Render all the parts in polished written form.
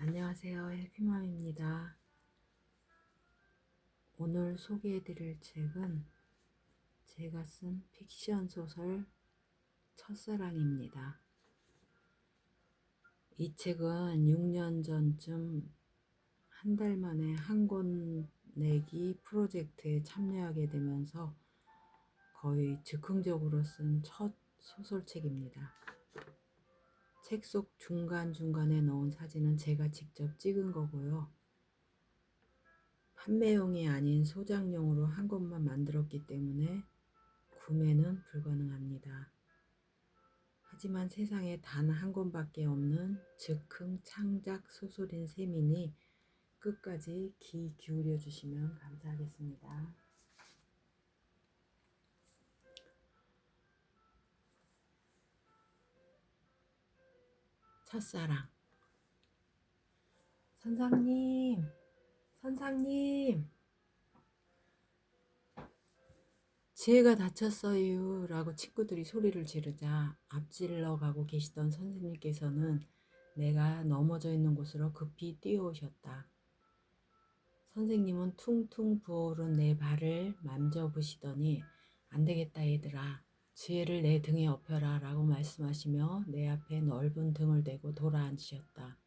안녕하세요. 해피맘입니다. 오늘 소개해드릴 책은 제가 쓴 픽션 소설 첫사랑입니다. 이 책은 6년 전쯤 한 달 만에 한 권 내기 프로젝트에 참여하게 되면서 거의 즉흥적으로 쓴 첫 소설책입니다. 책 속 중간중간에 넣은 사진은 제가 직접 찍은 거고요. 판매용이 아닌 소장용으로 한 권만 만들었기 때문에 구매는 불가능합니다. 하지만 세상에 단 한 권밖에 없는 즉흥 창작 소설인 셈이니 끝까지 귀 기울여 주시면 감사하겠습니다. 첫사랑. 선상님, 선상님, 지혜가 다쳤어요 라고 친구들이 소리를 지르자 앞질러 가고 계시던 선생님께서는 내가 넘어져 있는 곳으로 급히 뛰어오셨다. 선생님은 퉁퉁 부어오른 내 발을 만져보시더니 안 되겠다 얘들아, 지혜를 내 등에 업혀라 라고 말씀하시며 내 앞에 넓은 등을 대고 돌아앉으셨다.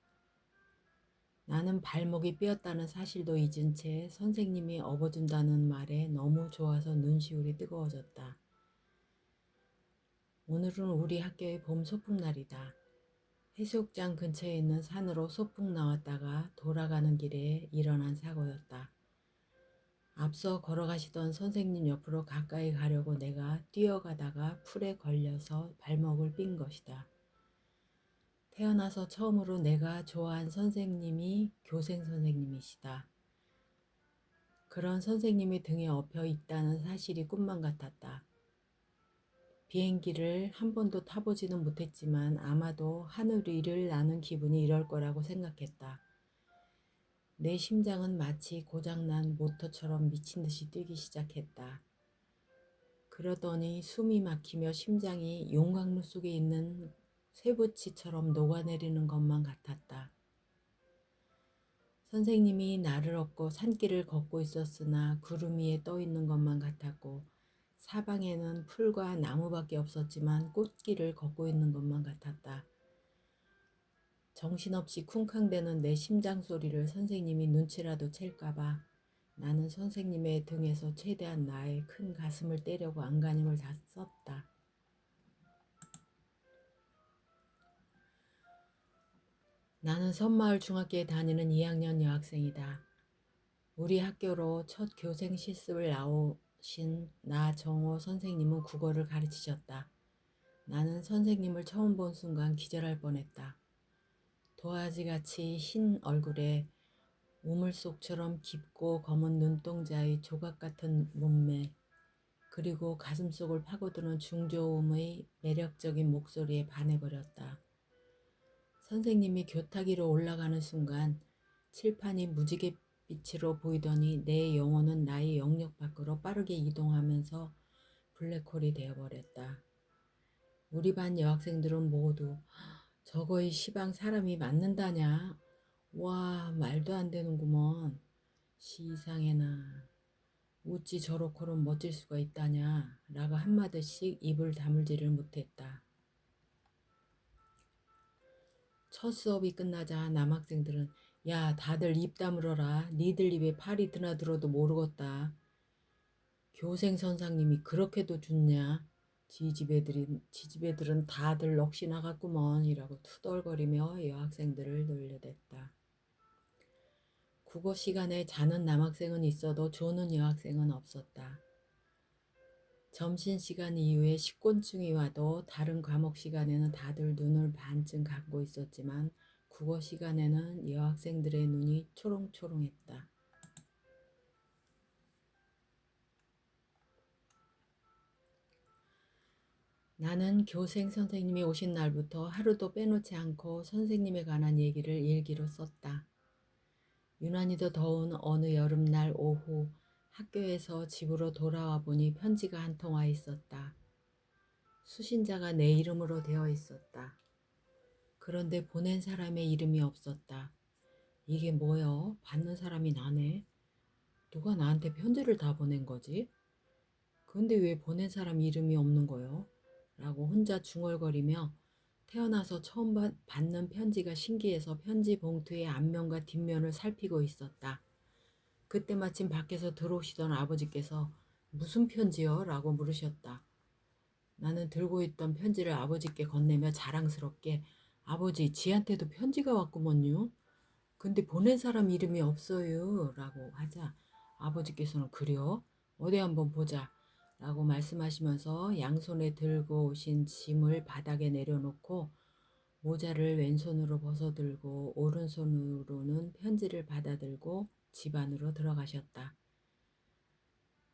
나는 발목이 삐었다는 사실도 잊은 채 선생님이 업어준다는 말에 너무 좋아서 눈시울이 뜨거워졌다. 오늘은 우리 학교의 봄 소풍날이다. 해수욕장 근처에 있는 산으로 소풍 나왔다가 돌아가는 길에 일어난 사고였다. 앞서 걸어가시던 선생님 옆으로 가까이 가려고 내가 뛰어가다가 풀에 걸려서 발목을 삔 것이다. 태어나서 처음으로 내가 좋아한 선생님이 교생 선생님이시다. 그런 선생님이 등에 업혀 있다는 사실이 꿈만 같았다. 비행기를 한 번도 타보지는 못했지만 아마도 하늘 위를 나는 기분이 이럴 거라고 생각했다. 내 심장은 마치 고장난 모터처럼 미친 듯이 뛰기 시작했다. 그러더니 숨이 막히며 심장이 용광로 속에 있는 쇠붙이처럼 녹아내리는 것만 같았다. 선생님이 나를 업고 산길을 걷고 있었으나 구름 위에 떠 있는 것만 같았고 사방에는 풀과 나무밖에 없었지만 꽃길을 걷고 있는 것만 같았다. 정신없이 쿵쾅대는 내 심장 소리를 선생님이 눈치라도 챌까봐 나는 선생님의 등에서 최대한 나의 큰 가슴을 떼려고 안간힘을 다 썼다. 나는 섬마을 중학교에 다니는 2학년 여학생이다. 우리 학교로 첫 교생 실습을 나오신 나정호 선생님은 국어를 가르치셨다. 나는 선생님을 처음 본 순간 기절할 뻔했다. 도화지같이 흰 얼굴에 우물속처럼 깊고 검은 눈동자의 조각 같은 몸매, 그리고 가슴속을 파고드는 중저음의 매력적인 목소리에 반해버렸다. 선생님이 교탁위로 올라가는 순간 칠판이 무지갯빛으로 보이더니 내 영혼은 나의 영역 밖으로 빠르게 이동하면서 블랙홀이 되어버렸다. 우리 반 여학생들은 모두 저거이 시방 사람이 맞는다냐? 와, 말도 안 되는구먼. 시상에나 어찌 저렇게는 멋질 수가 있다냐? 라고 한마디씩 입을 다물지를 못했다. 첫 수업이 끝나자 남학생들은 야, 다들 입 다물어라. 니들 입에 팔이 드나들어도 모르겠다. 교생 선생님이 그렇게도 죽냐? 지지배들은 다들 넋이 나갔구먼 이라고 투덜거리며 여학생들을 놀려댔다. 국어 시간에 자는 남학생은 있어도 조는 여학생은 없었다. 점심시간 이후에 식곤증이 와도 다른 과목 시간에는 다들 눈을 반쯤 감고 있었지만 국어 시간에는 여학생들의 눈이 초롱초롱했다. 나는 교생 선생님이 오신 날부터 하루도 빼놓지 않고 선생님에 관한 얘기를 일기로 썼다. 유난히도 더운 어느 여름날 오후 학교에서 집으로 돌아와 보니 편지가 한 통 와 있었다. 수신자가 내 이름으로 되어 있었다. 그런데 보낸 사람의 이름이 없었다. 이게 뭐여? 받는 사람이 나네. 누가 나한테 편지를 다 보낸 거지? 근데 왜 보낸 사람 이름이 없는 거요? 라고 혼자 중얼거리며 태어나서 처음 받는 편지가 신기해서 편지 봉투의 앞면과 뒷면을 살피고 있었다. 그때 마침 밖에서 들어오시던 아버지께서 무슨 편지요? 라고 물으셨다. 나는 들고 있던 편지를 아버지께 건네며 자랑스럽게 아버지, 지한테도 편지가 왔구먼요. 근데 보낸 사람 이름이 없어요. 라고 하자 아버지께서는 그래요? 어디 한번 보자. 라고 말씀하시면서 양손에 들고 오신 짐을 바닥에 내려놓고 모자를 왼손으로 벗어들고 오른손으로는 편지를 받아들고 집 안으로 들어가셨다.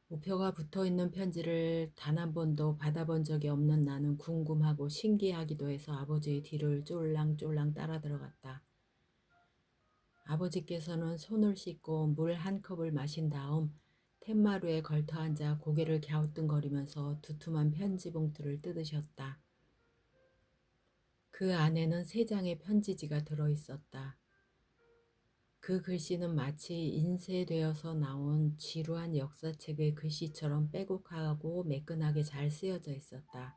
우표가 붙어있는 편지를 단 한 번도 받아본 적이 없는 나는 궁금하고 신기하기도 해서 아버지의 뒤를 쫄랑쫄랑 따라 들어갔다. 아버지께서는 손을 씻고 물 한 컵을 마신 다음 툇마루에 걸터앉아 고개를 갸우뚱거리면서 두툼한 편지 봉투를 뜯으셨다. 그 안에는 3장의 편지지가 들어있었다. 그 글씨는 마치 인쇄되어서 나온 지루한 역사책의 글씨처럼 빼곡하고 매끈하게 잘 쓰여져 있었다.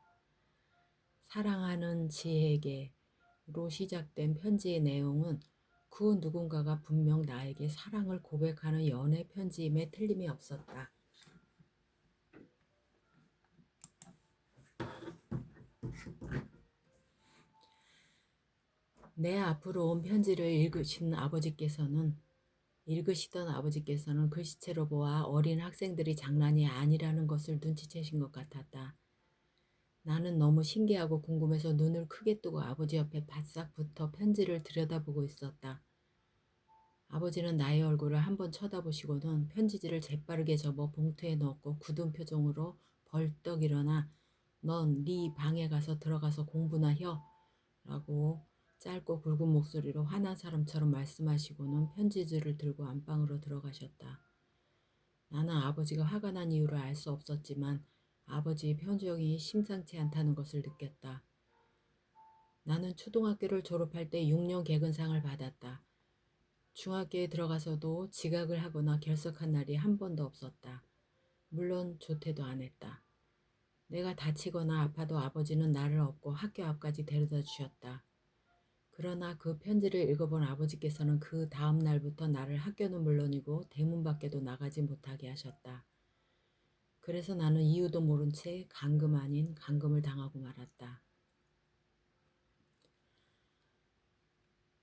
사랑하는 지에게로 시작된 편지의 내용은 그 누군가가 분명 나에게 사랑을 고백하는 연애 편지임에 틀림이 없었다. 내 앞으로 온 편지를 읽으시던 아버지께서는 글씨체로 보아 어린 학생들이 장난이 아니라는 것을 눈치채신 것 같았다. 나는 너무 신기하고 궁금해서 눈을 크게 뜨고 아버지 옆에 바싹 붙어 편지를 들여다보고 있었다. 아버지는 나의 얼굴을 한번 쳐다보시고는 편지지를 재빠르게 접어 봉투에 넣고 굳은 표정으로 벌떡 일어나 넌 네 방에 가서 들어가서 공부나 혀 라고 짧고 굵은 목소리로 화난 사람처럼 말씀하시고는 편지지를 들고 안방으로 들어가셨다. 나는 아버지가 화가 난 이유를 알 수 없었지만 아버지의 표정이 심상치 않다는 것을 느꼈다. 나는 초등학교를 졸업할 때 6년 개근상을 받았다. 중학교에 들어가서도 지각을 하거나 결석한 날이 한 번도 없었다. 물론 조퇴도 안 했다. 내가 다치거나 아파도 아버지는 나를 업고 학교 앞까지 데려다 주셨다. 그러나 그 편지를 읽어본 아버지께서는 그 다음 날부터 나를 학교는 물론이고 대문 밖에도 나가지 못하게 하셨다. 그래서 나는 이유도 모른 채 감금 아닌 감금을 당하고 말았다.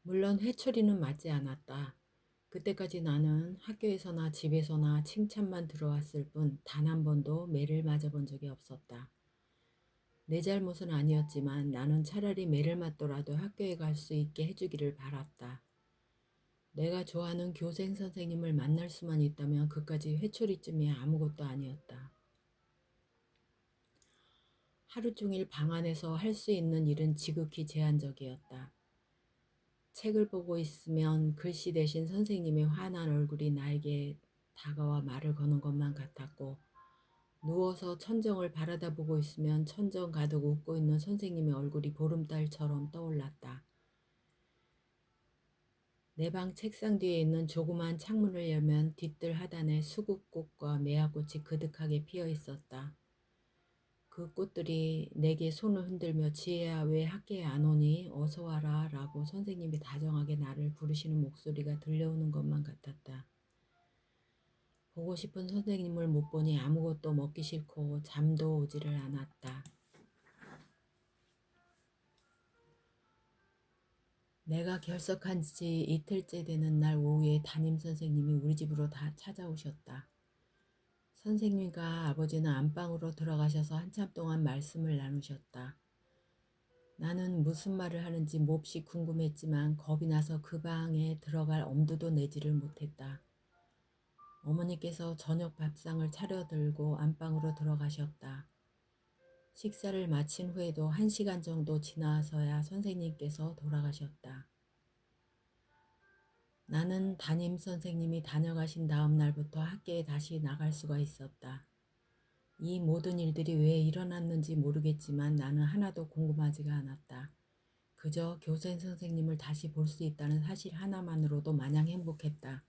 물론 회초리는 맞지 않았다. 그때까지 나는 학교에서나 집에서나 칭찬만 들어왔을 뿐 단 한 번도 매를 맞아본 적이 없었다. 내 잘못은 아니었지만 나는 차라리 매를 맞더라도 학교에 갈 수 있게 해주기를 바랐다. 내가 좋아하는 교생 선생님을 만날 수만 있다면 그까지 회초리쯤이 아무것도 아니었다. 하루 종일 방 안에서 할 수 있는 일은 지극히 제한적이었다. 책을 보고 있으면 글씨 대신 선생님의 환한 얼굴이 나에게 다가와 말을 거는 것만 같았고 누워서 천정을 바라다보고 있으면 천정 가득 웃고 있는 선생님의 얼굴이 보름달처럼 떠올랐다. 내 방 책상 뒤에 있는 조그만 창문을 열면 뒤뜰 하단에 수국꽃과 매화꽃이 그득하게 피어 있었다. 그 꽃들이 내게 손을 흔들며 지혜야 왜 학교에 안 오니 어서 와라 라고 선생님이 다정하게 나를 부르시는 목소리가 들려오는 것만 같았다. 보고 싶은 선생님을 못 보니 아무것도 먹기 싫고 잠도 오지를 않았다. 내가 결석한 지 이틀째 되는 날 오후에 담임 선생님이 우리 집으로 다 찾아오셨다. 선생님과 아버지는 안방으로 들어가셔서 한참 동안 말씀을 나누셨다. 나는 무슨 말을 하는지 몹시 궁금했지만 겁이 나서 그 방에 들어갈 엄두도 내지를 못했다. 어머니께서 저녁 밥상을 차려들고 안방으로 들어가셨다. 식사를 마친 후에도 1시간 정도 지나서야 선생님께서 돌아가셨다. 나는 담임 선생님이 다녀가신 다음 날부터 학교에 다시 나갈 수가 있었다. 이 모든 일들이 왜 일어났는지 모르겠지만 나는 하나도 궁금하지가 않았다. 그저 교생 선생님을 다시 볼 수 있다는 사실 하나만으로도 마냥 행복했다.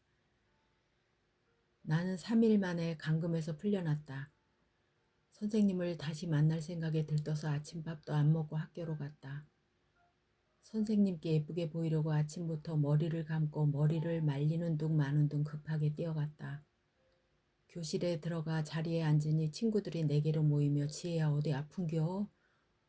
나는 3일 만에 감금에서 풀려났다. 선생님을 다시 만날 생각에 들떠서 아침밥도 안 먹고 학교로 갔다. 선생님께 예쁘게 보이려고 아침부터 머리를 감고 머리를 말리는 둥 마는 둥 급하게 뛰어갔다. 교실에 들어가 자리에 앉으니 친구들이 내게로 모이며 지혜야 어디 아픈겨?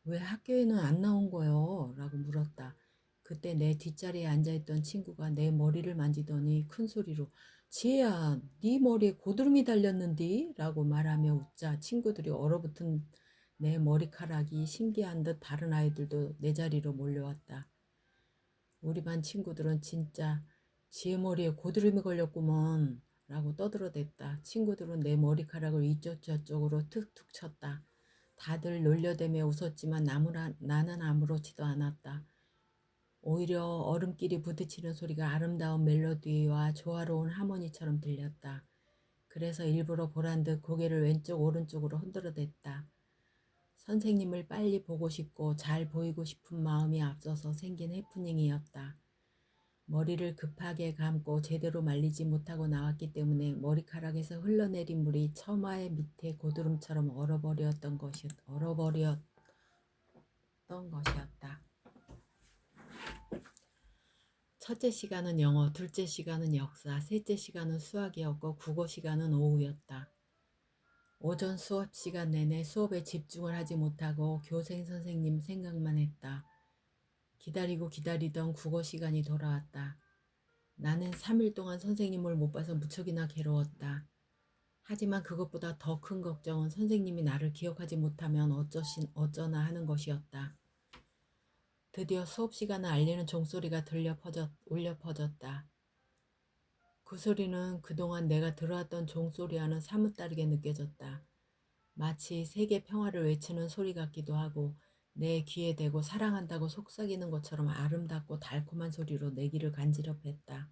왜 학교에는 안 나온 거요? 라고 물었다. 그때 내 뒷자리에 앉아있던 친구가 내 머리를 만지더니 큰 소리로 지혜야 네 머리에 고드름이 달렸는디? 라고 말하며 웃자 친구들이 얼어붙은 내 머리카락이 신기한 듯 다른 아이들도 내 자리로 몰려왔다. 우리 반 친구들은 진짜 지혜 머리에 고드름이 걸렸구먼 라고 떠들어댔다. 친구들은 내 머리카락을 이쪽 저쪽으로 툭툭 쳤다. 다들 놀려대며 웃었지만 나는 아무렇지도 않았다. 오히려 얼음끼리 부딪히는 소리가 아름다운 멜로디와 조화로운 하모니처럼 들렸다. 그래서 일부러 보란 듯 고개를 왼쪽 오른쪽으로 흔들어댔다. 선생님을 빨리 보고 싶고 잘 보이고 싶은 마음이 앞서서 생긴 해프닝이었다. 머리를 급하게 감고 제대로 말리지 못하고 나왔기 때문에 머리카락에서 흘러내린 물이 처마의 밑에 고드름처럼 얼어버렸던 것이었다. 첫째 시간은 영어, 둘째 시간은 역사, 셋째 시간은 수학이었고 국어 시간은 오후였다. 오전 수업 시간 내내 수업에 집중을 하지 못하고 교생 선생님 생각만 했다. 기다리고 기다리던 국어 시간이 돌아왔다. 나는 3일 동안 선생님을 못 봐서 무척이나 괴로웠다. 하지만 그것보다 더 큰 걱정은 선생님이 나를 기억하지 못하면 어쩌나 하는 것이었다. 드디어 수업 시간을 알리는 종소리가 울려 퍼졌다. 그 소리는 그동안 내가 들어왔던 종소리와는 사뭇 다르게 느껴졌다. 마치 세계 평화를 외치는 소리 같기도 하고 내 귀에 대고 사랑한다고 속삭이는 것처럼 아름답고 달콤한 소리로 내 귀를 간지럽혔다.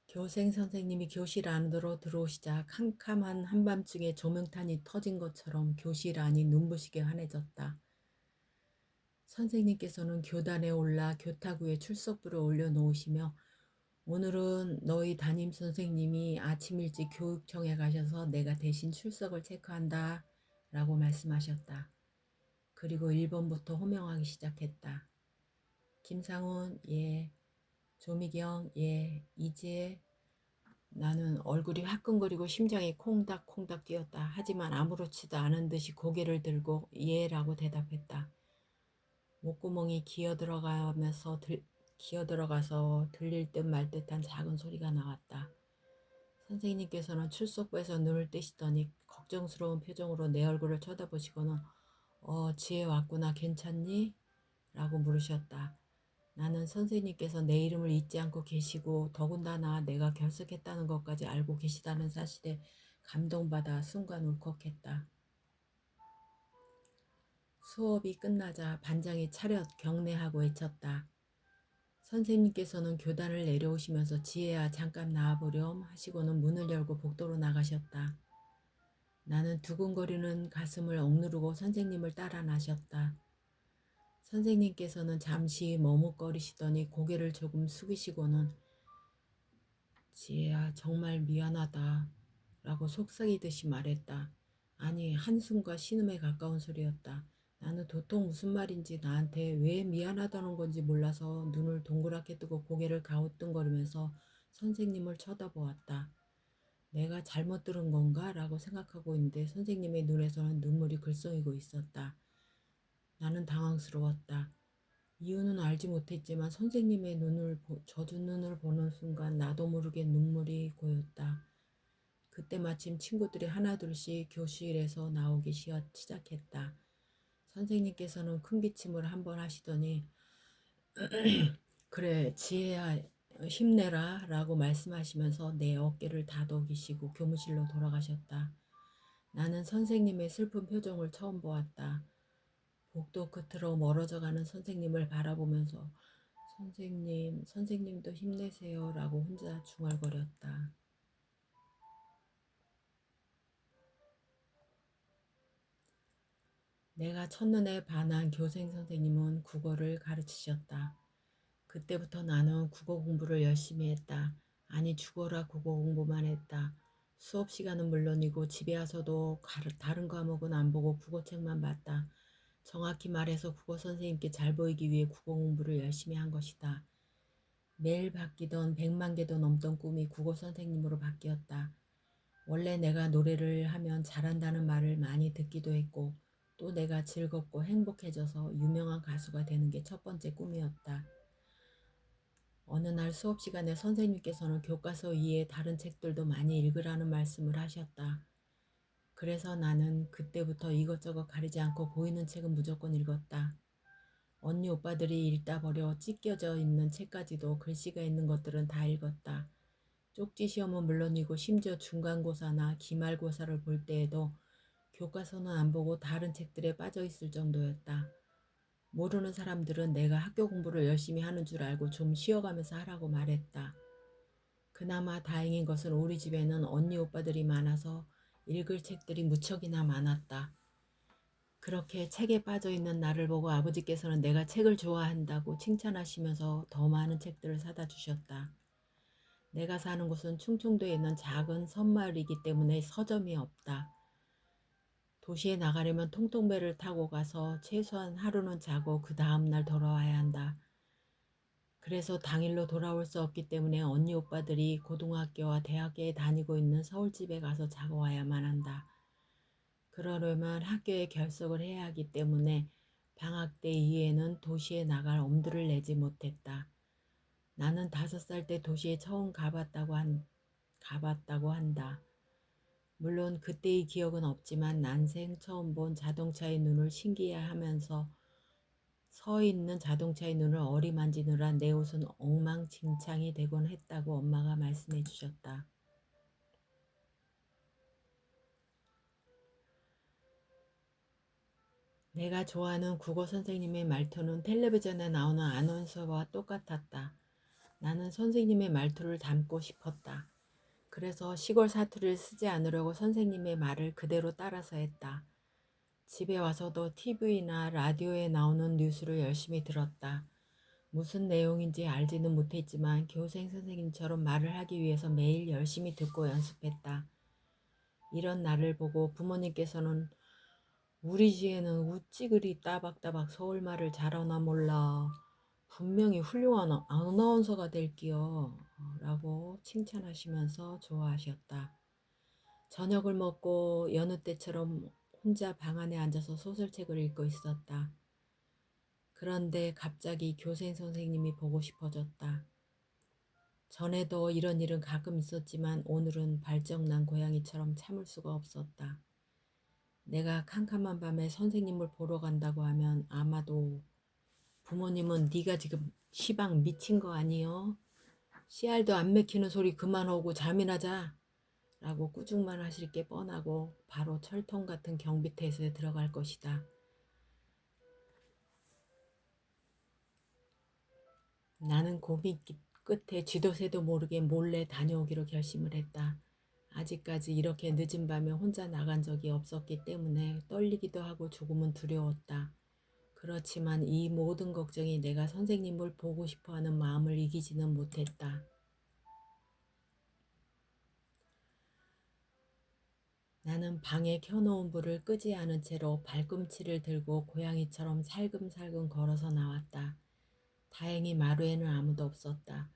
교생 선생님이 교실 안으로 들어오시자 캄캄한 한밤중에 조명탄이 터진 것처럼 교실 안이 눈부시게 환해졌다. 선생님께서는 교단에 올라 교탁 위에 출석부를 올려놓으시며 오늘은 너희 담임 선생님이 아침 일찍 교육청에 가셔서 내가 대신 출석을 체크한다 라고 말씀하셨다. 그리고 1번부터 호명하기 시작했다. 김상훈, 예. 조미경, 예. 이지혜. 나는 얼굴이 화끈거리고 심장이 콩닥콩닥 뛰었다. 하지만 아무렇지도 않은 듯이 고개를 들고 예라고 대답했다. 목구멍이 기어들어가서 들릴 듯 말 듯한 작은 소리가 나왔다. 선생님께서는 출석부에서 눈을 뜨시더니 걱정스러운 표정으로 내 얼굴을 쳐다보시고는 지혜 왔구나 괜찮니? 라고 물으셨다. 나는 선생님께서 내 이름을 잊지 않고 계시고 더군다나 내가 결석했다는 것까지 알고 계시다는 사실에 감동받아 순간 울컥했다. 수업이 끝나자 반장이 차렷 경례하고 외쳤다. 선생님께서는 교단을 내려오시면서 지혜야 잠깐 나와보렴 하시고는 문을 열고 복도로 나가셨다. 나는 두근거리는 가슴을 억누르고 선생님을 따라 나셨다. 선생님께서는 잠시 머뭇거리시더니 고개를 조금 숙이시고는 지혜야 정말 미안하다 라고 속삭이듯이 말했다. 아니 한숨과 신음에 가까운 소리였다. 나는 도통 무슨 말인지 나한테 왜 미안하다는 건지 몰라서 눈을 동그랗게 뜨고 고개를 가우뚱거리면서 선생님을 쳐다보았다. 내가 잘못 들은 건가? 라고 생각하고 있는데 선생님의 눈에서는 눈물이 글썽이고 있었다. 나는 당황스러웠다. 이유는 알지 못했지만 선생님의 젖은 눈을 보는 순간 나도 모르게 눈물이 고였다. 그때 마침 친구들이 하나둘씩 교실에서 나오기 시작했다. 선생님께서는 큰 기침을 한번 하시더니 그래 지혜야 힘내라 라고 말씀하시면서 내 어깨를 다독이시고 교무실로 돌아가셨다. 나는 선생님의 슬픈 표정을 처음 보았다. 복도 끝으로 멀어져가는 선생님을 바라보면서 선생님도 힘내세요 라고 혼자 중얼거렸다. 내가 첫눈에 반한 교생 선생님은 국어를 가르치셨다. 그때부터 나는 국어 공부를 열심히 했다. 아니 죽어라 국어 공부만 했다. 수업 시간은 물론이고 집에 와서도 다른 과목은 안 보고 국어책만 봤다. 정확히 말해서 국어 선생님께 잘 보이기 위해 국어 공부를 열심히 한 것이다. 매일 바뀌던 100만 개도 넘던 꿈이 국어 선생님으로 바뀌었다. 원래 내가 노래를 하면 잘한다는 말을 많이 듣기도 했고 또 내가 즐겁고 행복해져서 유명한 가수가 되는 게 첫 번째 꿈이었다. 어느 날 수업 시간에 선생님께서는 교과서 이외에 다른 책들도 많이 읽으라는 말씀을 하셨다. 그래서 나는 그때부터 이것저것 가리지 않고 보이는 책은 무조건 읽었다. 언니 오빠들이 읽다 버려 찢겨져 있는 책까지도 글씨가 있는 것들은 다 읽었다. 쪽지 시험은 물론이고 심지어 중간고사나 기말고사를 볼 때에도 교과서는 안 보고 다른 책들에 빠져 있을 정도였다. 모르는 사람들은 내가 학교 공부를 열심히 하는 줄 알고 좀 쉬어가면서 하라고 말했다. 그나마 다행인 것은 우리 집에는 언니 오빠들이 많아서 읽을 책들이 무척이나 많았다. 그렇게 책에 빠져 있는 나를 보고 아버지께서는 내가 책을 좋아한다고 칭찬하시면서 더 많은 책들을 사다 주셨다. 내가 사는 곳은 충청도에 있는 작은 섬마을이기 때문에 서점이 없다. 도시에 나가려면 통통배를 타고 가서 최소한 하루는 자고 그 다음날 돌아와야 한다. 그래서 당일로 돌아올 수 없기 때문에 언니 오빠들이 고등학교와 대학교에 다니고 있는 서울집에 가서 자고 와야만 한다. 그러려면 학교에 결석을 해야 하기 때문에 방학 때 이후에는 도시에 나갈 엄두를 내지 못했다. 나는 5살 때 도시에 처음 가봤다고 한다. 물론 그때의 기억은 없지만 난생 처음 본 자동차의 눈을 신기해하면서 서 있는 자동차의 눈을 어리만지느라 내 옷은 엉망진창이 되곤 했다고 엄마가 말씀해 주셨다. 내가 좋아하는 국어 선생님의 말투는 텔레비전에 나오는 아나운서와 똑같았다. 나는 선생님의 말투를 닮고 싶었다. 그래서 시골 사투리를 쓰지 않으려고 선생님의 말을 그대로 따라서 했다. 집에 와서도 TV나 라디오에 나오는 뉴스를 열심히 들었다. 무슨 내용인지 알지는 못했지만 교생 선생님처럼 말을 하기 위해서 매일 열심히 듣고 연습했다. 이런 나를 보고 부모님께서는 우리 지혜는 우찌 그리 따박따박 서울말을 잘하나 몰라. 분명히 훌륭한 아나운서가 될기요. 라고 칭찬하시면서 좋아하셨다. 저녁을 먹고 여느 때처럼 혼자 방 안에 앉아서 소설책을 읽고 있었다. 그런데 갑자기 교생 선생님이 보고 싶어졌다. 전에도 이런 일은 가끔 있었지만 오늘은 발정난 고양이처럼 참을 수가 없었다. 내가 캄캄한 밤에 선생님을 보러 간다고 하면 아마도 부모님은 네가 지금 시방 미친 거 아니여? 씨알도 안 맥히는 소리 그만하고 잠이나 자. 라고 꾸중만 하실 게 뻔하고 바로 철통 같은 경비태세에 들어갈 것이다. 나는 고민 끝에 쥐도새도 모르게 몰래 다녀오기로 결심을 했다. 아직까지 이렇게 늦은 밤에 혼자 나간 적이 없었기 때문에 떨리기도 하고 조금은 두려웠다. 그렇지만 이 모든 걱정이 내가 선생님을 보고 싶어하는 마음을 이기지는 못했다. 나는 방에 켜놓은 불을 끄지 않은 채로 발꿈치를 들고 고양이처럼 살금살금 걸어서 나왔다. 다행히 마루에는 아무도 없었다.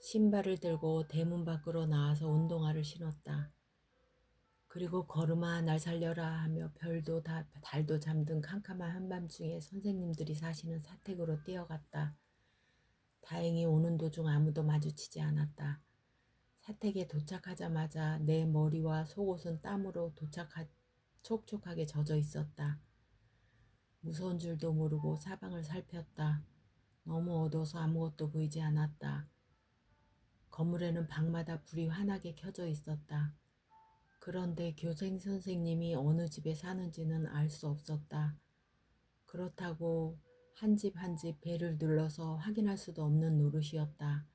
신발을 들고 대문 밖으로 나와서 운동화를 신었다. 그리고 걸음아 날 살려라 하며 달도 잠든 캄캄한 한밤중에 선생님들이 사시는 사택으로 뛰어갔다. 다행히 오는 도중 아무도 마주치지 않았다. 사택에 도착하자마자 내 머리와 속옷은 땀으로 촉촉하게 젖어 있었다. 무서운 줄도 모르고 사방을 살폈다. 너무 어두워서 아무것도 보이지 않았다. 건물에는 방마다 불이 환하게 켜져 있었다. 그런데 교생 선생님이 어느 집에 사는지는 알 수 없었다. 그렇다고 한 집 한 집 배를 눌러서 확인할 수도 없는 노릇이었다.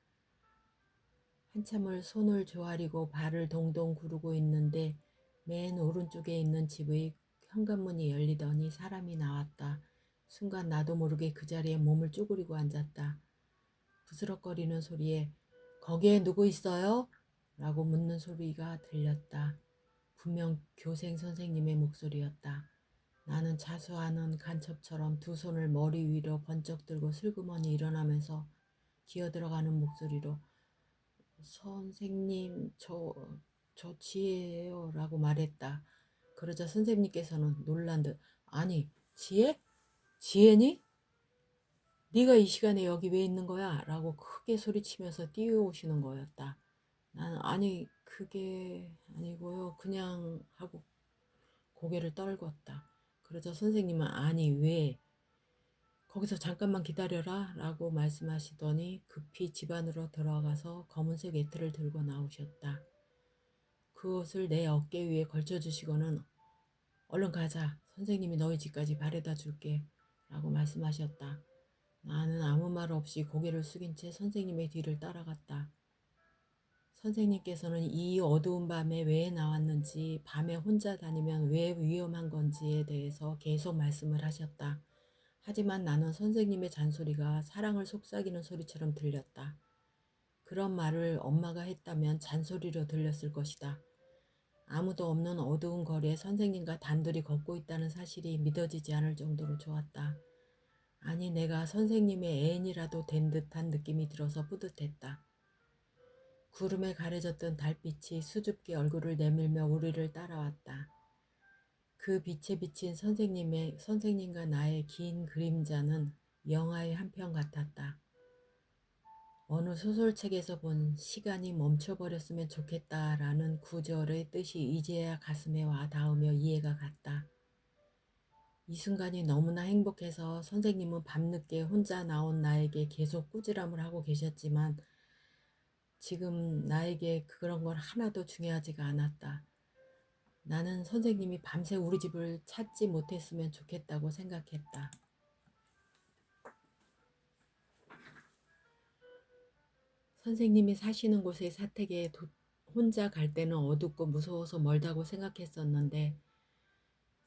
한참을 손을 조아리고 발을 동동 구르고 있는데 맨 오른쪽에 있는 집의 현관문이 열리더니 사람이 나왔다. 순간 나도 모르게 그 자리에 몸을 쭈그리고 앉았다. 부스럭거리는 소리에 "거기에 누구 있어요?" 라고 묻는 소리가 들렸다. 분명 교생 선생님의 목소리였다. 나는 자수하는 간첩처럼 두 손을 머리 위로 번쩍 들고 슬그머니 일어나면서 기어들어가는 목소리로 "선생님, 저 지혜예요" 라고 말했다. 그러자 선생님께서는 놀란 듯 "아니, 지혜? 지혜니? 네가 이 시간에 여기 왜 있는 거야?" 라고 크게 소리치면서 뛰어오시는 거였다. 나는 "아니, 그게 아니고요. 그냥" 하고 고개를 떨궜다. 그러자 선생님은 "아니, 왜? 거기서 잠깐만 기다려라" 라고 말씀하시더니 급히 집 안으로 들어가서 검은색 외투를 들고 나오셨다. 그것을 내 어깨 위에 걸쳐주시고는 "얼른 가자. 선생님이 너희 집까지 바래다 줄게" 라고 말씀하셨다. 나는 아무 말 없이 고개를 숙인 채 선생님의 뒤를 따라갔다. 선생님께서는 이 어두운 밤에 왜 나왔는지, 밤에 혼자 다니면 왜 위험한 건지에 대해서 계속 말씀을 하셨다. 하지만 나는 선생님의 잔소리가 사랑을 속삭이는 소리처럼 들렸다. 그런 말을 엄마가 했다면 잔소리로 들렸을 것이다. 아무도 없는 어두운 거리에 선생님과 단둘이 걷고 있다는 사실이 믿어지지 않을 정도로 좋았다. 아니, 내가 선생님의 애인이라도 된 듯한 느낌이 들어서 뿌듯했다. 구름에 가려졌던 달빛이 수줍게 얼굴을 내밀며 우리를 따라왔다. 그 빛에 비친 선생님과 나의 긴 그림자는 영화의 한 편 같았다. 어느 소설책에서 본 "시간이 멈춰버렸으면 좋겠다라는 구절의 뜻이 이제야 가슴에 와 닿으며 이해가 갔다. 이 순간이 너무나 행복해서 선생님은 밤늦게 혼자 나온 나에게 계속 꾸지람을 하고 계셨지만 지금 나에게 그런 건 하나도 중요하지가 않았다. 나는 선생님이 밤새 우리 집을 찾지 못했으면 좋겠다고 생각했다. 선생님이 사시는 곳의 사택에 혼자 갈 때는 어둡고 무서워서 멀다고 생각했었는데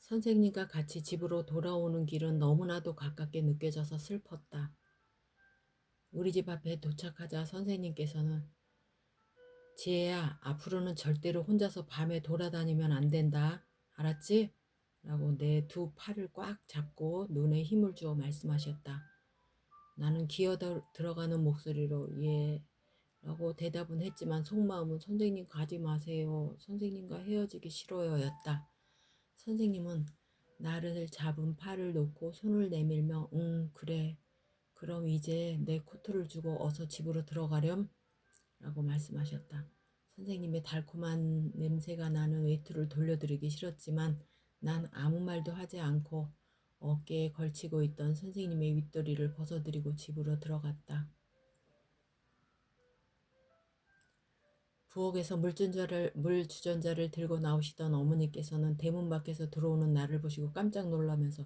선생님과 같이 집으로 돌아오는 길은 너무나도 가깝게 느껴져서 슬펐다. 우리 집 앞에 도착하자 선생님께서는 "지혜야, 앞으로는 절대로 혼자서 밤에 돌아다니면 안 된다. 알았지?" 라고 내 두 팔을 꽉 잡고 눈에 힘을 주어 말씀하셨다. 나는 들어가는 목소리로 "예" 라고 대답은 했지만 속마음은 "선생님 가지 마세요. 선생님과 헤어지기 싫어요" 였다. 선생님은 나를 잡은 팔을 놓고 손을 내밀며 "응, 그래. 그럼 이제 내 코트를 주고 어서 집으로 들어가렴" 라고 말씀하셨다. 선생님의 달콤한 냄새가 나는 외투를 돌려드리기 싫었지만 난 아무 말도 하지 않고 어깨에 걸치고 있던 선생님의 윗도리를 벗어드리고 집으로 들어갔다. 부엌에서 물 주전자를 들고 나오시던 어머니께서는 대문 밖에서 들어오는 나를 보시고 깜짝 놀라면서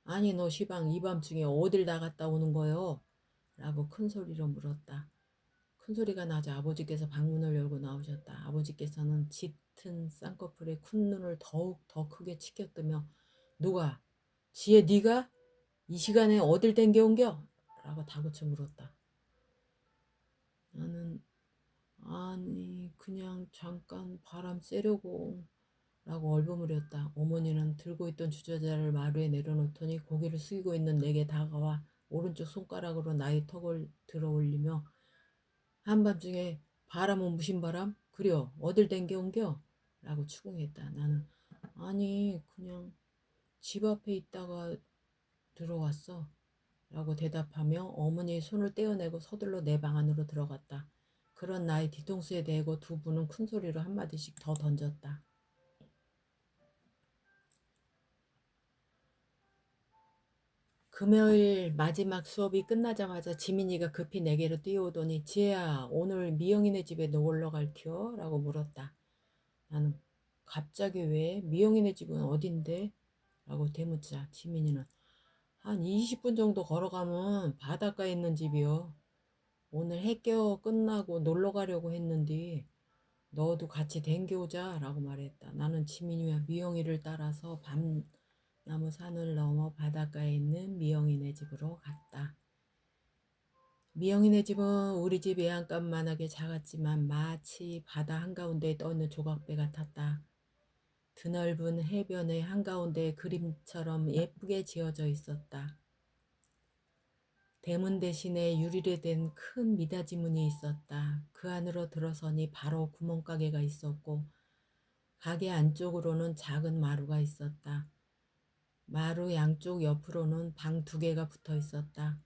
"아니, 너 시방 이 밤중에 어딜 나갔다 오는 거요?" 라고 큰 소리로 물었다. 큰 소리가 나자 아버지께서 방문을 열고 나오셨다. 아버지께서는 짙은 쌍꺼풀에 큰 눈을 더욱 더 크게 치켜뜨며 "누가? 지혜, 네가? 이 시간에 어딜 댕겨온겨?" 라고 다구쳐 물었다. 나는 "아니, 그냥 잠깐 바람 쐬려고" 라고 얼버무렸다. 어머니는 들고 있던 주저자를 마루에 내려놓더니 고개를 숙이고 있는 내게 다가와 오른쪽 손가락으로 나의 턱을 들어 올리며 "한밤중에 바람은 무슨 바람? 그려 어딜 댕겨온겨?" 라고 추궁했다. 나는 "아니, 그냥 집 앞에 있다가 들어왔어" 라고 대답하며 어머니의 손을 떼어내고 서둘러 내 방 안으로 들어갔다. 그런 나의 뒤통수에 대고 두 분은 큰 소리로 한마디씩 더 던졌다. 금요일 마지막 수업이 끝나자마자 지민이가 급히 내게로 뛰어오더니 "지혜야, 오늘 미영이네 집에 놀러 갈겨?" 라고 물었다. 나는 "갑자기 왜? 미영이네 집은 어딘데?" 라고 되묻자 지민이는 "한 20분 정도 걸어가면 바닷가에 있는 집이요. 오늘 해껴 끝나고 놀러 가려고 했는데 너도 같이 댕겨오자" 라고 말했다. 나는 지민이와 미영이를 따라서 나무 산을 넘어 바닷가에 있는 미영이네 집으로 갔다. 미영이네 집은 우리 집 외양간만하게 작았지만 마치 바다 한가운데에 떠있는 조각배 같았다. 드넓은 해변의 한가운데 그림처럼 예쁘게 지어져 있었다. 대문 대신에 유리로 된 큰 미닫이 문이 있었다. 그 안으로 들어서니 바로 구멍가게가 있었고 가게 안쪽으로는 작은 마루가 있었다. 마루 양쪽 옆으로는 방 2개가 붙어 있었다.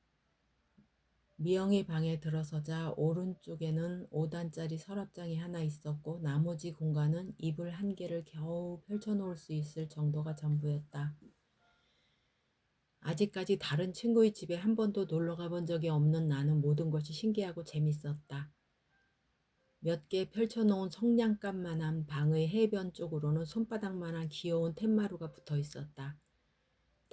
미영이 방에 들어서자 오른쪽에는 5단짜리 서랍장이 하나 있었고 나머지 공간은 이불 1개를 겨우 펼쳐놓을 수 있을 정도가 전부였다. 아직까지 다른 친구의 집에 한 번도 놀러 가본 적이 없는 나는 모든 것이 신기하고 재밌었다. 몇 개 펼쳐놓은 성냥갑만한 방의 해변 쪽으로는 손바닥만한 귀여운 툇마루가 붙어 있었다.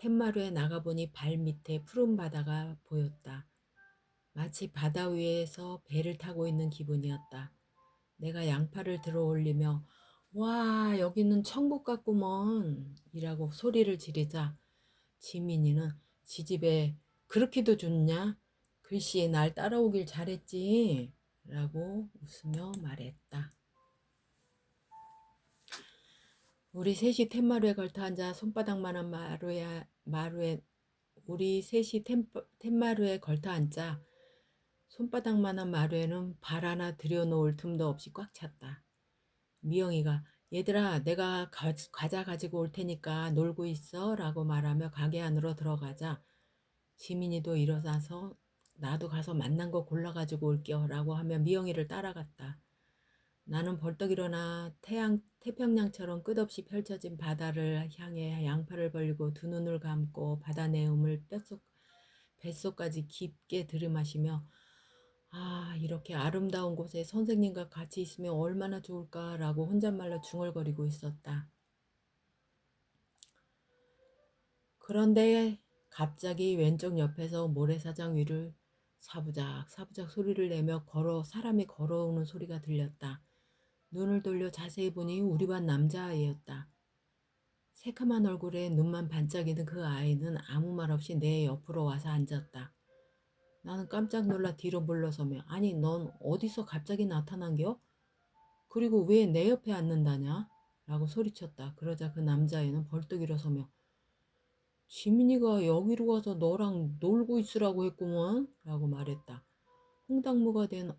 툇마루에 나가보니 발 밑에 푸른 바다가 보였다. 마치 바다 위에서 배를 타고 있는 기분이었다. 내가 양팔을 들어 올리며 와 여기는 천국 같구먼 이라고 소리를 지르자 지민이는 지집에 그렇게도 좋냐? 글씨 날 따라오길 잘했지 라고 웃으며 말했다. 우리 셋이 툇마루에 걸터 앉아 손바닥만한 마루에 우리 셋이 툇마루에 걸터 앉자 손바닥만한 마루에는 발 하나 들여놓을 틈도 없이 꽉 찼다. 미영이가 얘들아 내가 과자 가지고 올 테니까 놀고 있어 라고 말하며 가게 안으로 들어가자 지민이도 일어나서 나도 가서 맛난 거 골라가지고 올게요 라고 하며 미영이를 따라갔다. 나는 벌떡 일어나 태평양처럼 끝없이 펼쳐진 바다를 향해 양팔을 벌리고 두 눈을 감고 바다 내음을 뱃속까지 깊게 들이마시며 아 이렇게 아름다운 곳에 선생님과 같이 있으면 얼마나 좋을까라고 혼잣말로 중얼거리고 있었다. 그런데 갑자기 왼쪽 옆에서 모래사장 위를 사부작 소리를 내며 사람이 걸어오는 소리가 들렸다. 눈을 돌려 자세히 보니 우리 반 남자아이였다. 새카만 얼굴에 눈만 반짝이는 그 아이는 아무 말 없이 내 옆으로 와서 앉았다. 나는 깜짝 놀라 뒤로 물러서며 아니 넌 어디서 갑자기 나타난겨? 그리고 왜 내 옆에 앉는다냐? 라고 소리쳤다. 그러자 그 남자애는 벌떡 일어서며 지민이가 여기로 와서 너랑 놀고 있으라고 했구먼 라고 말했다. 홍당무가 된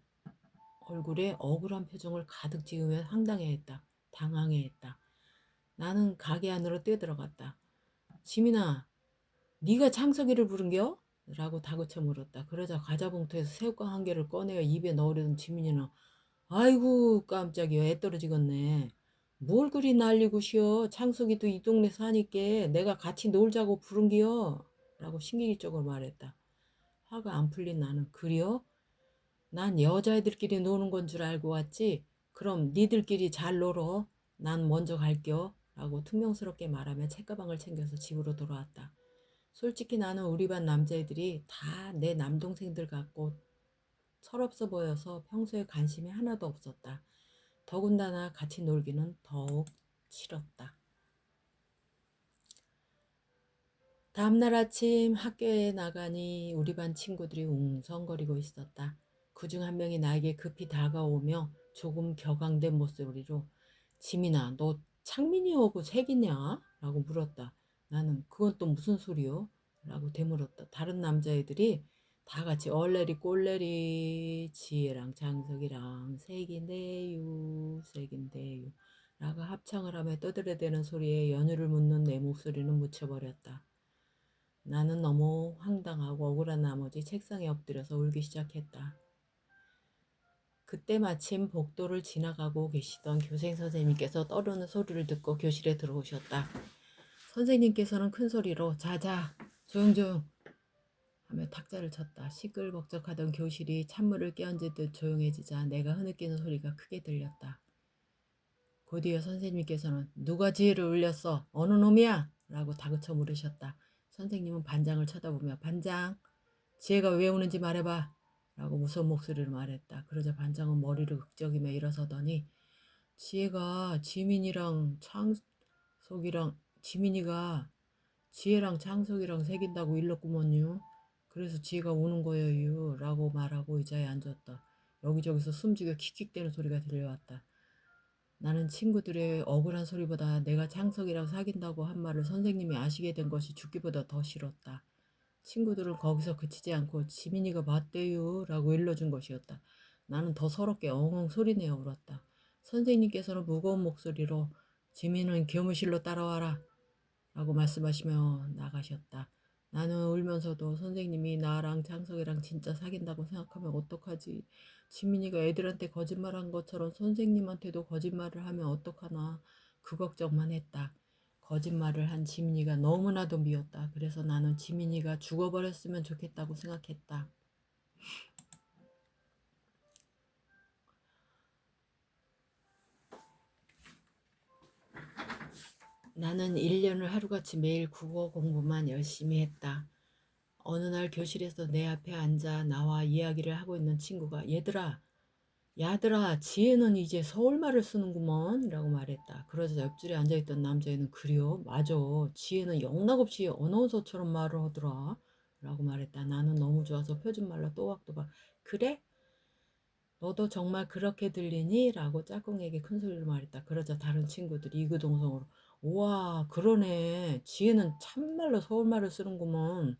얼굴에 억울한 표정을 가득 지으며 당황해했다. 나는 가게 안으로 뛰어들어갔다. 지민아 네가 창석이를 부른겨? 라고 다그쳐 물었다. 그러자 과자 봉투에서 새우깡 1개를 꺼내어 입에 넣으려던 지민이는 아이고 깜짝이야 애 떨어지겠네. 뭘 그리 난리고 쉬어. 창석이도 이 동네 사니께 내가 같이 놀자고 부른기요 라고 신기적으로 말했다. 화가 안 풀린 나는 그려? 난 여자애들끼리 노는 건 줄 알고 왔지. 그럼 니들끼리 잘 놀어. 난 먼저 갈겨 라고 퉁명스럽게 말하며 책가방을 챙겨서 집으로 돌아왔다. 솔직히 나는 우리 반 남자애들이 다 내 남동생들 같고 철없어 보여서 평소에 관심이 하나도 없었다. 더군다나 같이 놀기는 더욱 싫었다. 다음날 아침 학교에 나가니 우리 반 친구들이 웅성거리고 있었다. 그중 한 명이 나에게 급히 다가오며 조금 격앙된 목소리로 지민아 너 창민이하고 사귀냐? 라고 물었다. 나는 그건 또 무슨 소리요? 라고 되물었다. 다른 남자애들이 다 같이 얼레리 꼴레리 지혜랑 장석이랑 색인데요 라고 합창을 하며 떠들어대는 소리에 연유를 묻는 내 목소리는 묻혀버렸다. 나는 너무 황당하고 억울한 나머지 책상에 엎드려서 울기 시작했다. 그때 마침 복도를 지나가고 계시던 교생 선생님께서 떠르는 소리를 듣고 교실에 들어오셨다. 선생님께서는 큰 소리로 자자 조용조용 하며 탁자를 쳤다. 시끌벅적하던 교실이 찬물을 끼얹듯 조용해지자 내가 흐느끼는 소리가 크게 들렸다. 곧이어 선생님께서는 누가 지혜를 울렸어? 어느 놈이야? 라고 다그쳐 물으셨다. 선생님은 반장을 쳐다보며 반장 지혜가 왜 우는지 말해봐 라고 무서운 목소리로 말했다. 그러자 반장은 머리를 극적이며 일어서더니 지혜가 지민이가 지혜랑 창석이랑 사귄다고 일렀구먼요. 그래서 지혜가 우는 거예요 라고 말하고 의자에 앉았다. 여기저기서 숨죽여 킥킥대는 소리가 들려왔다. 나는 친구들의 억울한 소리보다 내가 창석이랑 사귄다고 한 말을 선생님이 아시게 된 것이 죽기보다 더 싫었다. 친구들은 거기서 그치지 않고 지민이가 맞대요 라고 일러준 것이었다. 나는 더 서럽게 엉엉 소리내어 울었다. 선생님께서는 무거운 목소리로 지민은 교무실로 따라와라 라고 말씀하시며 나가셨다. 나는 울면서도 선생님이 나랑 창석이랑 진짜 사귄다고 생각하면 어떡하지? 지민이가 애들한테 거짓말한 것처럼 선생님한테도 거짓말을 하면 어떡하나 그 걱정만 했다. 거짓말을 한 지민이가 너무나도 미웠다. 그래서 나는 지민이가 죽어버렸으면 좋겠다고 생각했다. 나는 1년을 하루같이 매일 국어 공부만 열심히 했다. 어느 날 교실에서 내 앞에 앉아 나와 이야기를 하고 있는 친구가 야들아 지혜는 이제 서울말을 쓰는구먼 라고 말했다. 그러자 옆줄에 앉아있던 남자애는 그래요? 맞아. 지혜는 영락없이 어나운서처럼 말을 하더라 라고 말했다. 나는 너무 좋아서 표준말로 또박또박 그래? 너도 정말 그렇게 들리니? 라고 짝꿍에게 큰 소리로 말했다. 그러자 다른 친구들이 이구동성으로 우와 그러네 지혜는 참말로 서울말을 쓰는구먼.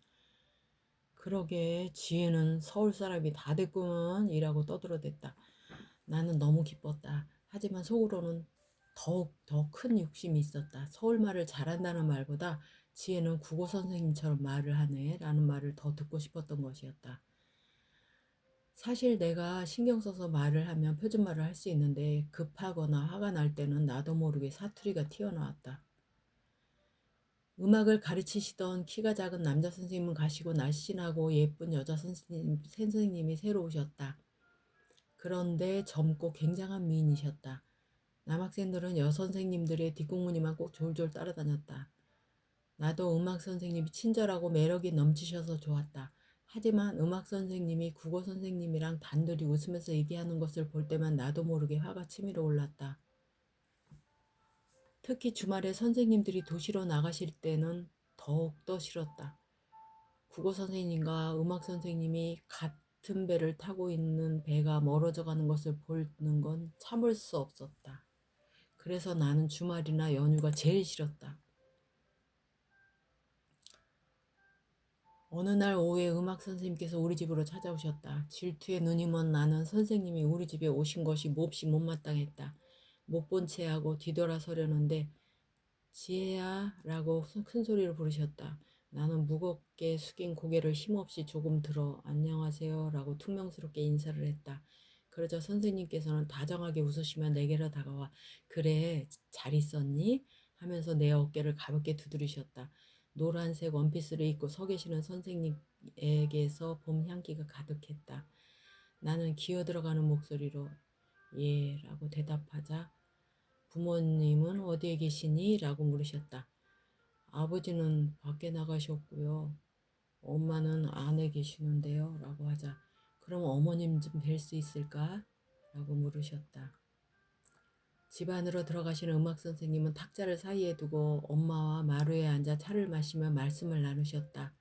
그러게 지혜는 서울 사람이 다 됐구먼 이라고 떠들어댔다. 나는 너무 기뻤다. 하지만 속으로는 더욱 더 큰 욕심이 있었다. 서울말을 잘한다는 말보다 지혜는 국어 선생님처럼 말을 하네 라는 말을 더 듣고 싶었던 것이었다. 사실 내가 신경 써서 말을 하면 표준말을 할 수 있는데 급하거나 화가 날 때는 나도 모르게 사투리가 튀어나왔다. 음악을 가르치시던 키가 작은 남자 선생님은 가시고 날씬하고 예쁜 여자 선생님이 새로 오셨다. 그런데 젊고 굉장한 미인이셨다. 남학생들은 여선생님들의 뒷공무니만 꼭 졸졸 따라다녔다. 나도 음악 선생님이 친절하고 매력이 넘치셔서 좋았다. 하지만 음악 선생님이 국어 선생님이랑 단둘이 웃으면서 얘기하는 것을 볼 때만 나도 모르게 화가 치밀어 올랐다. 특히 주말에 선생님들이 도시로 나가실 때는 더욱더 싫었다. 국어 선생님과 음악 선생님이 같은 배를 타고 있는 배가 멀어져 가는 것을 보는 건 참을 수 없었다. 그래서 나는 주말이나 연휴가 제일 싫었다. 어느 날 오후에 음악 선생님께서 우리 집으로 찾아오셨다. 질투에 눈이 먼 나는 선생님이 우리 집에 오신 것이 몹시 못마땅했다. 못 본 체하고 뒤돌아서려는데 지혜야 라고 큰 소리로 부르셨다. 나는 무겁게 숙인 고개를 힘없이 조금 들어 안녕하세요 라고 퉁명스럽게 인사를 했다. 그러자 선생님께서는 다정하게 웃으시며 내게로 다가와 그래 잘 있었니? 하면서 내 어깨를 가볍게 두드리셨다. 노란색 원피스를 입고 서 계시는 선생님에게서 봄 향기가 가득했다. 나는 기어 들어가는 목소리로 예 라고 대답하자 부모님은 어디에 계시니? 라고 물으셨다. 아버지는 밖에 나가셨고요. 엄마는 안에 계시는데요. 라고 하자. 그럼 어머님 좀 뵐 수 있을까? 라고 물으셨다. 집 안으로 들어가시는 음악 선생님은 탁자를 사이에 두고 엄마와 마루에 앉아 차를 마시며 말씀을 나누셨다.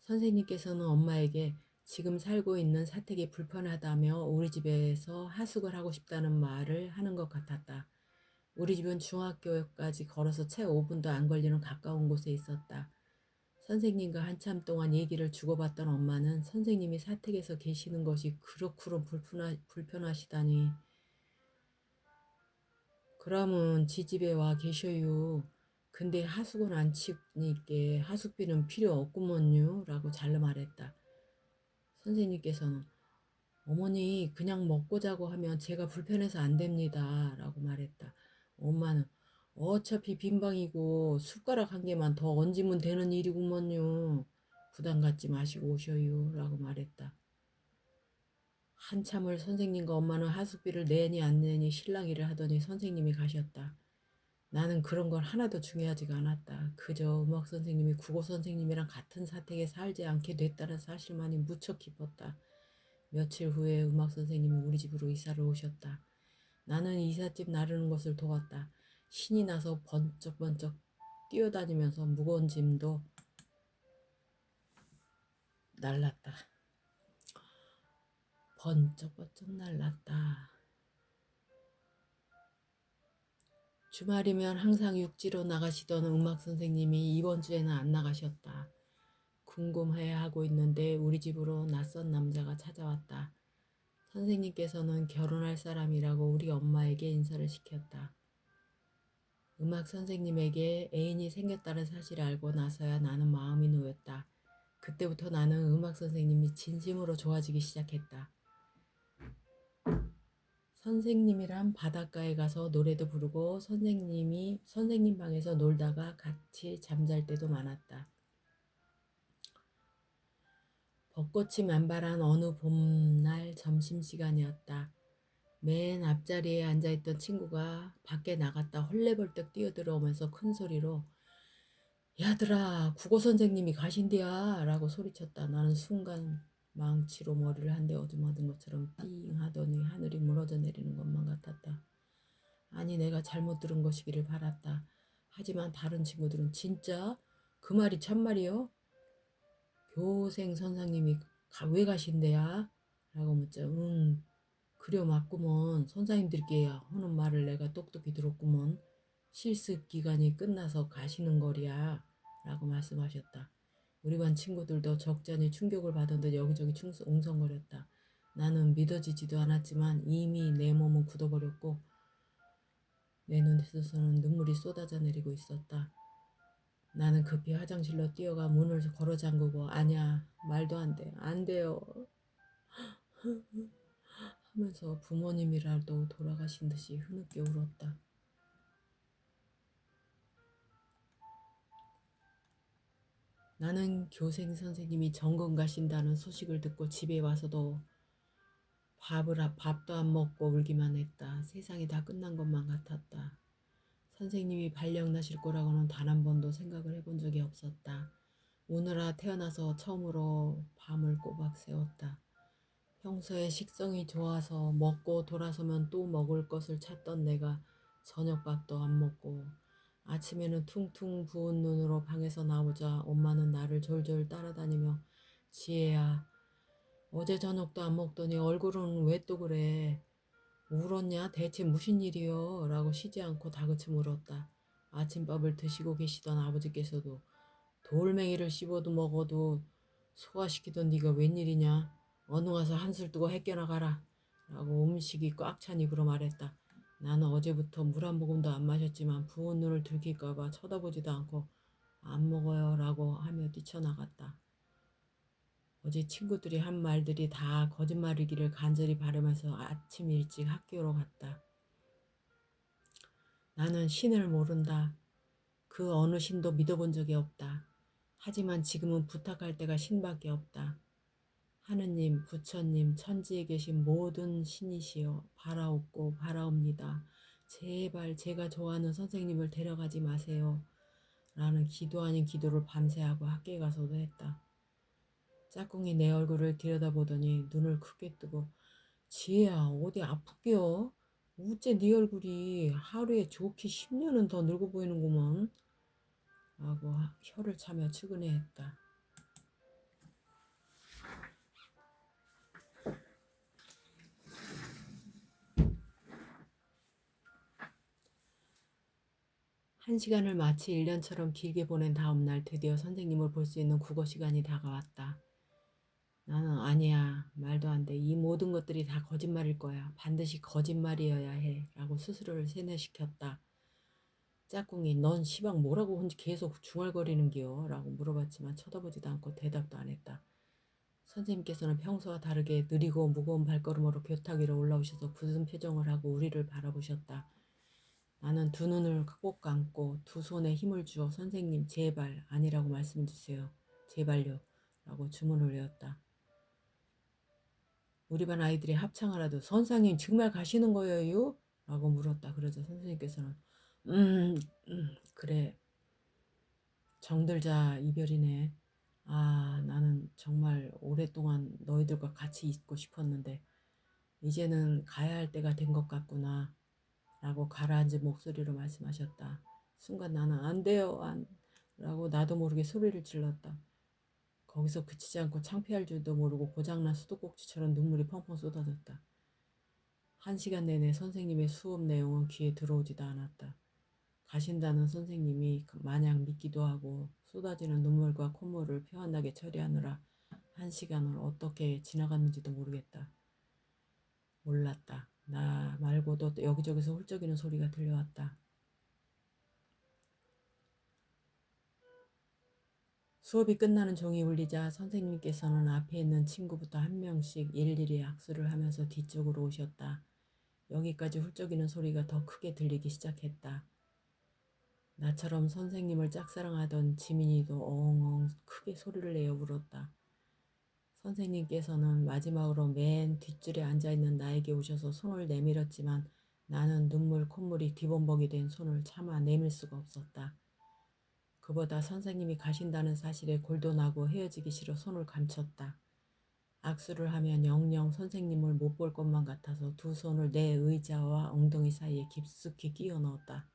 선생님께서는 엄마에게 지금 살고 있는 사택이 불편하다며 우리 집에서 하숙을 하고 싶다는 말을 하는 것 같았다. 우리 집은 중학교까지 걸어서 채 5분도 안 걸리는 가까운 곳에 있었다. 선생님과 한참 동안 얘기를 주고받던 엄마는 선생님이 사택에서 계시는 것이 그렇구로 불편하시다니. 그러면 지 집에 와 계셔요. 근데 하숙은 안 치니께 하숙비는 필요 없구먼요. 라고 잘라 말했다. 선생님께서는 어머니 그냥 먹고 자고 하면 제가 불편해서 안 됩니다. 라고 말했다. 엄마는 어차피 빈방이고 숟가락 한 개만 더 얹으면 되는 일이구먼요. 부담 갖지 마시고 오셔요. 라고 말했다. 한참을 선생님과 엄마는 하숙비를 내니 안 내니 실랑이를 하더니 선생님이 가셨다. 나는 그런 건 하나도 중요하지가 않았다. 그저 음악 선생님이 국어 선생님이랑 같은 사택에 살지 않게 됐다는 사실만이 무척 기뻤다. 며칠 후에 음악 선생님이 우리 집으로 이사를 오셨다. 나는 이삿짐 나르는 것을 도왔다. 신이 나서 번쩍번쩍 뛰어다니면서 무거운 짐도 날랐다. 번쩍번쩍 날랐다. 주말이면 항상 육지로 나가시던 음악 선생님이 이번 주에는 안 나가셨다. 궁금해하고 있는데 우리 집으로 낯선 남자가 찾아왔다. 선생님께서는 결혼할 사람이라고 우리 엄마에게 인사를 시켰다. 음악 선생님에게 애인이 생겼다는 사실을 알고 나서야 나는 마음이 놓였다. 그때부터 나는 음악 선생님이 진심으로 좋아지기 시작했다. 선생님이랑 바닷가에 가서 노래도 부르고 선생님 방에서 놀다가 같이 잠잘 때도 많았다. 벚꽃이 만발한 어느 봄날 점심시간이었다. 맨 앞자리에 앉아있던 친구가 밖에 나갔다 헐레벌떡 뛰어들어오면서 큰 소리로 야들아 국어 선생님이 가신대야 라고 소리쳤다. 나는 순간 망치로 머리를 한 대 얻어맞은 것처럼 띵 하더니 하늘이 무너져 내리는 것만 같았다. 아니 내가 잘못 들은 것이기를 바랐다. 하지만 다른 친구들은 진짜? 그 말이 참말이요? 교생 선생님이 왜 가신대야? 라고 묻자 그려 맞구먼. 선생님들께 하는 말을 내가 똑똑히 들었구먼. 실습 기간이 끝나서 가시는 거리야 라고 말씀하셨다. 우리 반 친구들도 적잖이 충격을 받은 듯 여기저기 웅성거렸다. 나는 믿어지지도 않았지만 이미 내 몸은 굳어버렸고 내 눈에서는 눈물이 쏟아져 내리고 있었다. 나는 급히 화장실로 뛰어가 문을 걸어 잠그고 아냐 말도 안 돼. 안 돼요. 하면서 부모님이라도 돌아가신 듯이 흐느껴 울었다. 나는 교생 선생님이 전공 가신다는 소식을 듣고 집에 와서도 밥도 안 먹고 울기만 했다. 세상이 다 끝난 것만 같았다. 선생님이 발령 나실 거라고는 단 한 번도 생각을 해본 적이 없었다. 오늘아 태어나서 처음으로 밤을 꼬박 새웠다. 평소에 식성이 좋아서 먹고 돌아서면 또 먹을 것을 찾던 내가 저녁밥도 안 먹고 아침에는 퉁퉁 부은 눈으로 방에서 나오자 엄마는 나를 졸졸 따라다니며 지혜야 어제 저녁도 안 먹더니 얼굴은 왜 또 그래? 울었냐? 대체 무슨 일이여? 라고 쉬지 않고 다그치 물었다. 아침밥을 드시고 계시던 아버지께서도 돌멩이를 씹어도 먹어도 소화시키던 네가 웬일이냐? 어느 가서 한술 뜨고 해껴나가라 라고 음식이 꽉 찬 입으로 말했다. 나는 어제부터 물 한 모금도 안 마셨지만 부은 눈을 들킬까봐 쳐다보지도 않고 안 먹어요 라고 하며 뛰쳐나갔다. 어제 친구들이 한 말들이 다 거짓말이기를 간절히 바라면서 아침 일찍 학교로 갔다. 나는 신을 모른다. 그 어느 신도 믿어본 적이 없다. 하지만 지금은 부탁할 때가 신밖에 없다. 하느님, 부처님, 천지에 계신 모든 신이시여 바라옵고 바라옵니다. 제발 제가 좋아하는 선생님을 데려가지 마세요. 라는 기도 아닌 기도를 밤새 하고 학교에 가서도 했다. 짝꿍이 내 얼굴을 들여다보더니 눈을 크게 뜨고 지혜야 어디 아프게요? 어째 네 얼굴이 하루에 좋게 10년은 더 늙어 보이는구먼 라고 혀를 차며 측은해했다. 한 시간을 마치 1년처럼 길게 보낸 다음 날 드디어 선생님을 볼 수 있는 국어 시간이 다가왔다. 나는 아니야 말도 안 돼. 이 모든 것들이 다 거짓말일 거야. 반드시 거짓말이어야 해 라고 스스로를 세뇌시켰다. 짝꿍이 넌 시방 뭐라고 혼자 계속 중얼거리는겨 라고 물어봤지만 쳐다보지도 않고 대답도 안 했다. 선생님께서는 평소와 다르게 느리고 무거운 발걸음으로 교탁 위로 올라오셔서 굳은 표정을 하고 우리를 바라보셨다. 나는 두 눈을 꼭 감고 두 손에 힘을 주어 선생님 제발 아니라고 말씀해 주세요. 제발요 라고 주문을 외웠다. 우리 반 아이들이 합창을 하도 선생님 정말 가시는 거예요? 라고 물었다. 그러자 선생님께서는 그래 정들자 이별이네. 아 나는 정말 오랫동안 너희들과 같이 있고 싶었는데 이제는 가야 할 때가 된 것 같구나 라고 가라앉은 목소리로 말씀하셨다. 순간 나는 안 돼요, 안 라고 나도 모르게 소리를 질렀다. 거기서 그치지 않고 창피할 줄도 모르고 고장난 수도꼭지처럼 눈물이 펑펑 쏟아졌다. 1시간 내내 선생님의 수업 내용은 귀에 들어오지도 않았다. 가신다는 선생님이 마냥 믿기도 하고 쏟아지는 눈물과 콧물을 표현하게 처리하느라 1시간을 어떻게 지나갔는지도 모르겠다. 몰랐다. 나 말고도 여기저기서 훌쩍이는 소리가 들려왔다. 수업이 끝나는 종이 울리자 선생님께서는 앞에 있는 친구부터 한 명씩 일일이 악수를 하면서 뒤쪽으로 오셨다. 여기까지 훌쩍이는 소리가 더 크게 들리기 시작했다. 나처럼 선생님을 짝사랑하던 지민이도 엉엉 크게 소리를 내어 울었다. 선생님께서는 마지막으로 맨 뒷줄에 앉아있는 나에게 오셔서 손을 내밀었지만 나는 눈물 콧물이 뒤범벅이 된 손을 차마 내밀 수가 없었다. 그보다 선생님이 가신다는 사실에 골도 나고 헤어지기 싫어 손을 감췄다. 악수를 하면 영영 선생님을 못 볼 것만 같아서 두 손을 내 의자와 엉덩이 사이에 깊숙이 끼워 넣었다.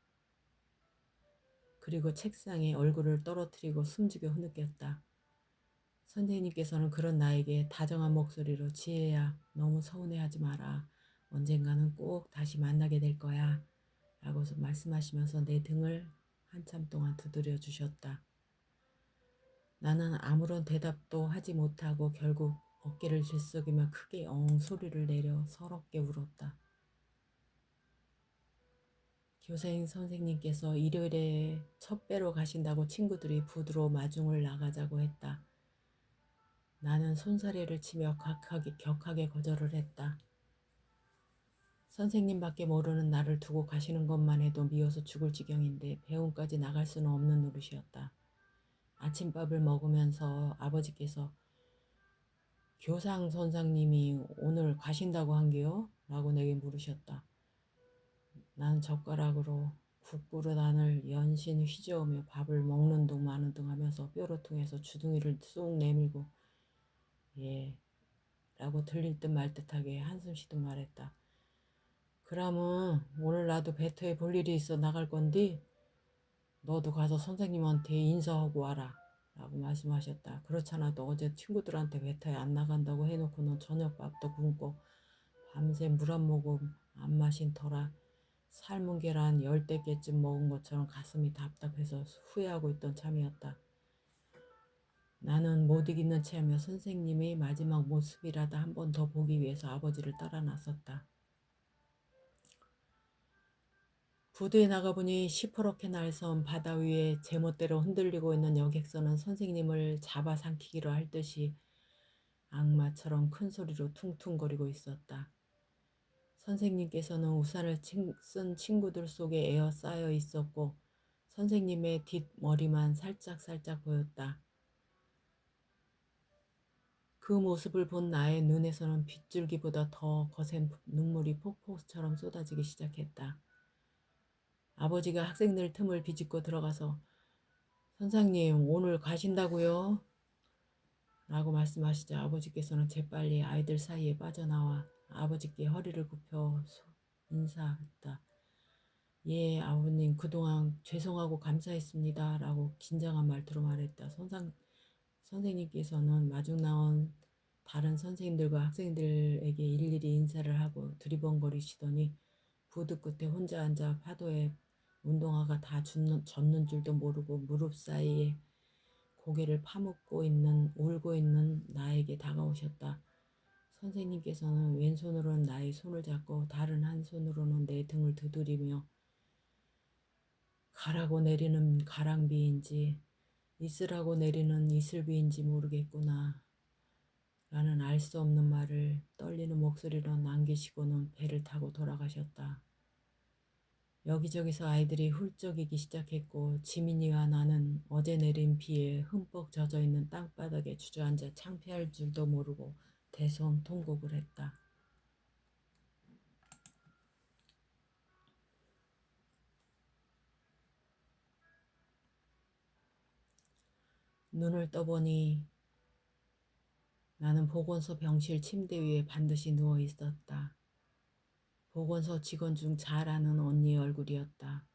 그리고 책상에 얼굴을 떨어뜨리고 숨죽여 흐느꼈다. 선생님께서는 그런 나에게 다정한 목소리로 지혜야, 너무 서운해하지 마라. 언젠가는 꼭 다시 만나게 될 거야. 라고 말씀하시면서 내 등을 한참 동안 두드려 주셨다. 나는 아무런 대답도 하지 못하고 결국 어깨를 들썩이며 크게 엉 소리를 내려 서럽게 울었다. 교생 선생님께서 일요일에 첫 배로 가신다고 친구들이 부두로 마중을 나가자고 했다. 나는 손사래를 치며 격하게 거절을 했다. 선생님밖에 모르는 나를 두고 가시는 것만 해도 미워서 죽을 지경인데 배움까지 나갈 수는 없는 노릇이었다. 아침밥을 먹으면서 아버지께서 교상 선생님이 오늘 가신다고 한게요? 라고 내게 물으셨다. 난 젓가락으로 국그릇 안을 연신 휘저으며 밥을 먹는 둥 마는 둥 하면서 뾰로통해서 주둥이를 쑥 내밀고 예 라고 들릴 듯 말 듯하게 한숨 쉬듯 말했다. 그러면 오늘 나도 배터에 볼 일이 있어 나갈 건디 너도 가서 선생님한테 인사하고 와라 라고 말씀하셨다. 그렇잖아도 어제 친구들한테 배터에 안 나간다고 해놓고는 저녁밥도 굶고 밤새 물 한 모금 안 마신 터라 삶은 계란 10대께쯤 먹은 것처럼 가슴이 답답해서 후회하고 있던 참이었다. 나는 못 이기는 채하며 선생님의 마지막 모습이라도 한 번 더 보기 위해서 아버지를 따라 나섰다. 부두에 나가보니 시퍼렇게 날선 바다 위에 제멋대로 흔들리고 있는 여객선은 선생님을 잡아삼키기로 할 듯이 악마처럼 큰 소리로 퉁퉁거리고 있었다. 선생님께서는 우산을 쓴 친구들 속에 에어싸여 있었고 선생님의 뒷머리만 살짝살짝 보였다. 그 모습을 본 나의 눈에서는 빗줄기보다 더 거센 눈물이 폭포수처럼 쏟아지기 시작했다. 아버지가 학생들 틈을 비집고 들어가서 선생님 오늘 가신다고요? 라고 말씀하시자 아버지께서는 재빨리 아이들 사이에 빠져나와 아버지께 허리를 굽혀 인사했다. 예, 아버님 그동안 죄송하고 감사했습니다. 라고 긴장한 말투로 말했다. 선생님께서는 마중 나온 다른 선생님들과 학생들에게 일일이 인사를 하고 두리번거리시더니 부두 끝에 혼자 앉아 파도에 운동화가 다 젖는 줄도 모르고 무릎 사이에 고개를 파묻고 울고 있는 나에게 다가오셨다. 선생님께서는 왼손으로는 나의 손을 잡고 다른 한 손으로는 내 등을 두드리며 가라고 내리는 가랑비인지 있으라고 내리는 이슬비인지 모르겠구나 라는 알 수 없는 말을 떨리는 목소리로 남기시고는 배를 타고 돌아가셨다. 여기저기서 아이들이 훌쩍이기 시작했고 지민이와 나는 어제 내린 비에 흠뻑 젖어있는 땅바닥에 주저앉아 창피할 줄도 모르고 대성통곡을 했다. 눈을 떠보니 나는 보건소 병실 침대 위에 반드시 누워 있었다. 보건소 직원 중 잘 아는 언니의 얼굴이었다.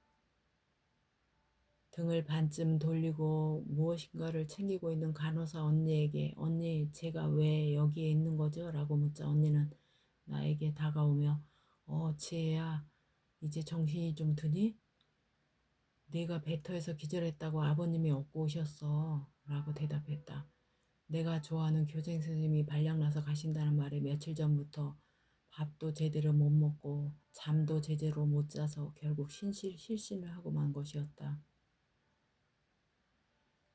등을 반쯤 돌리고 무엇인가를 챙기고 있는 간호사 언니에게 언니 제가 왜 여기에 있는 거죠? 라고 묻자 언니는 나에게 다가오며 지혜야 이제 정신이 좀 드니? 네가 배터에서 기절했다고 아버님이 업고 오셨어 라고 대답했다. 내가 좋아하는 교생 선생님이 발령나서 가신다는 말에 며칠 전부터 밥도 제대로 못 먹고 잠도 제대로 못 자서 결국 실신을 하고 만 것이었다.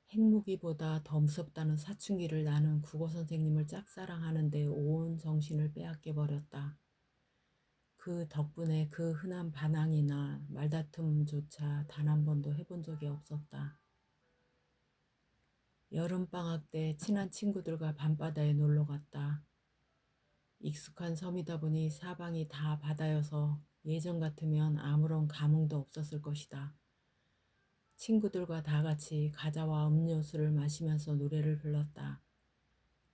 핵무기보다 더 무섭다는 사춘기를 나는 국어 선생님을 짝사랑하는데 온 정신을 빼앗겨 버렸다. 그 덕분에 그 흔한 반항이나 말다툼조차 단 한 번도 해본 적이 없었다. 여름방학 때 친한 친구들과 밤바다에 놀러 갔다. 익숙한 섬이다 보니 사방이 다 바다여서 예전 같으면 아무런 감흥도 없었을 것이다. 친구들과 다 같이 과자와 음료수를 마시면서 노래를 불렀다.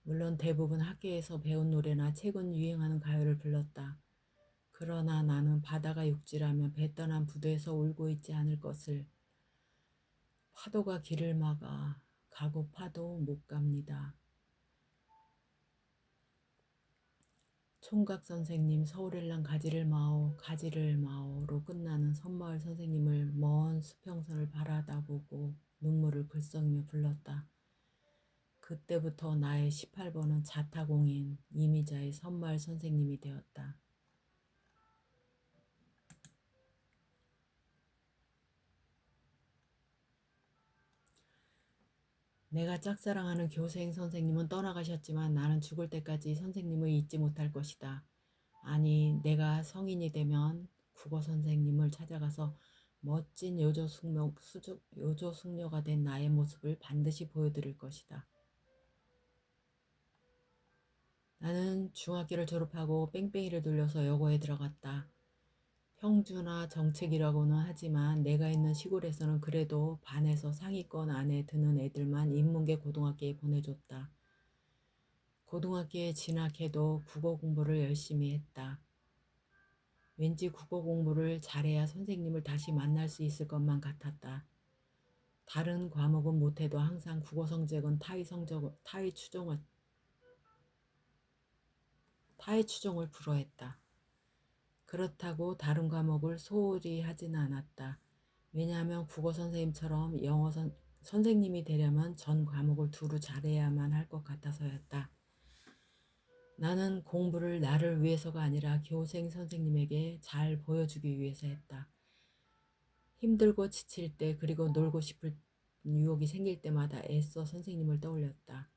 물론 대부분 학교에서 배운 노래나 최근 유행하는 가요를 불렀다. 그러나 나는 바다가 육지라면 배 떠난 부두에서 울고 있지 않을 것을. 파도가 길을 막아 가고 파도 못 갑니다. 총각 선생님 서울일랑 가지를 마오 가지를 마오로 끝나는 섬마을 선생님을 먼 수평선을 바라다보고 눈물을 글썽이며 불렀다. 그때부터 나의 18번은 자타공인 이미자의 섬마을 선생님이 되었다. 내가 짝사랑하는 교생 선생님은 떠나가셨지만 나는 죽을 때까지 선생님을 잊지 못할 것이다. 아니, 내가 성인이 되면 국어 선생님을 찾아가서 멋진 요조숙녀가 된 나의 모습을 반드시 보여드릴 것이다. 나는 중학교를 졸업하고 뺑뺑이를 돌려서 여고에 들어갔다. 평주나 정책이라고는 하지만 내가 있는 시골에서는 그래도 반에서 상위권 안에 드는 애들만 인문계 고등학교에 보내줬다. 고등학교에 진학해도 국어 공부를 열심히 했다. 왠지 국어 공부를 잘해야 선생님을 다시 만날 수 있을 것만 같았다. 다른 과목은 못해도 항상 국어 성적은 타의 추종을 불허했다. 그렇다고 다른 과목을 소홀히 하지는 않았다. 왜냐하면 국어 선생님처럼 선생님이 되려면 전 과목을 두루 잘해야만 할 것 같아서였다. 나는 공부를 나를 위해서가 아니라 교생 선생님에게 잘 보여주기 위해서 했다. 힘들고 지칠 때 그리고 놀고 싶을 유혹이 생길 때마다 애써 선생님을 떠올렸다.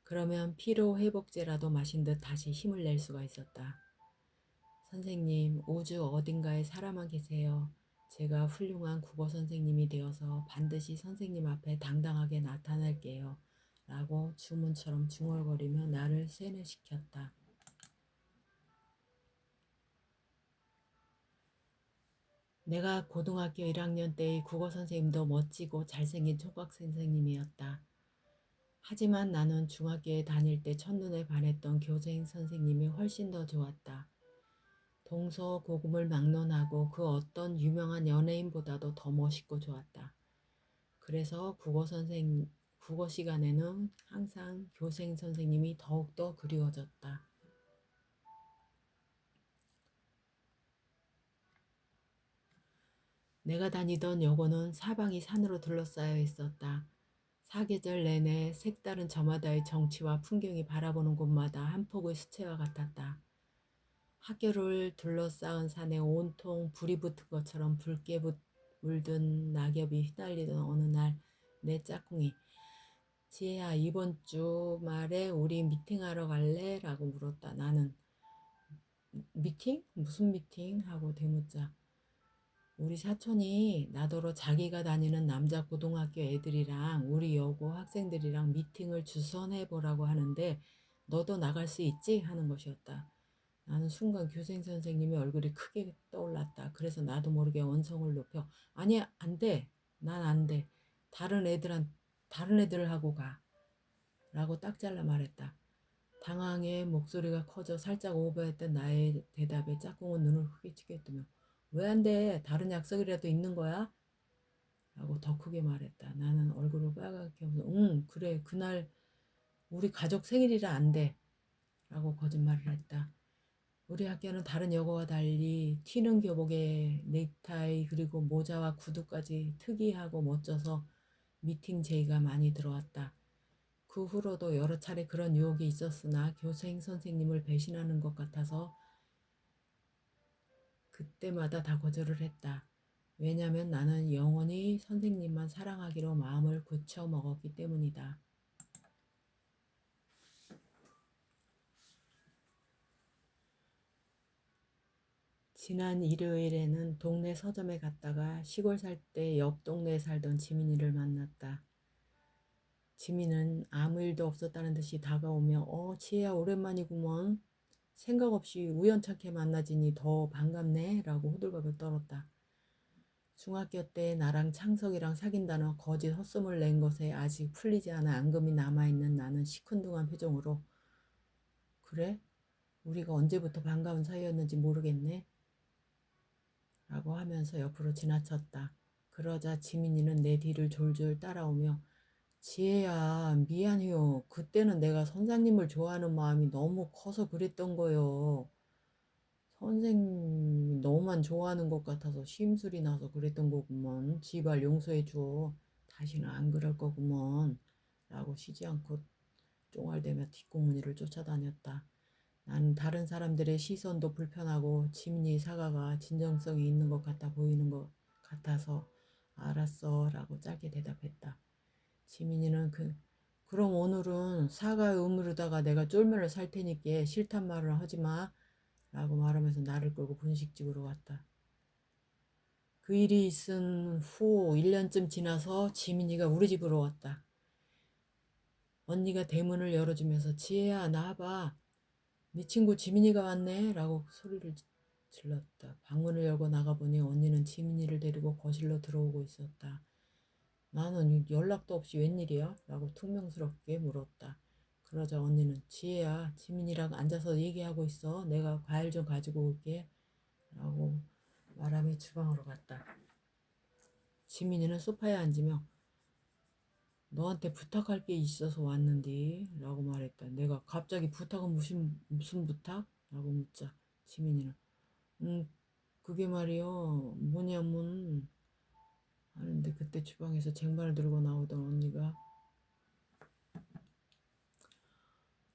그러면 피로 회복제라도 마신 듯 다시 힘을 낼 수가 있었다. 선생님, 우주 어딘가에 살아만 계세요. 제가 훌륭한 국어 선생님이 되어서 반드시 선생님 앞에 당당하게 나타날게요. 라고 주문처럼 중얼거리며 나를 세뇌시켰다. 내가 고등학교 1학년 때의 국어 선생님도 멋지고 잘생긴 총각 선생님이었다. 하지만 나는 중학교에 다닐 때 첫눈에 반했던 교생 선생님이 훨씬 더 좋았다. 동서고금을 막론하고 그 어떤 유명한 연예인보다도 더 멋있고 좋았다. 그래서 국어 시간에는 항상 교생 선생님이 더욱더 그리워졌다. 내가 다니던 여고는 사방이 산으로 둘러싸여 있었다. 사계절 내내 색다른 저마다의 정취와 풍경이 바라보는 곳마다 한 폭의 수채화 같았다. 학교를 둘러싸은 산에 온통 불이 붙은 것처럼 붉게 물든 낙엽이 휘날리던 어느 날 내 짝꿍이 지혜야 이번 주말에 우리 미팅하러 갈래? 라고 물었다. 나는 미팅? 무슨 미팅? 하고 대묻자 우리 사촌이 나더러 자기가 다니는 남자 고등학교 애들이랑 우리 여고 학생들이랑 미팅을 주선해보라고 하는데 너도 나갈 수 있지? 하는 것이었다. 나는 순간 교생 선생님의 얼굴이 크게 떠올랐다. 그래서 나도 모르게 언성을 높여 아니 안 돼. 난 안 돼. 다른 애들을 하고 가. 라고 딱 잘라 말했다. 당황해 목소리가 커져 살짝 오버했던 나의 대답에 짝꿍은 눈을 크게 치게 뜨며 왜 안 돼? 다른 약속이라도 있는 거야? 라고 더 크게 말했다. 나는 얼굴을 빨갛게 하면서 응 그래 그날 우리 가족 생일이라 안 돼. 라고 거짓말을 했다. 우리 학교는 다른 여고와 달리 튀는 교복에 넥타이 그리고 모자와 구두까지 특이하고 멋져서 미팅 제의가 많이 들어왔다. 그 후로도 여러 차례 그런 유혹이 있었으나 교생 선생님을 배신하는 것 같아서 그때마다 다 거절을 했다. 왜냐면 나는 영원히 선생님만 사랑하기로 마음을 굳혀 먹었기 때문이다. 지난 일요일에는 동네 서점에 갔다가 시골 살 때 옆 동네에 살던 지민이를 만났다. 지민은 아무 일도 없었다는 듯이 다가오며 지혜야 오랜만이구먼. 생각 없이 우연찮게 만나지니 더 반갑네 라고 호들갑을 떨었다. 중학교 때 나랑 창석이랑 사귄다는 거짓 헛소문을 낸 것에 아직 풀리지 않아 앙금이 남아있는 나는 시큰둥한 표정으로 그래? 우리가 언제부터 반가운 사이였는지 모르겠네 라고 하면서 옆으로 지나쳤다. 그러자 지민이는 내 뒤를 졸졸 따라오며 지혜야 미안해요. 그때는 내가 선생님을 좋아하는 마음이 너무 커서 그랬던 거요. 선생님이 너만 좋아하는 것 같아서 심술이 나서 그랬던 거구먼. 제발 용서해 줘. 다시는 안 그럴 거구먼. 라고 쉬지 않고 쫑알대며 뒷공무니를 쫓아다녔다. 나는 다른 사람들의 시선도 불편하고 지민이 사과가 진정성이 있는 것 같아 보이는 것 같아서 알았어 라고 짧게 대답했다. 지민이는 그럼 오늘은 사과 의무로다가 내가 쫄면을 살 테니까 싫단 말을 하지 마 라고 말하면서 나를 끌고 분식집으로 갔다. 그 일이 있은 후 1년쯤 지나서 지민이가 우리 집으로 왔다. 언니가 대문을 열어주면서 지혜야 나와봐. 네 친구 지민이가 왔네 라고 소리를 질렀다. 방문을 열고 나가보니 언니는 지민이를 데리고 거실로 들어오고 있었다. 나는 연락도 없이 웬일이야? 라고 퉁명스럽게 물었다. 그러자 언니는 지혜야 지민이랑 앉아서 얘기하고 있어. 내가 과일 좀 가지고 올게 라고 말하며 주방으로 갔다. 지민이는 소파에 앉으며 너한테 부탁할 게 있어서 왔는데 라고 말했다. 내가 갑자기 부탁은 무슨 부탁? 라고 묻자 지민이는 그게 말이요 뭐냐면 하는데 그때 주방에서 쟁반을 들고 나오던 언니가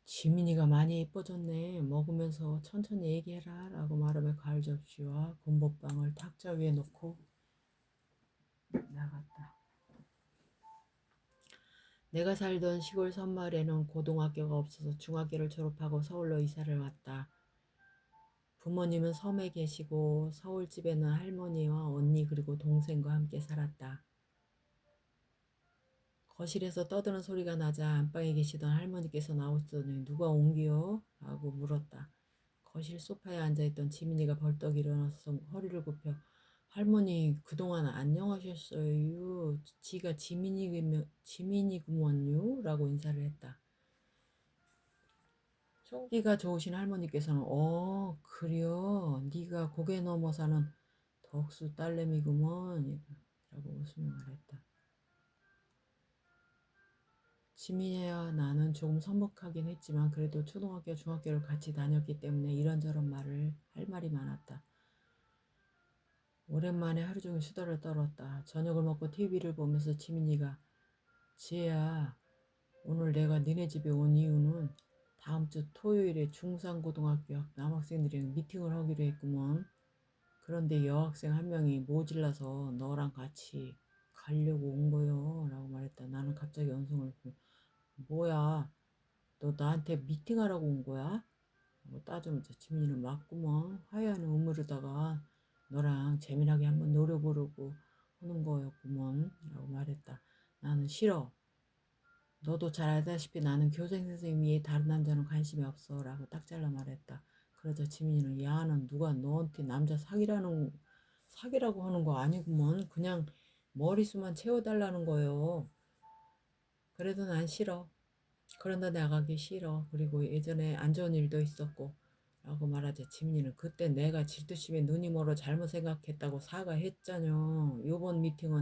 지민이가 많이 예뻐졌네. 먹으면서 천천히 얘기해라 라고 말하며 과일 접시와 곰보빵을 탁자 위에 놓고 나갔다. 내가 살던 시골 섬마을에는 고등학교가 없어서 중학교를 졸업하고 서울로 이사를 왔다. 부모님은 섬에 계시고 서울집에는 할머니와 언니 그리고 동생과 함께 살았다. 거실에서 떠드는 소리가 나자 안방에 계시던 할머니께서 나오시더니 누가 옹기요? 라고 물었다. 거실 소파에 앉아있던 지민이가 벌떡 일어나서 허리를 굽혀 할머니 그동안 안녕하셨어요. 지가 지민이구먼요? 라고 인사를 했다. 총기가 좋으신 할머니께서는 그려 네가 고개 넘어 사는 덕수 딸내미구먼 라고 웃으며 말했다. 지민이와 나는 조금 서먹하긴 했지만 그래도 초등학교 중학교를 같이 다녔기 때문에 이런저런 말을 할 말이 많았다. 오랜만에 하루 종일 수다를 떨었다. 저녁을 먹고 TV를 보면서 지민이가 지혜야 오늘 내가 니네 집에 온 이유는 다음 주 토요일에 중상고등학교 남학생들이랑 미팅을 하기로 했구먼. 그런데 여학생 한 명이 모질라서 너랑 같이 가려고 온 거요 라고 말했다. 나는 갑자기 언성을 뭐야 너 나한테 미팅하라고 온 거야? 뭐 따지면서 지민이는 맞구먼. 하얀 우물에다가 너랑 재미나게 한번 노려보려고 하는 거였구먼 라고 말했다. 나는 싫어. 너도 잘 알다시피 나는 교생 선생님이 다른 남자는 관심이 없어 라고 딱 잘라 말했다. 그러자 지민이는 야는 누가 너한테 남자 사귀라고 하는 거 아니구먼. 그냥 머리수만 채워달라는 거요. 그래도 난 싫어. 그런다 나가기 싫어. 그리고 예전에 안 좋은 일도 있었고 라고 말하자 지민이는 그때 내가 질투심에 눈이 멀어 잘못 생각했다고 사과했잖여. 요번 미팅은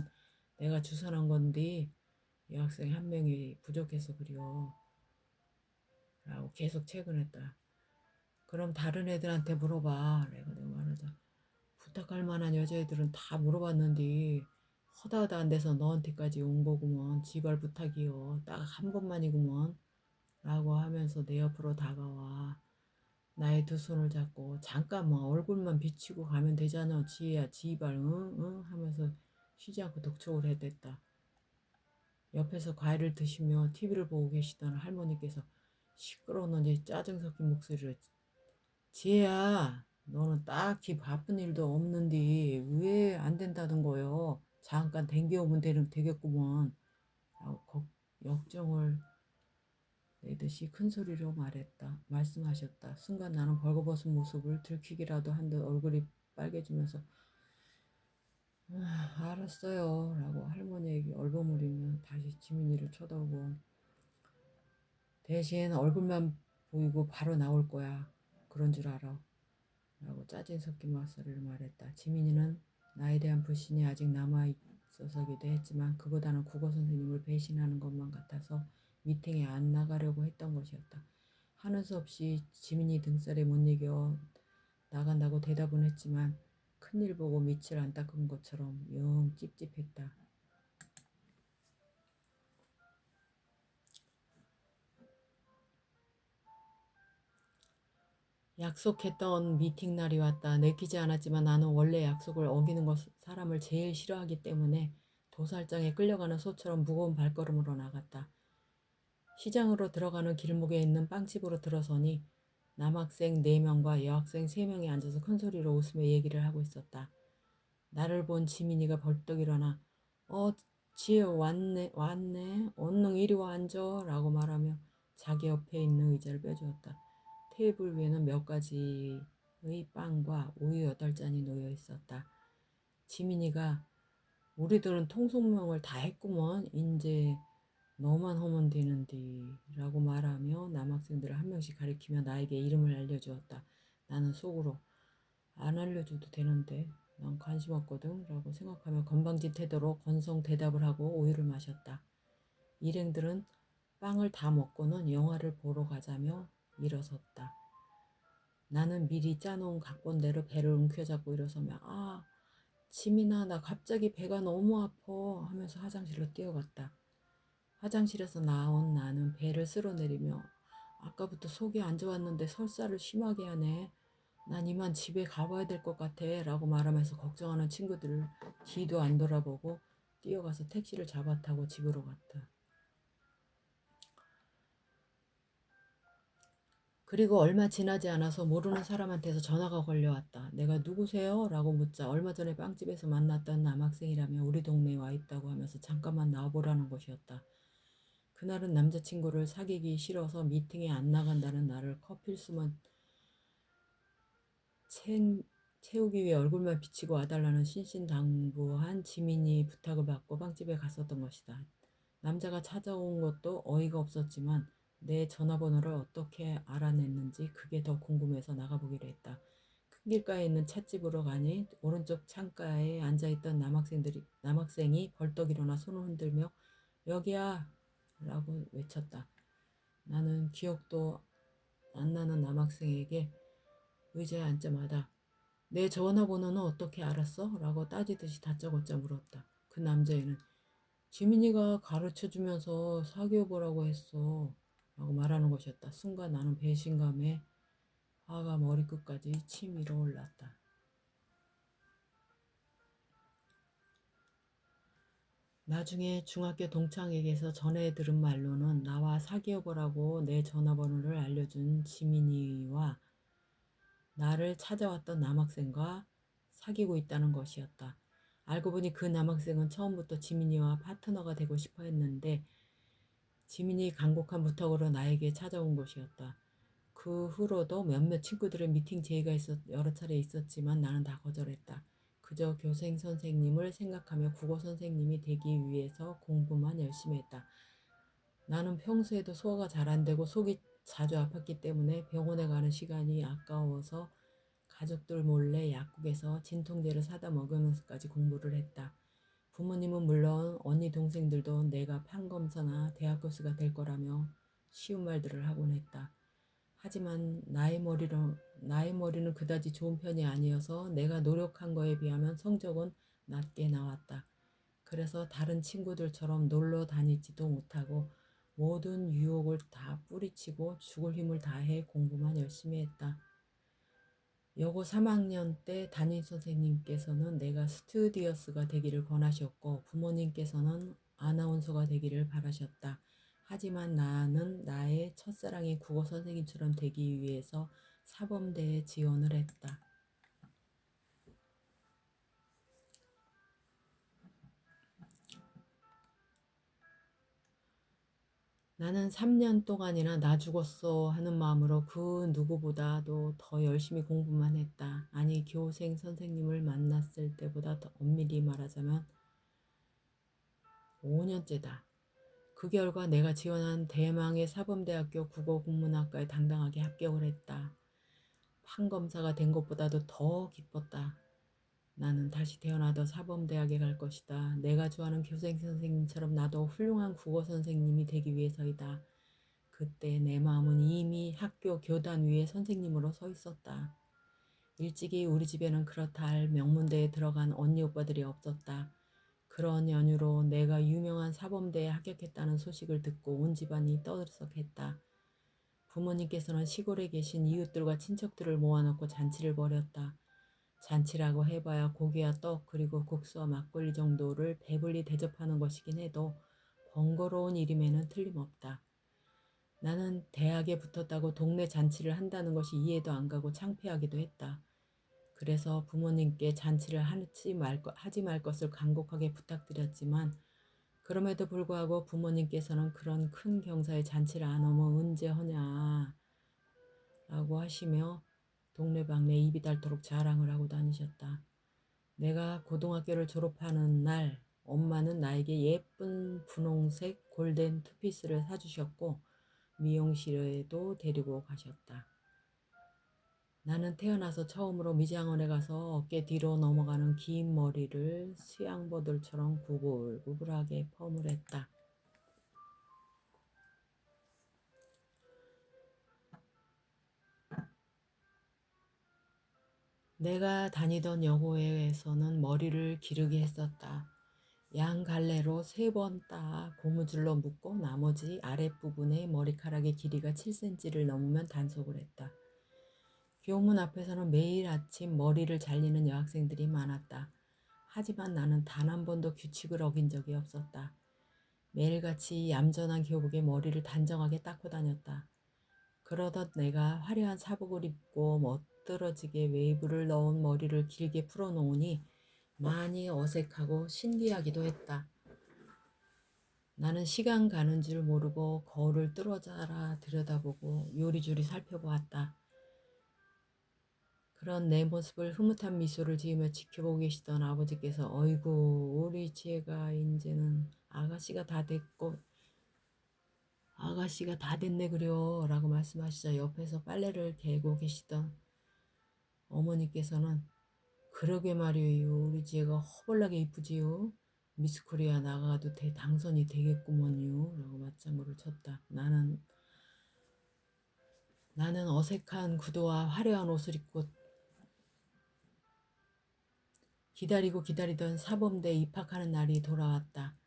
내가 주선한 건데 여학생 한 명이 부족해서 그려. 라고 계속 채근했다. 그럼 다른 애들한테 물어봐. 내가 말하자. 부탁할 만한 여자애들은 다 물어봤는데 허다하다 안 돼서 너한테까지 온 거구먼. 지발 부탁이요. 딱 한 번만이구먼. 라고 하면서 내 옆으로 다가와 나의 두 손을 잡고 잠깐만 얼굴만 비치고 가면 되잖아. 지혜야 지발 응? 응? 하면서 쉬지 않고 독촉을 해댔다. 옆에서 과일을 드시며 TV를 보고 계시던 할머니께서 시끄러웠는지 짜증 섞인 목소리로 지혜야 너는 딱히 바쁜 일도 없는데 왜 안 된다는 거요? 잠깐 댕겨오면 되겠구먼. 라고 역정을 내듯이 큰 소리로 말씀하셨다. 순간 나는 벌거벗은 모습을 들키기라도 한 듯 얼굴이 빨개지면서 알았어요 라고 할머니에게 얼버무리며 다시 지민이를 쳐다보고 대신 얼굴만 보이고 바로 나올 거야. 그런 줄 알아. 라고 짜증 섞인 목소리를 말했다. 지민이는 나에 대한 불신이 아직 남아있어서기도 했지만 그보다는 국어 선생님을 배신하는 것만 같아서 미팅에 안 나가려고 했던 것이었다. 하는 수 없이 지민이 등살에 못 이겨 나간다고 대답은 했지만 큰일 보고 밑을 안 닦은 것처럼 영 찝찝했다. 약속했던 미팅 날이 왔다. 내키지 않았지만 나는 원래 약속을 어기는 사람을 제일 싫어하기 때문에 도살장에 끌려가는 소처럼 무거운 발걸음으로 나갔다. 시장으로 들어가는 길목에 있는 빵집으로 들어서니 남학생 4명과 여학생 3명이 앉아서 큰소리로 웃으며 얘기를 하고 있었다. 나를 본 지민이가 벌떡 일어나 어 지혜 왔네 얼른 이리 와 앉아 라고 말하며 자기 옆에 있는 의자를 빼주었다. 테이블 위에는 몇 가지의 빵과 우유 8잔이 놓여 있었다. 지민이가 우리들은 통속명을 다 했구먼. 이제 너만 하면 되는데 라고 말하며 남학생들을 한 명씩 가리키며 나에게 이름을 알려주었다. 나는 속으로 안 알려줘도 되는데 난 관심 없거든 라고 생각하며 건방진 태도로 건성 대답을 하고 우유를 마셨다. 일행들은 빵을 다 먹고는 영화를 보러 가자며 일어섰다. 나는 미리 짜놓은 각본대로 배를 움켜잡고 일어서며 지민아 나 갑자기 배가 너무 아파 하면서 화장실로 뛰어갔다. 화장실에서 나온 나는 배를 쓸어내리며 아까부터 속이 안 좋았는데 설사를 심하게 하네. 난 이만 집에 가봐야 될 것 같아 라고 말하면서 걱정하는 친구들을 뒤도 안 돌아보고 뛰어가서 택시를 잡아 타고 집으로 갔다. 그리고 얼마 지나지 않아서 모르는 사람한테서 전화가 걸려왔다. 내가 누구세요? 라고 묻자 얼마 전에 빵집에서 만났던 남학생이라며 우리 동네에 와 있다고 하면서 잠깐만 나와보라는 것이었다. 그날은 남자친구를 사귀기 싫어서 미팅에 안 나간다는 나를 커피수만 채우기 위해 얼굴만 비치고 와달라는 신신당부한 지민이 부탁을 받고 빵집에 갔었던 것이다. 남자가 찾아온 것도 어이가 없었지만 내 전화번호를 어떻게 알아냈는지 그게 더 궁금해서 나가보기로 했다. 큰 길가에 있는 찻집으로 가니 오른쪽 창가에 앉아있던 남학생이 벌떡 일어나 손을 흔들며 여기야 라고 외쳤다. 나는 기억도 안 나는 남학생에게 의자에 앉자마자 내 전화번호는 어떻게 알았어? 라고 따지듯이 다짜고짜 물었다. 그 남자애는 지민이가 가르쳐주면서 사귀어보라고 했어 라고 말하는 것이었다. 순간 나는 배신감에 화가 머리끝까지 치밀어 올랐다. 나중에 중학교 동창에게서 전해 들은 말로는 나와 사귀어보라고 내 전화번호를 알려준 지민이와 나를 찾아왔던 남학생과 사귀고 있다는 것이었다. 알고 보니 그 남학생은 처음부터 지민이와 파트너가 되고 싶어 했는데 지민이 간곡한 부탁으로 나에게 찾아온 것이었다. 그 후로도 몇몇 친구들의 미팅 제의가 여러 차례 있었지만 나는 다 거절했다. 그저 교생 선생님을 생각하며 국어 선생님이 되기 위해서 공부만 열심히 했다. 나는 평소에도 소화가 잘 안 되고 속이 자주 아팠기 때문에 병원에 가는 시간이 아까워서 가족들 몰래 약국에서 진통제를 사다 먹으면서까지 공부를 했다. 부모님은 물론 언니 동생들도 내가 판검사나 대학 교수가 될 거라며 쉬운 말들을 하곤 했다. 하지만 나의 머리는 그다지 좋은 편이 아니어서 내가 노력한 거에 비하면 성적은 낮게 나왔다. 그래서 다른 친구들처럼 놀러 다니지도 못하고 모든 유혹을 다 뿌리치고 죽을 힘을 다해 공부만 열심히 했다. 여고 3학년 때 담임 선생님께서는 내가 스튜디어스가 되기를 권하셨고 부모님께서는 아나운서가 되기를 바라셨다. 하지만 나는 나의 첫사랑의 국어 선생님처럼 되기 위해서 사범대에 지원을 했다. 나는 3년 동안이나 나 죽었어 하는 마음으로 그 누구보다도 더 열심히 공부만 했다. 아니, 교생 선생님을 만났을 때보다 더 엄밀히 말하자면 5년째다. 그 결과 내가 지원한 대망의 사범대학교 국어국문학과에 당당하게 합격을 했다. 판검사가 된 것보다도 더 기뻤다. 나는 다시 태어나도 사범대학에 갈 것이다. 내가 좋아하는 교생 선생님처럼 나도 훌륭한 국어 선생님이 되기 위해서이다. 그때 내 마음은 이미 학교 교단 위에 선생님으로 서 있었다. 일찍이 우리 집에는 그렇다 할 명문대에 들어간 언니 오빠들이 없었다. 그런 연유로 내가 유명한 사범대에 합격했다는 소식을 듣고 온 집안이 떠들썩했다. 부모님께서는 시골에 계신 이웃들과 친척들을 모아놓고 잔치를 벌였다. 잔치라고 해봐야 고기와 떡 그리고 국수와 막걸리 정도를 배불리 대접하는 것이긴 해도 번거로운 일임에는 틀림없다. 나는 대학에 붙었다고 동네 잔치를 한다는 것이 이해도 안 가고 창피하기도 했다. 그래서 부모님께 잔치를 하지 말 것을 간곡하게 부탁드렸지만 그럼에도 불구하고 부모님께서는 그런 큰 경사에 잔치를 안 오면 언제 하냐 라고 하시며 동네방네 입이 닳도록 자랑을 하고 다니셨다. 내가 고등학교를 졸업하는 날 엄마는 나에게 예쁜 분홍색 골덴 투피스를 사주셨고 미용실에도 데리고 가셨다. 나는 태어나서 처음으로 미장원에 가서 어깨 뒤로 넘어가는 긴 머리를 수양버들처럼 구불구불하게 펌을 했다. 내가 다니던 여고에서는 머리를 기르게 했었다. 양 갈래로 3번 따 고무줄로 묶고 나머지 아랫부분의 머리카락의 길이가 7cm를 넘으면 단속을 했다. 교문 앞에서는 매일 아침 머리를 잘리는 여학생들이 많았다. 하지만 나는 단 한 번도 규칙을 어긴 적이 없었다. 매일같이 얌전한 교복에 머리를 단정하게 닦고 다녔다. 그러던 내가 화려한 사복을 입고 멋들어지게 웨이브를 넣은 머리를 길게 풀어놓으니 많이 어색하고 신기하기도 했다. 나는 시간 가는 줄 모르고 거울을 뚫어져라 들여다보고 요리조리 살펴보았다. 그런 내 모습을 흐뭇한 미소를 지으며 지켜보고 계시던 아버지께서 어이구 우리 지혜가 이제는 아가씨가 다 됐네 그려 라고 말씀하시자 옆에서 빨래를 개고 계시던 어머니께서는 그러게 말이에요 우리 지혜가 허벌나게 이쁘지요 미스코리아 나가도 당선이 되겠구먼요 라고 맞장구를 쳤다. 나는 어색한 구두와 화려한 옷을 입고 기다리던 사범대에 입학하는 날이 돌아왔다.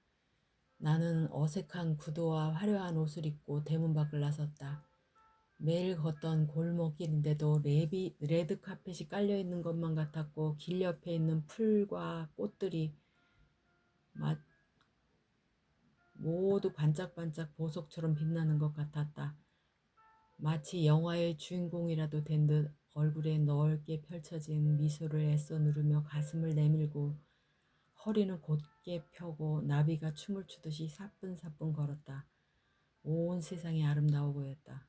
나는 어색한 구두와 화려한 옷을 입고 대문 밖을 나섰다. 매일 걷던 골목길인데도 레드 카펫이 깔려있는 것만 같았고 길 옆에 있는 풀과 꽃들이 모두 반짝반짝 보석처럼 빛나는 것 같았다. 마치 영화의 주인공이라도 된 듯 얼굴에 넓게 펼쳐진 미소를 애써 누르며 가슴을 내밀고 허리는 곧게 펴고 나비가 춤을 추듯이 사뿐사뿐 걸었다. 온 세상이 아름다워 보였다.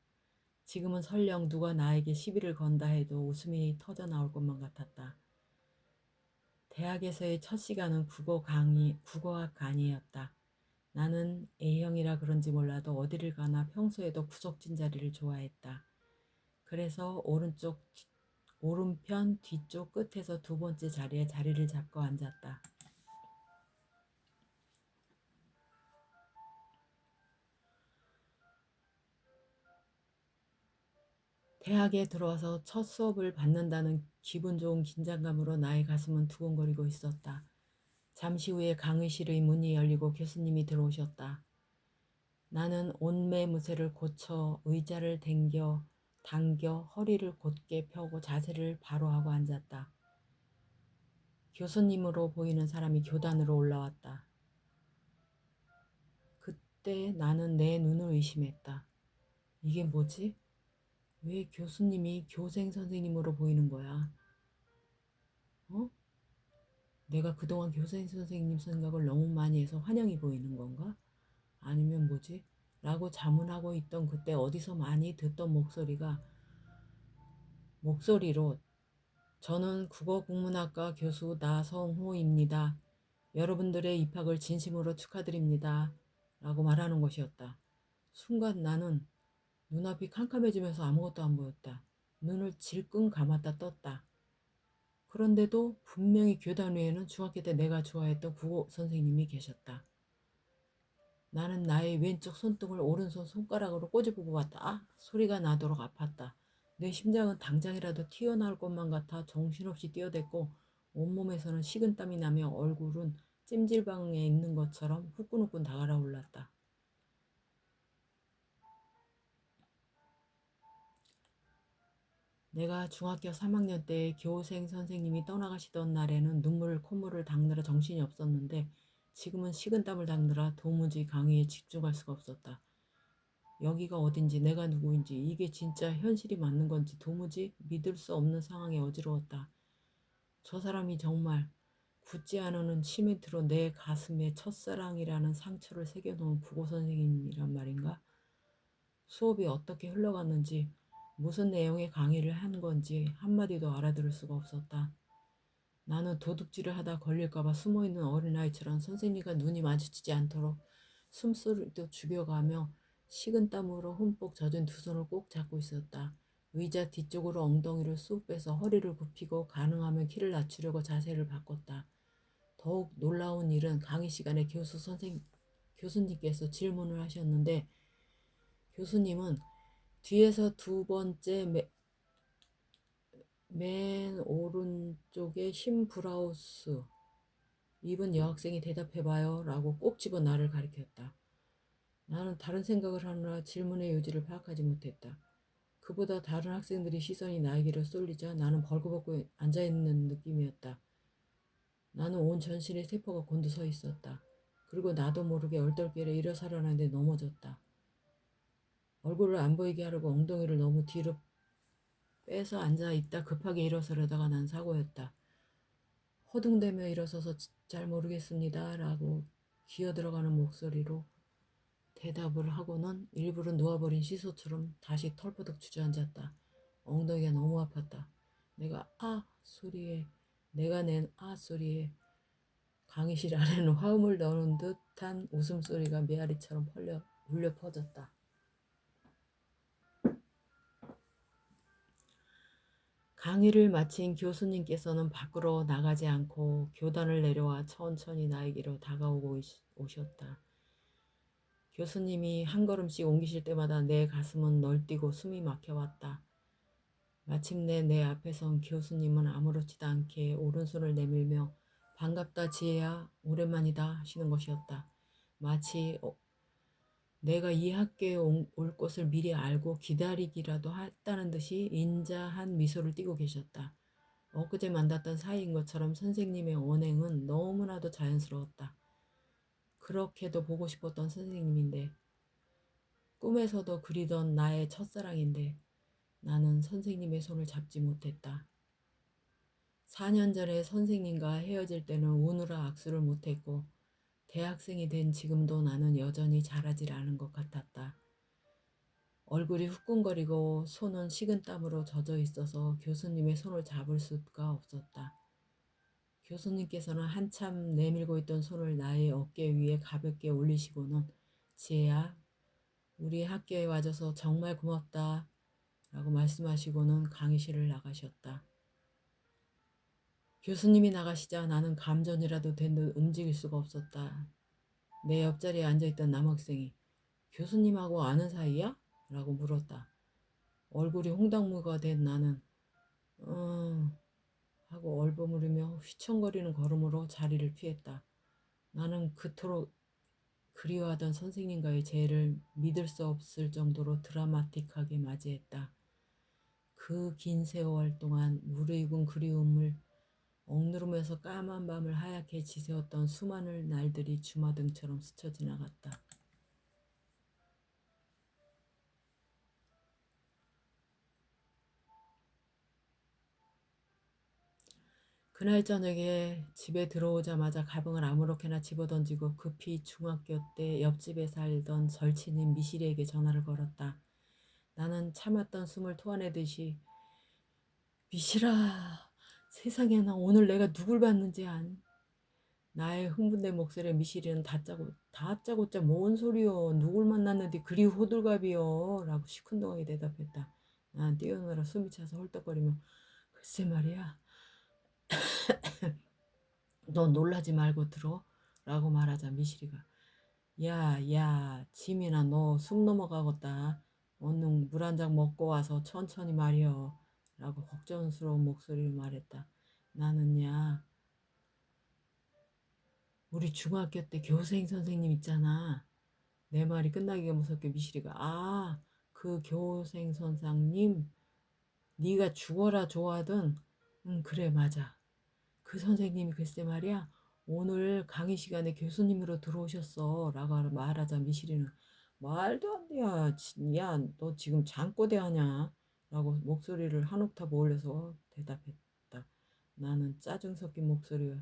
지금은 설령 누가 나에게 시비를 건다 해도 웃음이 터져 나올 것만 같았다. 대학에서의 첫 시간은 국어학 강의였다. 나는 A형이라 그런지 몰라도 어디를 가나 평소에도 구석진 자리를 좋아했다. 그래서 오른편 뒤쪽 끝에서 2번째 자리에 자리를 잡고 앉았다. 대학에 들어와서 첫 수업을 받는다는 기분 좋은 긴장감으로 나의 가슴은 두근거리고 있었다. 잠시 후에 강의실의 문이 열리고 교수님이 들어오셨다. 나는 온매무새를 고쳐 의자를 당겨 허리를 곧게 펴고 자세를 바로 하고 앉았다. 교수님으로 보이는 사람이 교단으로 올라왔다. 그때 나는 내 눈을 의심했다. 이게 뭐지? 왜 교수님이 교생 선생님으로 보이는 거야? 어? 내가 그동안 교생 선생님 생각을 너무 많이 해서 환영이 보이는 건가? 아니면 뭐지? 라고 자문하고 있던 그때 어디서 많이 듣던 목소리로 저는 국어국문학과 교수 나성호입니다. 여러분들의 입학을 진심으로 축하드립니다. 라고 말하는 것이었다. 순간 나는 눈앞이 캄캄해지면서 아무것도 안 보였다. 눈을 질끈 감았다 떴다. 그런데도 분명히 교단 위에는 중학교 때 내가 좋아했던 국어 선생님이 계셨다. 나는 나의 왼쪽 손등을 오른손 손가락으로 꼬집고 봤다. 아! 소리가 나도록 아팠다. 내 심장은 당장이라도 튀어나올 것만 같아 정신없이 뛰어댔고 온몸에서는 식은땀이 나며 얼굴은 찜질방에 있는 것처럼 후끈후끈 달아올랐다. 내가 중학교 3학년 때 교생 선생님이 떠나가시던 날에는 콧물을 닦느라 정신이 없었는데 지금은 식은땀을 닦느라 도무지 강의에 집중할 수가 없었다. 여기가 어딘지 내가 누구인지 이게 진짜 현실이 맞는 건지 도무지 믿을 수 없는 상황에 어지러웠다. 저 사람이 정말 굳지 않은 시멘트로 내 가슴에 첫사랑이라는 상처를 새겨놓은 국어 선생님이란 말인가? 수업이 어떻게 흘러갔는지 무슨 내용의 강의를 한 건지 한마디도 알아들을 수가 없었다. 나는 도둑질을 하다 걸릴까봐 숨어있는 어린아이처럼 선생님과 눈이 마주치지 않도록 숨소리도 죽여가며 식은땀으로 흠뻑 젖은 두 손을 꼭 잡고 있었다. 의자 뒤쪽으로 엉덩이를 쑥 빼서 허리를 굽히고 가능하면 키를 낮추려고 자세를 바꿨다. 더욱 놀라운 일은 강의 시간에 교수님께서 질문을 하셨는데 교수님은 뒤에서 두 번째 맨 오른쪽에 흰 브라우스 입은 여학생이 대답해봐요 라고 꼭 집어 나를 가리켰다. 나는 다른 생각을 하느라 질문의 요지를 파악하지 못했다. 그보다 다른 학생들의 시선이 나에게로 쏠리자 나는 벌거벗고 앉아있는 느낌이었다. 나는 온 전신의 세포가 곤두서 있었다. 그리고 나도 모르게 얼떨결에 일어서려는데 넘어졌다. 얼굴을 안 보이게 하려고 엉덩이를 너무 뒤로 빼서 앉아있다 급하게 일어서려다가 난 사고였다. 허둥대며 일어서서 잘 모르겠습니다 라고 기어들어가는 목소리로 대답을 하고는 일부러 누워버린 시소처럼 다시 털퍼덕 주저앉았다. 엉덩이가 너무 아팠다. 내가 낸 아 소리에 강의실 안에는 화음을 넣는 듯한 웃음소리가 메아리처럼 울려 퍼졌다. 강의를 마친 교수님께서는 밖으로 나가지 않고 교단을 내려와 천천히 나에게로 다가오고 오셨다. 교수님이 한 걸음씩 옮기실 때마다 내 가슴은 널뛰고 숨이 막혀왔다. 마침내 내 앞에 선 교수님은 아무렇지도 않게 오른손을 내밀며 반갑다 지혜야 오랜만이다 하시는 것이었다. 마치 내가 이 학교에 올 것을 미리 알고 기다리기라도 했다는 듯이 인자한 미소를 띠고 계셨다. 엊그제 만났던 사이인 것처럼 선생님의 언행은 너무나도 자연스러웠다. 그렇게도 보고 싶었던 선생님인데 꿈에서도 그리던 나의 첫사랑인데 나는 선생님의 손을 잡지 못했다. 4년 전에 선생님과 헤어질 때는 우느라 악수를 못했고 대학생이 된 지금도 나는 여전히 잘하질 않은 것 같았다. 얼굴이 후끈거리고 손은 식은땀으로 젖어 있어서 교수님의 손을 잡을 수가 없었다. 교수님께서는 한참 내밀고 있던 손을 나의 어깨 위에 가볍게 올리시고는 지혜야, 우리 학교에 와줘서 정말 고맙다 라고 말씀하시고는 강의실을 나가셨다. 교수님이 나가시자 나는 감전이라도 된 듯 움직일 수가 없었다. 내 옆자리에 앉아있던 남학생이 교수님하고 아는 사이야? 라고 물었다. 얼굴이 홍당무가 된 나는 어 하고 얼버무리며 휘청거리는 걸음으로 자리를 피했다. 나는 그토록 그리워하던 선생님과의 재회를 믿을 수 없을 정도로 드라마틱하게 맞이했다. 그 긴 세월 동안 무르익은 그리움을 억누르면서 까만 밤을 하얗게 지새웠던 수많은 날들이 주마등처럼 스쳐 지나갔다. 그날 저녁에 집에 들어오자마자 가방을 아무렇게나 집어던지고 급히 중학교 때 옆집에 살던 절친인 미실이에게 전화를 걸었다. 나는 참았던 숨을 토해내듯이 미실아, 세상에 나 오늘 내가 누굴 봤는지 아니? 나의 흥분된 목소리에 미실이는 다짜고짜 뭔 소리여, 누굴 만났는데 그리 호들갑이여 라고 시큰둥하게 대답했다. 난 뛰어노라 숨이 차서 헐떡거리며 글쎄 말이야, 너 놀라지 말고 들어 라고 말하자 미실이가 야 지민아 너 숨 넘어가겠다. 얼른 물 한 잔 먹고 와서 천천히 말이여 라고 걱정스러운 목소리로 말했다. 나는야 우리 중학교 때 교생 선생님 있잖아. 내 말이 끝나기가 무섭게 미실이가 그 교생 선생님 네가 죽어라 좋아하던 그래 맞아. 그 선생님이 글쎄 말이야 오늘 강의 시간에 교수님으로 들어오셨어 라고 말하자 미실이는 말도 안 돼. 야너 지금 잠꼬대 하냐 라고 목소리를 한 옥타브 올려서 대답했다. 나는 짜증 섞인 목소리가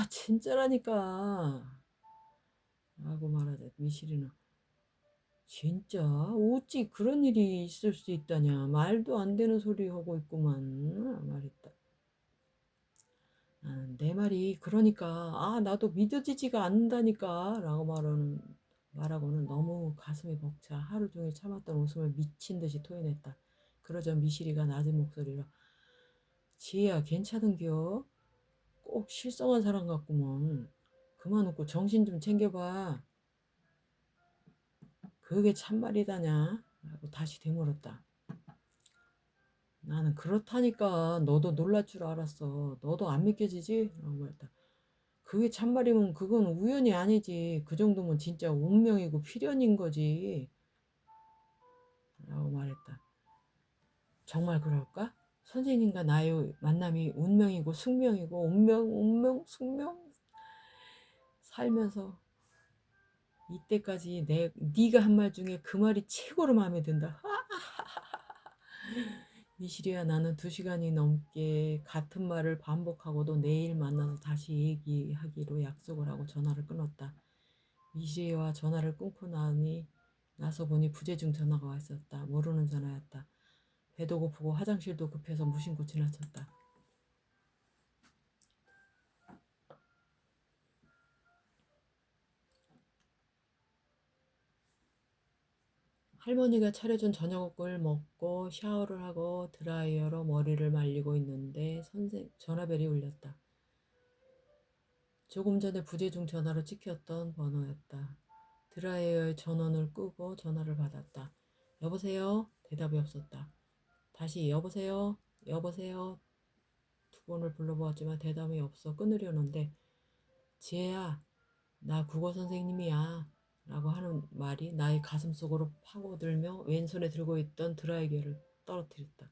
진짜라니까 라고 말하자 미실이는 진짜 어찌 그런 일이 있을 수 있다냐 말도 안 되는 소리 하고 있구만 말했다. 내 말이 그러니까 나도 믿어지지가 않는다니까 라고 말하고는 너무 가슴이 벅차 하루 종일 참았던 웃음을 미친 듯이 토해냈다. 그러자 미실이가 낮은 목소리로 지혜야 괜찮은겨? 꼭 실성한 사람 같구먼. 그만 웃고 정신 좀 챙겨봐. 그게 참말이다냐? 라고 다시 되물었다. 나는 그렇다니까 너도 놀랄 줄 알았어. 너도 안 믿겨지지? 라고 말했다. 그게 참말이면 그건 우연이 아니지. 그 정도면 진짜 운명이고 필연인 거지. 라고 말했다. 정말 그럴까? 선생님과 나의 만남이 운명이고 숙명이고 운명, 숙명? 살면서 이때까지 네가 한 말 중에 그 말이 최고로 마음에 든다. 미실이야 나는 2시간이 넘게 같은 말을 반복하고도 내일 만나서 다시 얘기하기로 약속을 하고 전화를 끊었다. 미실이와 전화를 끊고 나서 보니 부재중 전화가 와 있었다. 모르는 전화였다. 배도 고프고 화장실도 급해서 무심코 지나쳤다. 할머니가 차려준 저녁을 먹고 샤워를 하고 드라이어로 머리를 말리고 있는데 전화벨이 울렸다. 조금 전에 부재중 전화로 찍혔던 번호였다. 드라이어의 전원을 끄고 전화를 받았다. 여보세요? 대답이 없었다. 다시 여보세요? 여보세요? 2번을 불러보았지만 대답이 없어 끊으려는데 지혜야 나 국어 선생님이야 라고 하는 말이 나의 가슴속으로 파고들며 왼손에 들고 있던 드라이기를 떨어뜨렸다.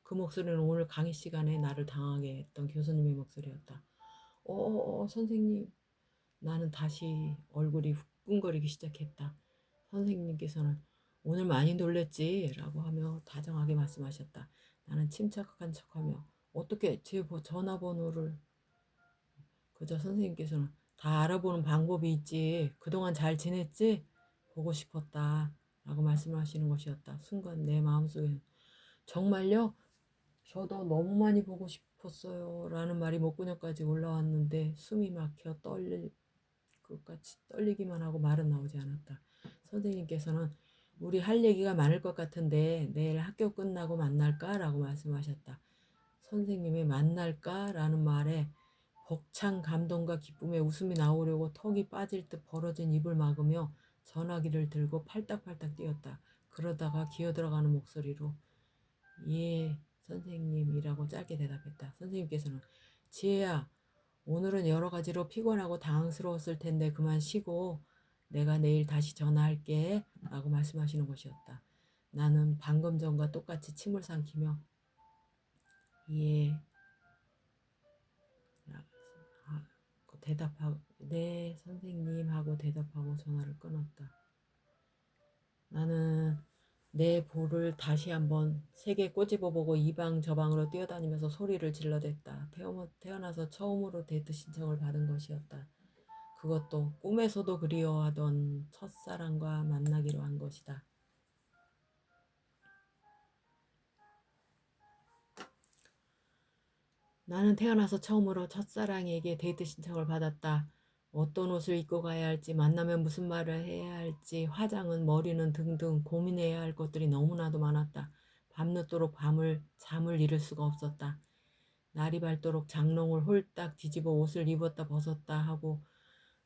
그 목소리는 오늘 강의 시간에 나를 당하게 했던 교수님의 목소리였다. 선생님. 나는 다시 얼굴이 후끈거리기 시작했다. 선생님께서는 오늘 많이 놀랬지? 라고 하며 다정하게 말씀하셨다. 나는 침착한 척하며 어떻게 제 전화번호를 그저 선생님께서는 다 알아보는 방법이 있지. 그동안 잘 지냈지? 보고 싶었다. 라고 말씀하시는 것이었다. 순간 내 마음속에 정말요? 저도 너무 많이 보고 싶었어요. 라는 말이 목구멍까지 올라왔는데 숨이 막혀 떨릴 것같이 떨리기만 하고 말은 나오지 않았다. 선생님께서는 우리 할 얘기가 많을 것 같은데 내일 학교 끝나고 만날까? 라고 말씀하셨다. 선생님의 만날까? 라는 말에 벅찬 감동과 기쁨에 웃음이 나오려고 턱이 빠질 듯 벌어진 입을 막으며 전화기를 들고 팔딱팔딱 뛰었다. 그러다가 기어들어가는 목소리로 예, 선생님이라고 짧게 대답했다. 선생님께서는 지혜야, 오늘은 여러 가지로 피곤하고 당황스러웠을 텐데 그만 쉬고 내가 내일 다시 전화할게 라고 말씀하시는 것이었다. 나는 방금 전과 똑같이 침을 삼키며 예, 대답하고 네, 선생님 하고 대답하고 전화를 끊었다. 나는 내 볼을 다시 한번 세게 꼬집어보고 이 방 저 방으로 뛰어다니면서 소리를 질러댔다. 태어나서 처음으로 데이트 신청을 받은 것이었다. 그것도 꿈에서도 그리워하던 첫사랑과 만나기로 한 것이다. 나는 태어나서 처음으로 첫사랑에게 데이트 신청을 받았다. 어떤 옷을 입고 가야 할지, 만나면 무슨 말을 해야 할지, 화장은, 머리는 등등 고민해야 할 것들이 너무나도 많았다. 밤늦도록 잠을 이룰 수가 없었다. 날이 밝도록 장롱을 홀딱 뒤집어 옷을 입었다 벗었다 하고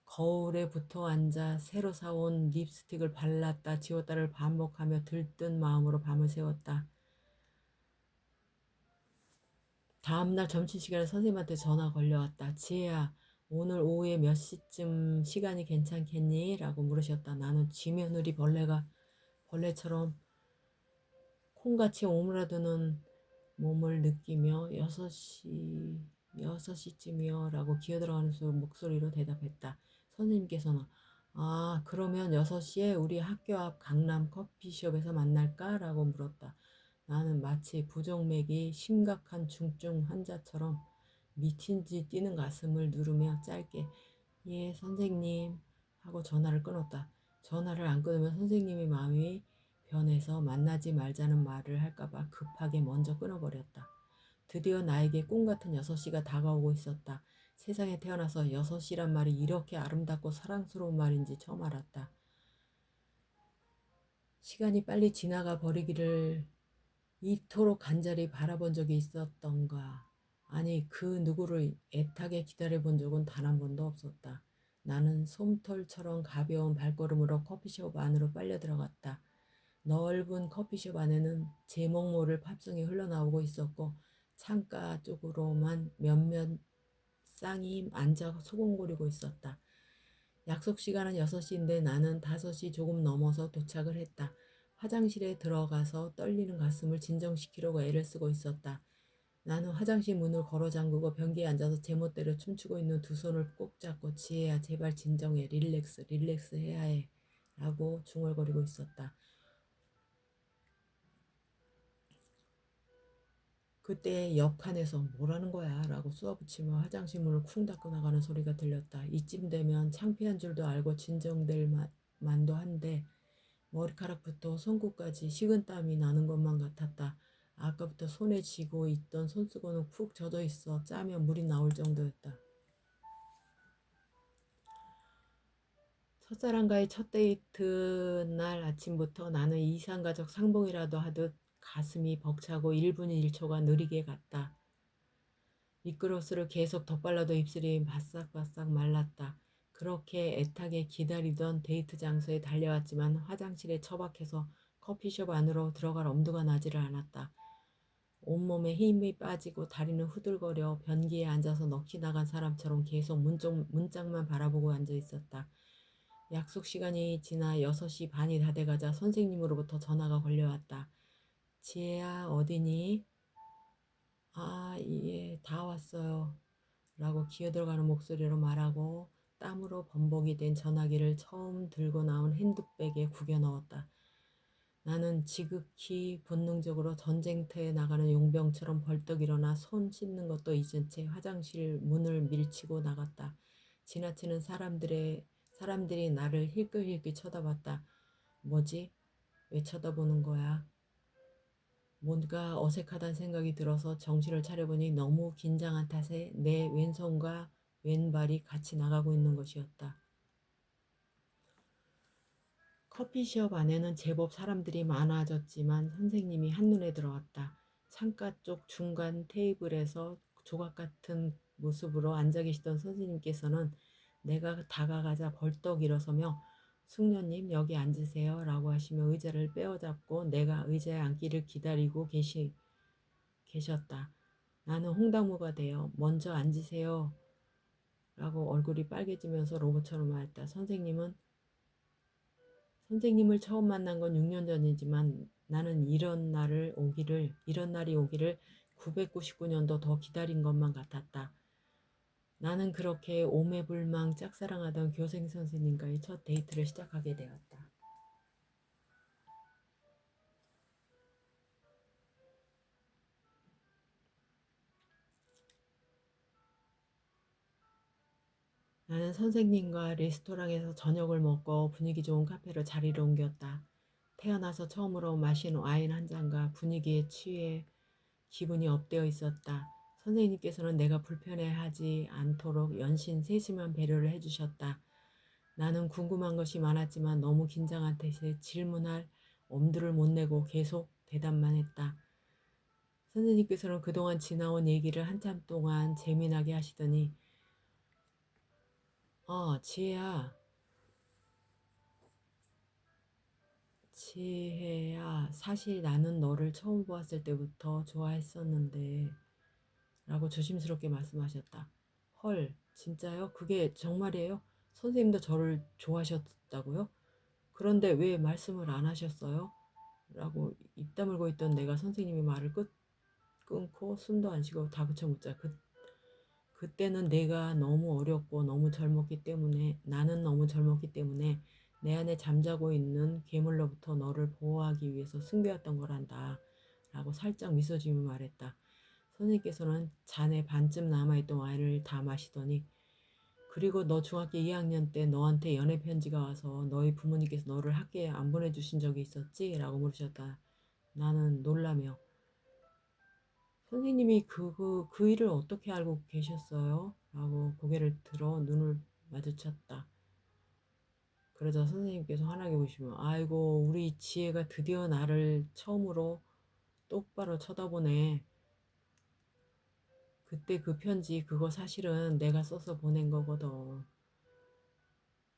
거울에 붙어 앉아 새로 사온 립스틱을 발랐다 지웠다를 반복하며 들뜬 마음으로 밤을 새웠다. 다음날 점심시간에 선생님한테 전화 걸려왔다. 지혜야, 오늘 오후에 몇 시쯤 시간이 괜찮겠니? 라고 물으셨다. 나는 쥐며느리 벌레처럼 콩같이 오므라드는 몸을 느끼며 6시쯤이요 라고 기어들어가는 목소리로 대답했다. 선생님께서는 그러면 6시에 우리 학교 앞 강남 커피숍에서 만날까? 라고 물었다. 나는 마치 부정맥이 심각한 중증 환자처럼 미친 듯이 뛰는 가슴을 누르며 짧게 예 선생님 하고 전화를 끊었다. 전화를 안 끊으면 선생님의 마음이 변해서 만나지 말자는 말을 할까봐 급하게 먼저 끊어버렸다. 드디어 나에게 꿈같은 6시가 다가오고 있었다. 세상에 태어나서 6시란 말이 이렇게 아름답고 사랑스러운 말인지 처음 알았다. 시간이 빨리 지나가 버리기를 이토록 간절히 바라본 적이 있었던가. 아니 그 누구를 애타게 기다려본 적은 단 한 번도 없었다. 나는 솜털처럼 가벼운 발걸음으로 커피숍 안으로 빨려 들어갔다. 넓은 커피숍 안에는 제목 모를 팝송이 흘러나오고 있었고 창가 쪽으로만 몇몇 쌍이 앉아 소곤거리고 있었다. 약속 시간은 6시인데 나는 5시 조금 넘어서 도착을 했다. 화장실에 들어가서 떨리는 가슴을 진정시키려고 애를 쓰고 있었다. 나는 화장실 문을 걸어 잠그고 변기에 앉아서 제멋대로 춤추고 있는 두 손을 꼭 잡고 지혜야 제발 진정해 릴렉스 해야 해 라고 중얼거리고 있었다. 그때 옆칸에서 뭐라는 거야 라고 쏘아붙이며 화장실 문을 쿵 닫고 나가는 소리가 들렸다. 이쯤 되면 창피한 줄도 알고 진정될 만도 한데 머리카락부터 손끝까지 식은땀이 나는 것만 같았다. 아까부터 손에 쥐고 있던 손수건은 푹 젖어 있어 짜면 물이 나올 정도였다. 첫사랑과의 첫 데이트 날 아침부터 나는 이상가족 상봉이라도 하듯 가슴이 벅차고 1분 1초가 느리게 갔다. 립그로스를 계속 덧발라도 입술이 바싹바싹 말랐다. 그렇게 애타게 기다리던 데이트 장소에 달려왔지만 화장실에 처박혀서 커피숍 안으로 들어갈 엄두가 나지를 않았다. 온몸에 힘이 빠지고 다리는 후들거려 변기에 앉아서 넋이 나간 사람처럼 계속 문짝만 바라보고 앉아 있었다. 약속 시간이 지나 6시 반이 다 돼가자 선생님으로부터 전화가 걸려왔다. 지혜야 어디니? 예, 다 왔어요. 라고 기어들어가는 목소리로 말하고 땀으로 범벅이 된 전화기를 처음 들고 나온 핸드백에 구겨 넣었다. 나는 지극히 본능적으로 전쟁터에 나가는 용병처럼 벌떡 일어나 손 씻는 것도 잊은 채 화장실 문을 밀치고 나갔다. 지나치는 사람들이 나를 힐끗힐끗 쳐다봤다. 뭐지? 왜 쳐다보는 거야? 뭔가 어색하다는 생각이 들어서 정신을 차려보니 너무 긴장한 탓에 내 왼손과 왼발이 같이 나가고 있는 것이었다. 커피숍 안에는 제법 사람들이 많아졌지만 선생님이 한눈에 들어왔다. 창가 쪽 중간 테이블에서 조각 같은 모습으로 앉아 계시던 선생님께서는 내가 다가가자 벌떡 일어서며 숙녀님 여기 앉으세요 라고 하시며 의자를 빼어잡고 내가 의자에 앉기를 기다리고 계셨다. 나는 홍당무가 되어 먼저 앉으세요 라고 얼굴이 빨개지면서 로봇처럼 말했다. 선생님을 처음 만난 건 6년 전이지만 나는 이런 날이 오기를 999년도 더 기다린 것만 같았다. 나는 그렇게 오매불망 짝사랑하던 교생 선생님과의 첫 데이트를 시작하게 되었다. 나는 선생님과 레스토랑에서 저녁을 먹고 분위기 좋은 카페로 자리를 옮겼다. 태어나서 처음으로 마신 와인 한 잔과 분위기에 취해 기분이 업되어 있었다. 선생님께서는 내가 불편해하지 않도록 연신 세심한 배려를 해주셨다. 나는 궁금한 것이 많았지만 너무 긴장한 탓에 질문할 엄두를 못 내고 계속 대답만 했다. 선생님께서는 그동안 지나온 얘기를 한참 동안 재미나게 하시더니 지혜야, 사실 나는 너를 처음 보았을 때부터 좋아했었는데 라고 조심스럽게 말씀하셨다. 헐, 진짜요? 그게 정말이에요? 선생님도 저를 좋아하셨다고요? 그런데 왜 말씀을 안 하셨어요? 라고 입 다물고 있던 내가 선생님의 말을 끊고 숨도 안 쉬고 다그쳐 묻자. 그때는 내가 너무 어렸고 나는 너무 젊었기 때문에 내 안에 잠자고 있는 괴물로부터 너를 보호하기 위해서 숨겨왔던 거란다. 라고 살짝 미소 지으며 말했다. 선생님께서는 잔에 반쯤 남아있던 와인을 다 마시더니 그리고 너 중학교 2학년 때 너한테 연애 편지가 와서 너희 부모님께서 너를 학교에 안 보내주신 적이 있었지? 라고 물으셨다. 나는 놀라며 선생님이 그 일을 어떻게 알고 계셨어요? 라고 고개를 들어 눈을 마주쳤다. 그러자 선생님께서 환하게 보시며 아이고 우리 지혜가 드디어 나를 처음으로 똑바로 쳐다보네. 그때 그 편지 그거 사실은 내가 써서 보낸 거거든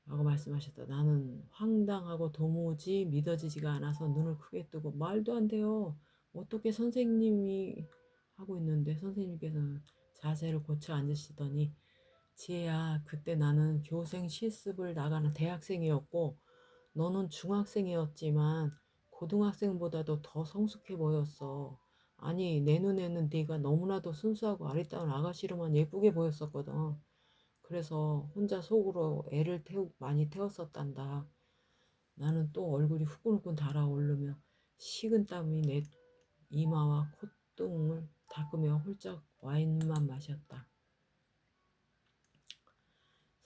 라고 말씀하셨다. 나는 황당하고 도무지 믿어지지가 않아서 눈을 크게 뜨고 말도 안 돼요. 어떻게 선생님이 하고 있는데 선생님께서는 자세를 고쳐 앉으시더니 지혜야 그때 나는 교생 실습을 나가는 대학생이었고 너는 중학생이었지만 고등학생보다도 더 성숙해 보였어. 아니 내 눈에는 네가 너무나도 순수하고 아리따운 아가씨로만 예쁘게 보였었거든. 그래서 혼자 속으로 많이 태웠었단다. 나는 또 얼굴이 후끈후끈 달아오르며 식은 땀이 내 이마와 콧등을 닦으며 홀짝 와인만 마셨다.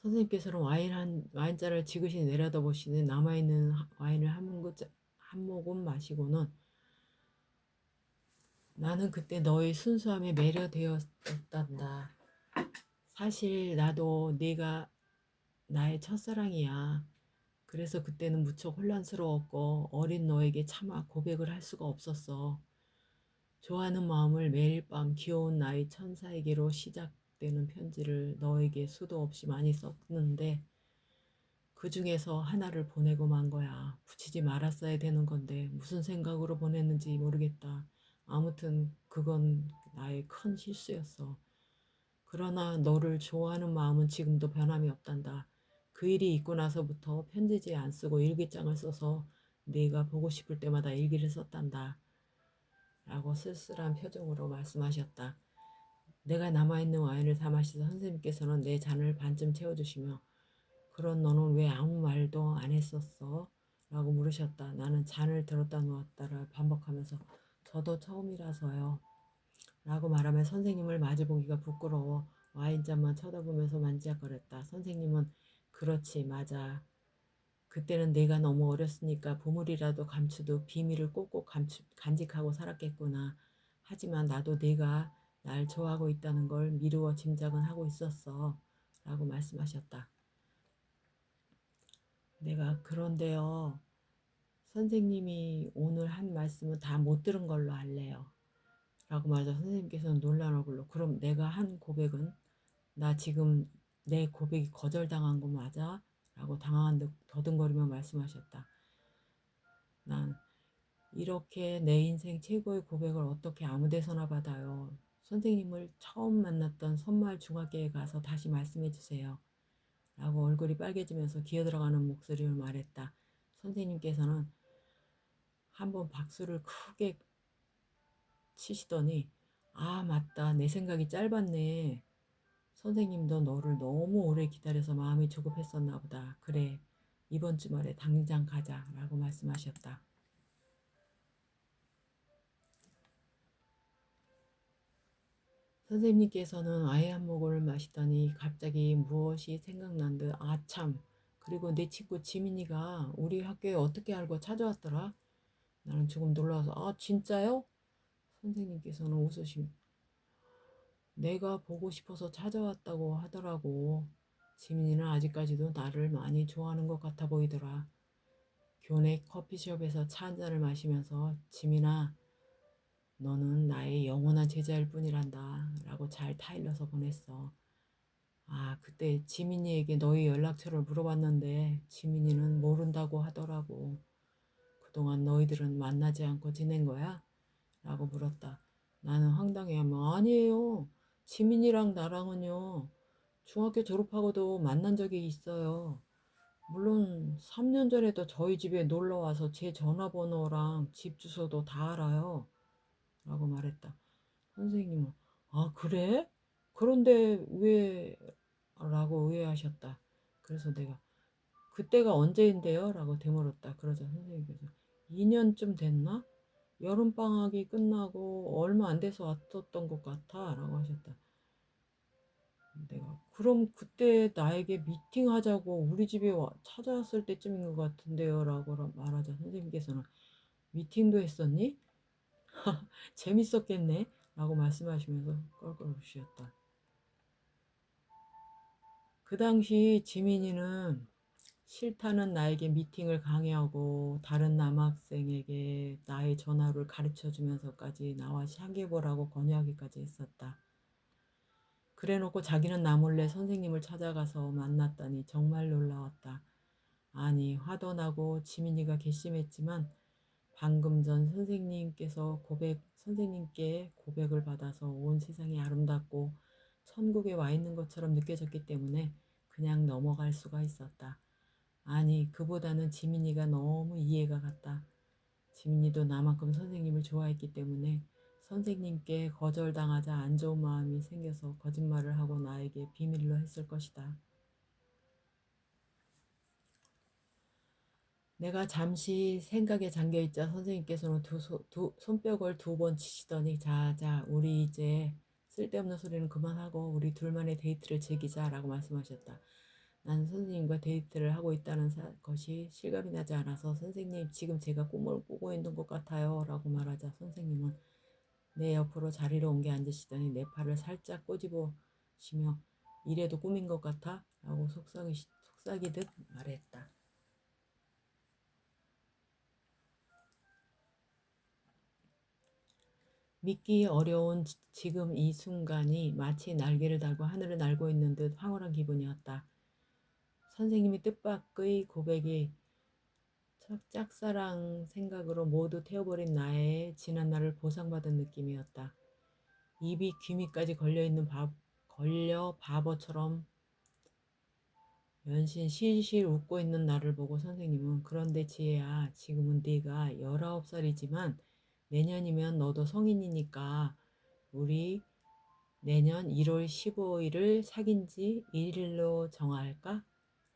선생님께서는 와인잔을 지그시 내려다보시는 남아있는 와인을 한 모금 마시고는 나는 그때 너의 순수함에 매료되었단다. 사실 나도 네가 나의 첫사랑이야. 그래서 그때는 무척 혼란스러웠고 어린 너에게 차마 고백을 할 수가 없었어. 좋아하는 마음을 매일 밤 귀여운 나의 천사에게로 시작되는 편지를 너에게 수도 없이 많이 썼는데 그 중에서 하나를 보내고 만 거야. 붙이지 말았어야 되는 건데 무슨 생각으로 보냈는지 모르겠다. 아무튼 그건 나의 큰 실수였어. 그러나 너를 좋아하는 마음은 지금도 변함이 없단다. 그 일이 있고 나서부터 편지지에 안 쓰고 일기장을 써서 네가 보고 싶을 때마다 일기를 썼단다. 라고 쓸쓸한 표정으로 말씀하셨다. 내가 남아있는 와인을 다 마시자 선생님께서는 내 잔을 반쯤 채워주시며 그런 너는 왜 아무 말도 안 했었어? 라고 물으셨다. 나는 잔을 들었다 놓았다를 반복하면서 저도 처음이라서요. 라고 말하며 선생님을 마주보기가 부끄러워 와인잔만 쳐다보면서 만지작거렸다. 선생님은 그렇지 맞아. 그때는 내가 너무 어렸으니까 보물이라도 감추듯 비밀을 꼭꼭 간직하고 살았겠구나. 하지만 나도 네가 날 좋아하고 있다는 걸 미루어 짐작은 하고 있었어. 라고 말씀하셨다. 내가 그런데요. 선생님이 오늘 한 말씀은 다 못 들은 걸로 할래요. 라고 말하자 선생님께서는 놀란 얼굴로 그럼 내가 한 고백은 나 지금 내 고백이 거절당한 거 맞아? 라고 당황한 듯 더듬거리며 말씀하셨다. 난 이렇게 내 인생 최고의 고백을 어떻게 아무 데서나 받아요. 선생님을 처음 만났던 선마을 중학교에 가서 다시 말씀해 주세요. 라고 얼굴이 빨개지면서 기어들어가는 목소리로 말했다. 선생님께서는 한번 박수를 크게 치시더니 아 맞다 내 생각이 짧았네. 선생님도 너를 너무 오래 기다려서 마음이 조급했었나 보다. 그래 이번 주말에 당장 가자 라고 말씀하셨다. 선생님께서는 아예 한 모금을 마시더니 갑자기 무엇이 생각난 듯 아참 그리고 내 친구 지민이가 우리 학교에 어떻게 알고 찾아왔더라. 나는 조금 놀라서 아 진짜요? 선생님께서는 웃으시며 내가 보고 싶어서 찾아왔다고 하더라고. 지민이는 아직까지도 나를 많이 좋아하는 것 같아 보이더라. 교내 커피숍에서 차 한잔을 마시면서 지민아 너는 나의 영원한 제자일 뿐이란다 라고 잘 타일러서 보냈어. 아 그때 지민이에게 너의 연락처를 물어봤는데 지민이는 모른다고 하더라고. 그동안 너희들은 만나지 않고 지낸 거야? 라고 물었다. 나는 황당해하며 아니에요. 지민이랑 나랑은요. 중학교 졸업하고도 만난 적이 있어요. 물론 3년 전에도 저희 집에 놀러 와서 제 전화번호랑 집 주소도 다 알아요. 라고 말했다. 선생님은 아 그래? 그런데 왜? 라고 의아하셨다. 그래서 내가 그때가 언제인데요? 라고 되물었다. 그러자 선생님께서 2년쯤 됐나? 여름방학이 끝나고 얼마 안 돼서 왔었던 것 같아 라고 하셨다. 내가 그럼 그때 나에게 미팅하자고 우리 집에 찾아왔을 때쯤인 것 같은데요 라고 말하자 선생님께서는 미팅도 했었니? 재밌었겠네 라고 말씀하시면서 껄껄 웃으셨다. 그 당시 지민이는 싫다는 나에게 미팅을 강요하고 다른 남학생에게 나의 전화를 가르쳐주면서까지 나와 사귀어보라고 권유하기까지 했었다. 그래놓고 자기는 나 몰래 선생님을 찾아가서 만났다니 정말 놀라웠다. 아니 화도 나고 지민이가 괘씸했지만 방금 전 선생님께 고백을 받아서 온 세상이 아름답고 천국에 와 있는 것처럼 느껴졌기 때문에 그냥 넘어갈 수가 있었다. 아니 그보다는 지민이가 너무 이해가 갔다. 지민이도 나만큼 선생님을 좋아했기 때문에 선생님께 거절당하자 안 좋은 마음이 생겨서 거짓말을 하고 나에게 비밀로 했을 것이다. 내가 잠시 생각에 잠겨있자 선생님께서는 손뼉을 2번 치시더니 자자 우리 이제 쓸데없는 소리는 그만하고 우리 둘만의 데이트를 즐기자 라고 말씀하셨다. 난 선생님과 데이트를 하고 있다는 것이 실감이 나지 않아서 선생님 지금 제가 꿈을 꾸고 있는 것 같아요 라고 말하자 선생님은 내 옆으로 자리를 옮겨 앉으시더니 내 팔을 살짝 꼬집으시며 이래도 꿈인 것 같아? 라고 속삭이듯 말했다. 믿기 어려운 지금 이 순간이 마치 날개를 달고 하늘을 날고 있는 듯 황홀한 기분이었다. 선생님이 뜻밖의 고백이 짝사랑 생각으로 모두 태워버린 나의 지난날을 보상받은 느낌이었다. 입이 귀미까지 걸려 바보처럼 연신 실실 웃고 있는 나를 보고 선생님은 그런데 지혜야 지금은 네가 19살이지만 내년이면 너도 성인이니까 우리 내년 1월 15일을 사귄 지 1일로 정할까?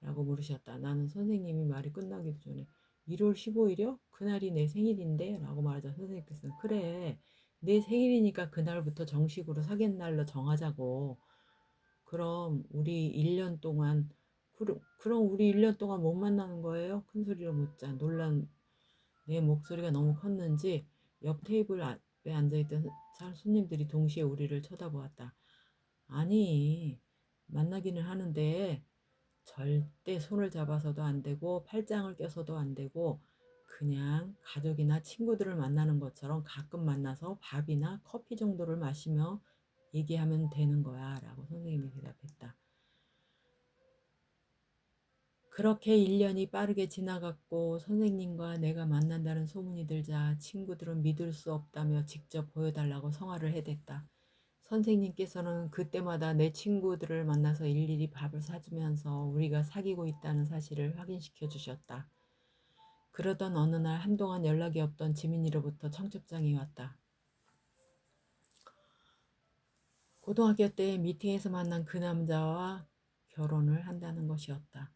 라고 물으셨다. 나는 선생님이 말이 끝나기도 전에 1월 15일이요? 그날이 내 생일인데? 라고 말하자 선생님께서는 그래 내 생일이니까 그날부터 정식으로 사귄 날로 정하자고. 그럼 우리 1년 동안 그럼 우리 1년 동안 못 만나는 거예요? 큰 소리로 묻자 놀란 내 목소리가 너무 컸는지 옆 테이블 앞에 앉아있던 손님들이 동시에 우리를 쳐다보았다. 아니 만나기는 하는데 절대 손을 잡아서도 안 되고 팔짱을 껴서도 안 되고 그냥 가족이나 친구들을 만나는 것처럼 가끔 만나서 밥이나 커피 정도를 마시며 얘기하면 되는 거야 라고 선생님이 대답했다. 그렇게 1년이 빠르게 지나갔고 선생님과 내가 만난다는 소문이 들자 친구들은 믿을 수 없다며 직접 보여달라고 성화를 해댔다. 선생님께서는 그때마다 내 친구들을 만나서 일일이 밥을 사주면서 우리가 사귀고 있다는 사실을 확인시켜 주셨다. 그러던 어느 날 한동안 연락이 없던 지민이로부터 청첩장이 왔다. 고등학교 때 미팅에서 만난 그 남자와 결혼을 한다는 것이었다.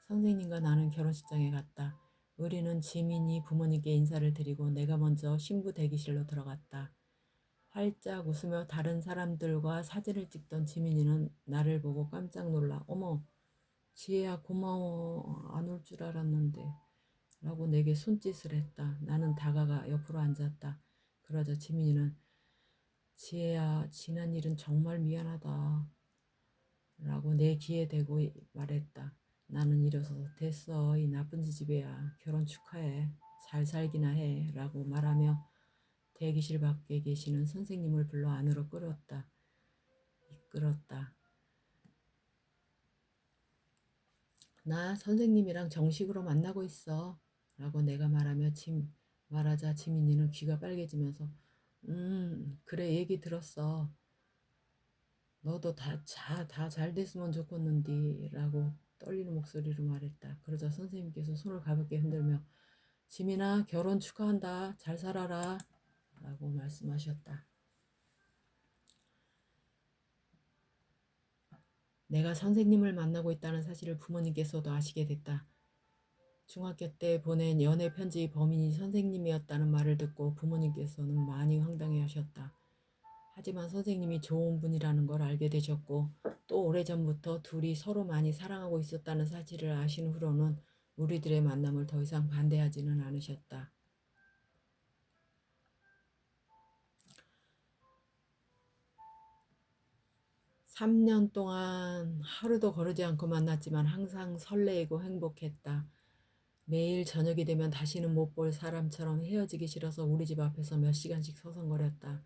선생님과 나는 결혼식장에 갔다. 우리는 지민이 부모님께 인사를 드리고 내가 먼저 신부 대기실로 들어갔다. 활짝 웃으며 다른 사람들과 사진을 찍던 지민이는 나를 보고 깜짝 놀라 어머 지혜야 고마워 안 올 줄 알았는데 라고 내게 손짓을 했다. 나는 다가가 옆으로 앉았다. 그러자 지민이는 지혜야 지난 일은 정말 미안하다 라고 내 귀에 대고 말했다. 나는 일어서서 됐어 이 나쁜 지지배야 결혼 축하해 잘 살기나 해 라고 말하며 대기실 밖에 계시는 선생님을 불러 안으로 이끌었다. 나 선생님이랑 정식으로 만나고 있어 라고 내가 말하자 지민이는 귀가 빨개지면서 그래 얘기 들었어 너도 다 잘 됐으면 좋겠는디 라고 떨리는 목소리로 말했다. 그러자 선생님께서 손을 가볍게 흔들며 지민아 결혼 축하한다 잘 살아라 라고 말씀하셨다. 내가 선생님을 만나고 있다는 사실을 부모님께서도 아시게 됐다. 중학교 때 보낸 연애 편지 범인이 선생님이었다는 말을 듣고 부모님께서는 많이 황당해 하셨다. 하지만 선생님이 좋은 분이라는 걸 알게 되셨고 또 오래전부터 둘이 서로 많이 사랑하고 있었다는 사실을 아신 후로는 우리들의 만남을 더 이상 반대하지는 않으셨다. 3년 동안 하루도 거르지 않고 만났지만 항상 설레이고 행복했다. 매일 저녁이 되면 다시는 못 볼 사람처럼 헤어지기 싫어서 우리 집 앞에서 몇 시간씩 서성거렸다.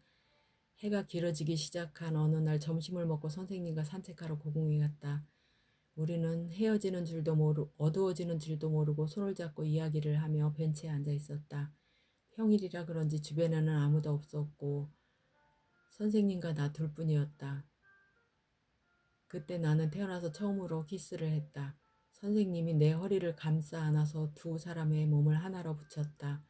해가 길어지기 시작한 어느 날 점심을 먹고 선생님과 산책하러 고궁에 갔다. 우리는 어두워지는 줄도 모르고 손을 잡고 이야기를 하며 벤치에 앉아 있었다. 평일이라 그런지 주변에는 아무도 없었고 선생님과 나 둘뿐이었다. 그때 나는 태어나서 처음으로 키스를 했다. 선생님이 내 허리를 감싸 안아서 두 사람의 몸을 하나로 붙였다.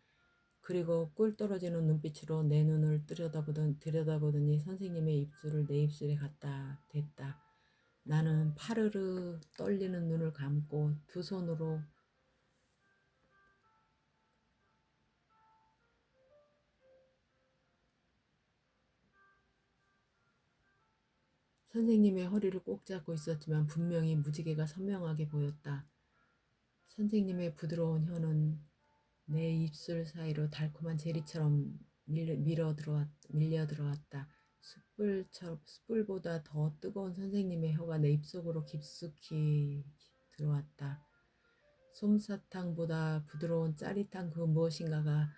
그리고 꿀 떨어지는 눈빛으로 내 눈을 들여다보더니 선생님의 입술을 내 입술에 갖다 댔다. 나는 파르르 떨리는 눈을 감고 두 손으로 선생님의 허리를 꼭 잡고 있었지만 분명히 무지개가 선명하게 보였다. 선생님의 부드러운 혀는 내 입술 사이로 달콤한 제리처럼 밀려 들어왔다. 숯불보다 더 뜨거운 선생님의 혀가 내 입속으로 깊숙이 들어왔다. 솜사탕보다 부드러운 짜릿한 그 무엇인가가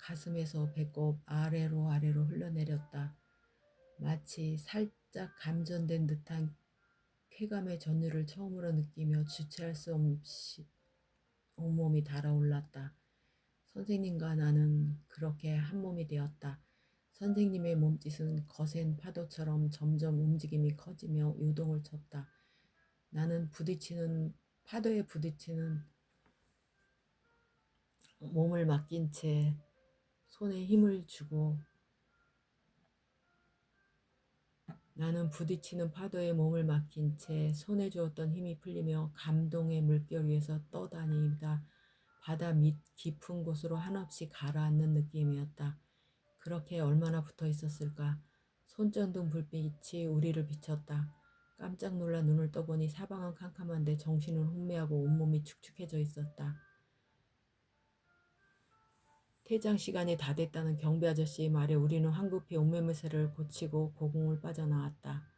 가슴에서 배꼽 아래로 흘러내렸다. 마치 살짝 감전된 듯한 쾌감의 전율을 처음으로 느끼며 주체할 수 없이 온몸이 달아올랐다. 선생님과 나는 그렇게 한 몸이 되었다. 선생님의 몸짓은 거센 파도처럼 점점 움직임이 커지며 요동을 쳤다. 나는 파도에 부딪히는 몸을 맡긴 채 손에 힘을 주고 나는 부딪히는 파도에 몸을 맡긴 채 손에 주었던 힘이 풀리며 감동의 물결 위에서 떠다니다 바다 밑 깊은 곳으로 한없이 가라앉는 느낌이었다. 그렇게 얼마나 붙어 있었을까. 손전등 불빛이 우리를 비쳤다. 깜짝 놀라 눈을 떠보니 사방은 캄캄한데 정신은 혼미하고 온몸이 축축해져 있었다. 퇴장 시간이 다 됐다는 경비 아저씨의 말에 우리는 황급히 옷매무새를 고치고 고궁을 빠져나왔다.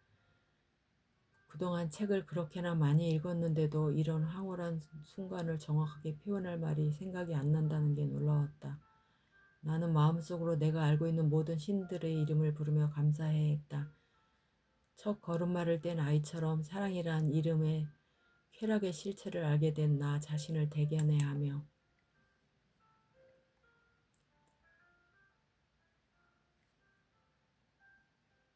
그동안 책을 그렇게나 많이 읽었는데도 이런 황홀한 순간을 정확하게 표현할 말이 생각이 안 난다는 게 놀라웠다. 나는 마음속으로 내가 알고 있는 모든 신들의 이름을 부르며 감사해 했다. 첫 걸음마를 뗀 아이처럼 사랑이란 이름에 쾌락의 실체를 알게 된 나 자신을 대견해하며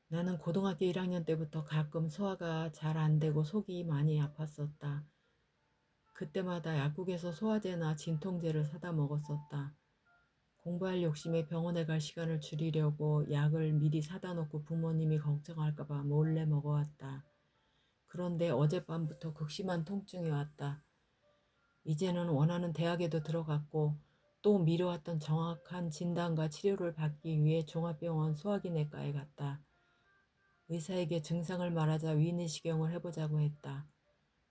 나는 고등학교 1학년 때부터 가끔 소화가 잘 안 되고 속이 많이 아팠었다. 그때마다 약국에서 소화제나 진통제를 사다 먹었었다. 공부할 욕심에 병원에 갈 시간을 줄이려고 약을 미리 사다 놓고 부모님이 걱정할까봐 몰래 먹어왔다. 그런데 어젯밤부터 극심한 통증이 왔다. 이제는 원하는 대학에도 들어갔고 또 미뤄왔던 정확한 진단과 치료를 받기 위해 종합병원 소화기내과에 갔다. 의사에게 증상을 말하자 위내시경을 해보자고 했다.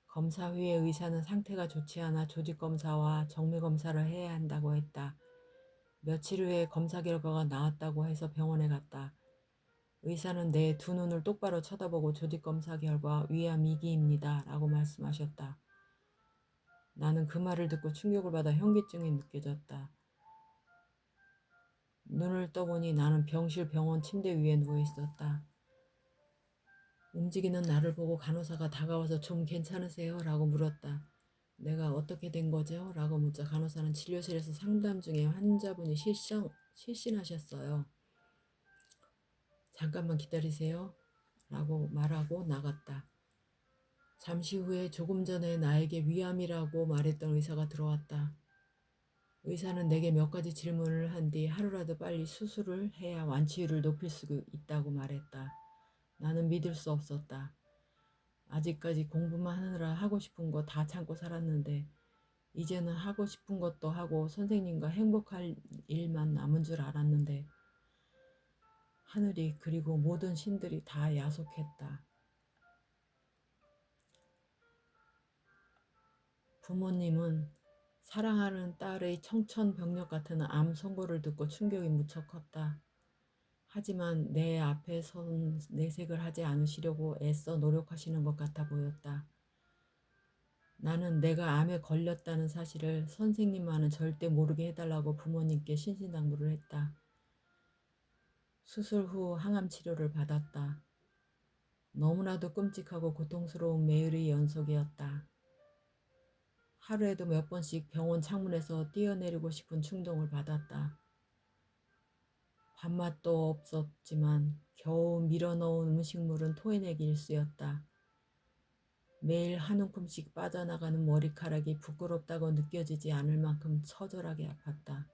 검사 후에 의사는 상태가 좋지 않아 조직검사와 정밀검사를 해야 한다고 했다. 며칠 후에 검사 결과가 나왔다고 해서 병원에 갔다. 의사는 내 두 눈을 똑바로 쳐다보고 조직검사 결과 위암 2기입니다 라고 말씀하셨다. 나는 그 말을 듣고 충격을 받아 현기증이 느껴졌다. 눈을 떠보니 나는 병실 병원 침대 위에 누워 있었다. 움직이는 나를 보고 간호사가 다가와서 좀 괜찮으세요? 라고 물었다. 내가 어떻게 된 거죠? 라고 묻자 간호사는 진료실에서 상담 중에 환자분이 실신하셨어요. 잠깐만 기다리세요. 라고 말하고 나갔다. 잠시 후에 조금 전에 나에게 위암이라고 말했던 의사가 들어왔다. 의사는 내게 몇 가지 질문을 한 뒤 하루라도 빨리 수술을 해야 완치율을 높일 수 있다고 말했다. 나는 믿을 수 없었다. 아직까지 공부만 하느라 하고 싶은 거 다 참고 살았는데 이제는 하고 싶은 것도 하고 선생님과 행복할 일만 남은 줄 알았는데 하늘이 그리고 모든 신들이 다 야속했다. 부모님은 사랑하는 딸의 청천벽력 같은 암 선고를 듣고 충격이 무척 컸다. 하지만 내 앞에 선 내색을 하지 않으시려고 애써 노력하시는 것 같아 보였다. 나는 내가 암에 걸렸다는 사실을 선생님만은 절대 모르게 해달라고 부모님께 신신당부를 했다. 수술 후 항암 치료를 받았다. 너무나도 끔찍하고 고통스러운 매일의 연속이었다. 하루에도 몇 번씩 병원 창문에서 뛰어내리고 싶은 충동을 받았다. 밥맛도 없었지만 겨우 밀어넣은 음식물은 토해내기 일쑤였다. 매일 한 움큼씩 빠져나가는 머리카락이 부끄럽다고 느껴지지 않을 만큼 처절하게 아팠다.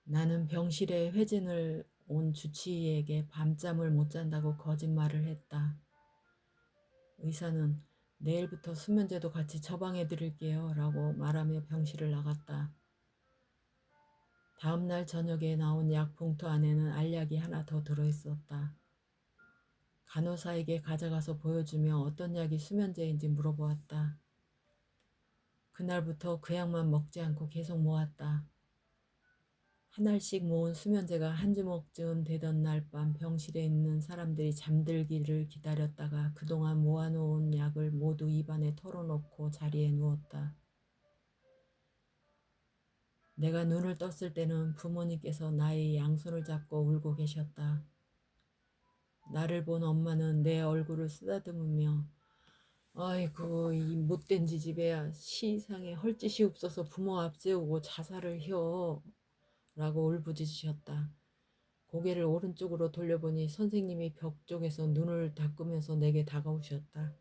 나는 병실에 회진을 온 주치의에게 밤잠을 못 잔다고 거짓말을 했다. 의사는 내일부터 수면제도 같이 처방해 드릴게요 라고 말하며 병실을 나갔다. 다음날 저녁에 나온 약 봉투 안에는 알약이 하나 더 들어있었다. 간호사에게 가져가서 보여주며 어떤 약이 수면제인지 물어보았다. 그날부터 그 약만 먹지 않고 계속 모았다. 한 알씩 모은 수면제가 한 주먹쯤 되던 날 밤 병실에 있는 사람들이 잠들기를 기다렸다가 그동안 모아놓은 약을 모두 입안에 털어놓고 자리에 누웠다. 내가 눈을 떴을 때는 부모님께서 나의 양손을 잡고 울고 계셨다. 나를 본 엄마는 내 얼굴을 쓰다듬으며 아이고 이 못된 지지배야 시상에 헐짓이 없어서 부모 앞세우고 자살을 혀 라고 울부짖으셨다. 고개를 오른쪽으로 돌려보니 선생님이 벽 쪽에서 눈을 닦으면서 내게 다가오셨다.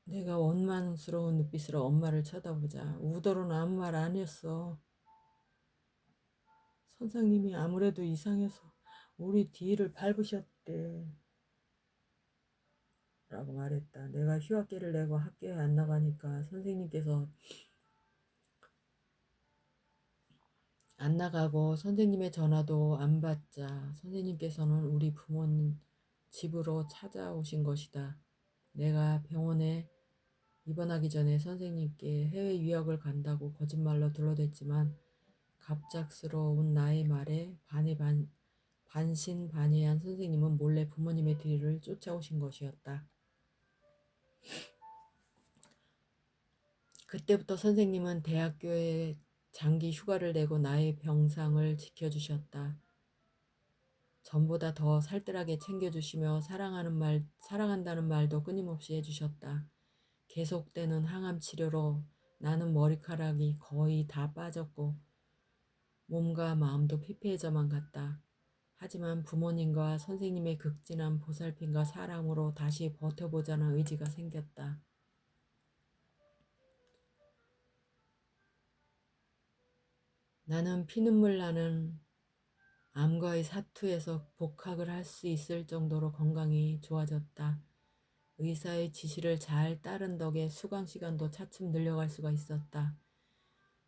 내가 원망스러운 눈빛으로 엄마를 쳐다보자 우더러는 아무 말 안 했어. 선생님이 아무래도 이상해서 우리 뒤를 밟으셨대 라고 말했다. 내가 휴학계를 내고 학교에 안 나가니까 선생님께서 안 나가고 선생님의 전화도 안 받자 선생님께서는 우리 부모님 집으로 찾아오신 것이다. 내가 병원에 입원하기 전에 선생님께 해외 유학을 간다고 거짓말로 둘러댔지만 갑작스러운 나의 말에 반신반의한 선생님은 몰래 부모님의 뒤를 쫓아오신 것이었다. 그때부터 선생님은 대학교에 장기 휴가를 내고 나의 병상을 지켜주셨다. 전보다 더 살뜰하게 챙겨주시며 사랑한다는 말도 끊임없이 해주셨다. 계속되는 항암 치료로 나는 머리카락이 거의 다 빠졌고 몸과 마음도 피폐해져만 갔다. 하지만 부모님과 선생님의 극진한 보살핌과 사랑으로 다시 버텨보자는 의지가 생겼다. 나는 피눈물 나는 암과의 사투에서 복학을 할 수 있을 정도로 건강이 좋아졌다. 의사의 지시를 잘 따른 덕에 수강 시간도 차츰 늘려갈 수가 있었다.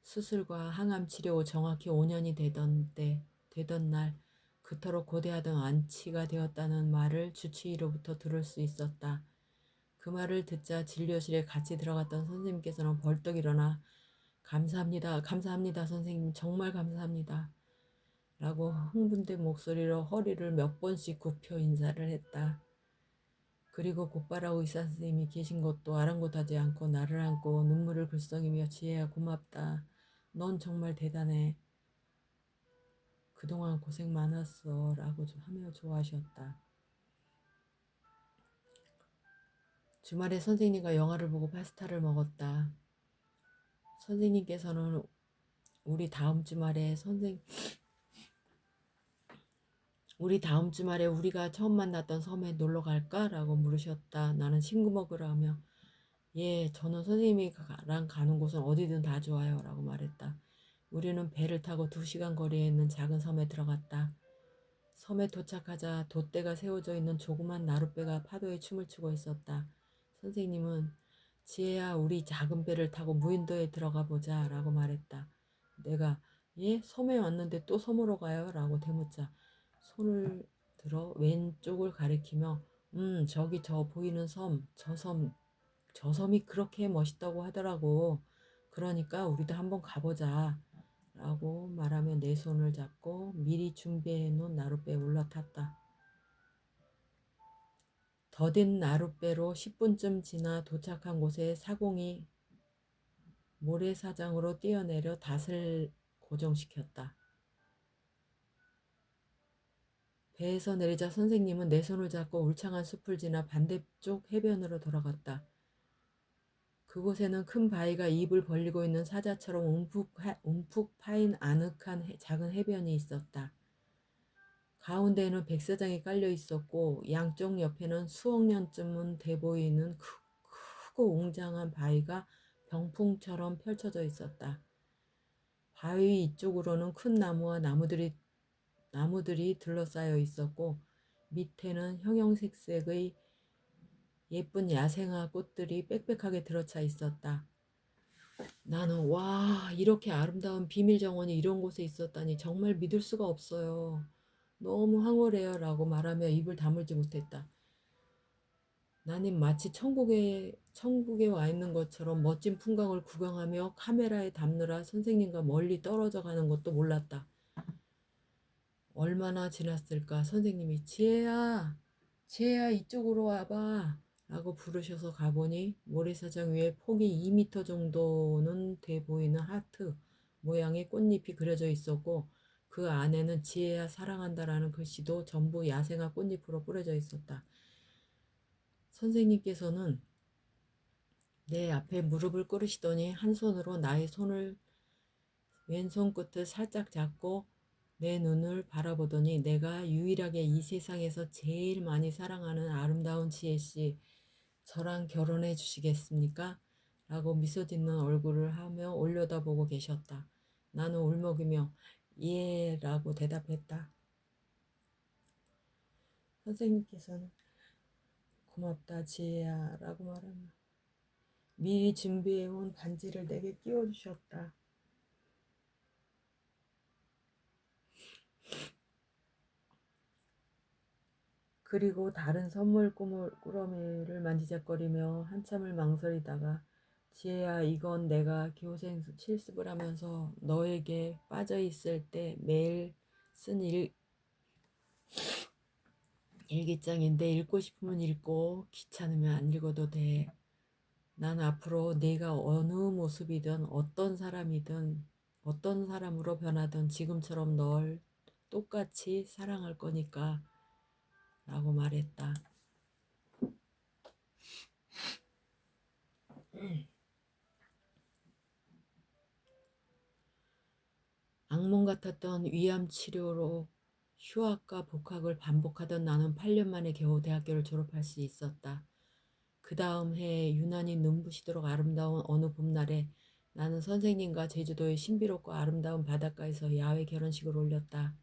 수술과 항암 치료 후 정확히 5년이 되던 날 그토록 고대하던 완치가 되었다는 말을 주치의로부터 들을 수 있었다. 그 말을 듣자 진료실에 같이 들어갔던 선생님께서는 벌떡 일어나 감사합니다. 감사합니다. 선생님 정말 감사합니다. 라고 흥분된 목소리로 허리를 몇 번씩 굽혀 인사를 했다. 그리고 곧바로 의사 선생님이 계신 것도 아랑곳하지 않고 나를 안고 눈물을 글썽이며 지혜야 고맙다. 넌 정말 대단해. 그동안 고생 많았어. 라고 하며 좋아하셨다. 주말에 선생님과 영화를 보고 파스타를 먹었다. 선생님께서는 우리 다음 주말에 우리가 처음 만났던 섬에 놀러 갈까? 라고 물으셨다. 나는 싱그머그러 하며 예, 저는 선생님이랑 가는 곳은 어디든 다 좋아요. 라고 말했다. 우리는 배를 타고 2시간 거리에 있는 작은 섬에 들어갔다. 섬에 도착하자 돛대가 세워져 있는 조그만 나룻배가 파도에 춤을 추고 있었다. 선생님은 지혜야 우리 작은 배를 타고 무인도에 들어가 보자 라고 말했다. 내가 예? 섬에 왔는데 또 섬으로 가요? 라고 대묻자 손을 들어 왼쪽을 가리키며 저기 저 보이는 저 섬이 그렇게 멋있다고 하더라고. 그러니까 우리도 한번 가보자 라고 말하며 내 손을 잡고 미리 준비해 놓은 나룻배에 올라탔다. 더딘 나룻배로 10분쯤 지나 도착한 곳에 사공이 모래사장으로 뛰어내려 닷을 고정시켰다. 배에서 내리자 선생님은 내 손을 잡고 울창한 숲을 지나 반대쪽 해변으로 돌아갔다. 그곳에는 큰 바위가 입을 벌리고 있는 사자처럼 움푹 파인 아늑한 작은 해변이 있었다. 가운데에는 백사장이 깔려 있었고 양쪽 옆에는 수억 년쯤은 돼 보이는 크고 웅장한 바위가 병풍처럼 펼쳐져 있었다. 바위 이쪽으로는 큰 나무와 나무들이 둘러싸여 있었고 밑에는 형형색색의 예쁜 야생화 꽃들이 빽빽하게 들어차 있었다. 나는 와 이렇게 아름다운 비밀 정원이 이런 곳에 있었다니 정말 믿을 수가 없어요. 너무 황홀해요 라고 말하며 입을 다물지 못했다. 나는 마치 천국에 와 있는 것처럼 멋진 풍광을 구경하며 카메라에 담느라 선생님과 멀리 떨어져 가는 것도 몰랐다. 얼마나 지났을까 선생님이 지혜야 이쪽으로 와봐 라고 부르셔서 가보니 모래사장 위에 폭이 2m 정도는 돼 보이는 하트 모양의 꽃잎이 그려져 있었고 그 안에는 지혜야 사랑한다라는 글씨도 전부 야생화 꽃잎으로 뿌려져 있었다. 선생님께서는 내 앞에 무릎을 꿇으시더니 한 손으로 나의 왼손 끝을 살짝 잡고 내 눈을 바라보더니 내가 유일하게 이 세상에서 제일 많이 사랑하는 아름다운 지혜씨 저랑 결혼해 주시겠습니까? 라고 미소 짓는 얼굴을 하며 올려다보고 계셨다. 나는 울먹이며 예 라고 대답했다. 선생님께서는 고맙다 지혜야 라고 말하며 미리 준비해온 반지를 내게 끼워주셨다. 그리고 다른 선물 꾸러미를 만지작거리며 한참을 망설이다가 지혜야 이건 내가 교생 실습을 하면서 너에게 빠져있을 때 매일 쓴 일기장인데 읽고 싶으면 읽고 귀찮으면 안 읽어도 돼. 난 앞으로 네가 어느 모습이든 어떤 사람이든 어떤 사람으로 변하든 지금처럼 널 똑같이 사랑할 거니까 라고 말했다. 악몽 같았던 위암 치료로 휴학과 복학을 반복하던 나는 8년 만에 겨우 대학교를 졸업할 수 있었다. 그 다음 해에 유난히 눈부시도록 아름다운 어느 봄날에 나는 선생님과 제주도의 신비롭고 아름다운 바닷가에서 야외 결혼식을 올렸다.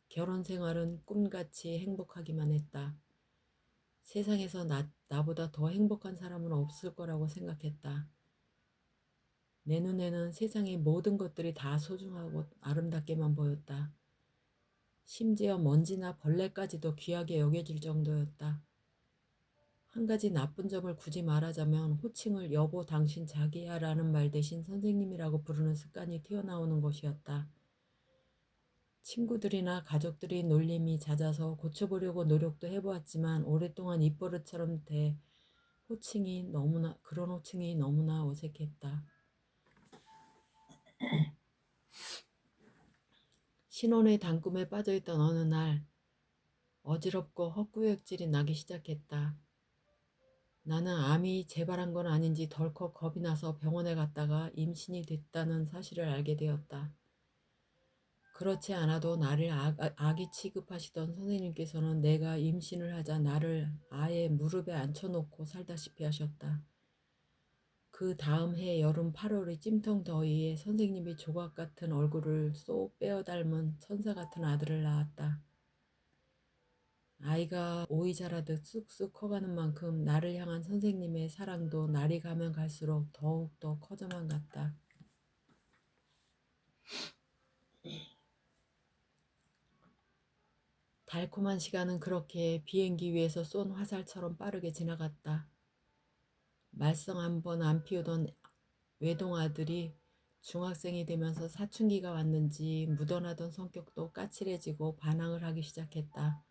결혼 생활은 꿈같이 행복하기만 했다. 세상에서 나보다 더 행복한 사람은 없을 거라고 생각했다. 내 눈에는 세상의 모든 것들이 다 소중하고 아름답게만 보였다. 심지어 먼지나 벌레까지도 귀하게 여겨질 정도였다. 한 가지 나쁜 점을 굳이 말하자면 호칭을 여보 당신 자기야 라는 말 대신 선생님이라고 부르는 습관이 튀어나오는 것이었다. 친구들이나 가족들이 놀림이 잦아서 고쳐보려고 노력도 해보았지만 오랫동안 입버릇처럼 그런 호칭이 너무나 어색했다. 신혼의 단꿈에 빠져있던 어느 날 어지럽고 헛구역질이 나기 시작했다. 나는 암이 재발한 건 아닌지 덜컥 겁이 나서 병원에 갔다가 임신이 됐다는 사실을 알게 되었다. 그렇지 않아도 나를 아기 취급하시던 선생님께서는 내가 임신을 하자 나를 아예 무릎에 앉혀놓고 살다시피 하셨다. 그 다음 해 여름 8월의 찜통 더위에 선생님이 조각 같은 얼굴을 쏙 빼어 닮은 천사 같은 아들을 낳았다. 아이가 오이 자라듯 쑥쑥 커가는 만큼 나를 향한 선생님의 사랑도 날이 가면 갈수록 더욱더 커져만 갔다. 달콤한 시간은 그렇게 비행기 위에서 쏜 화살처럼 빠르게 지나갔다. 말썽 한 번 안 피우던 외동아들이 중학생이 되면서 사춘기가 왔는지 묻어나던 성격도 까칠해지고 반항을 하기 시작했다.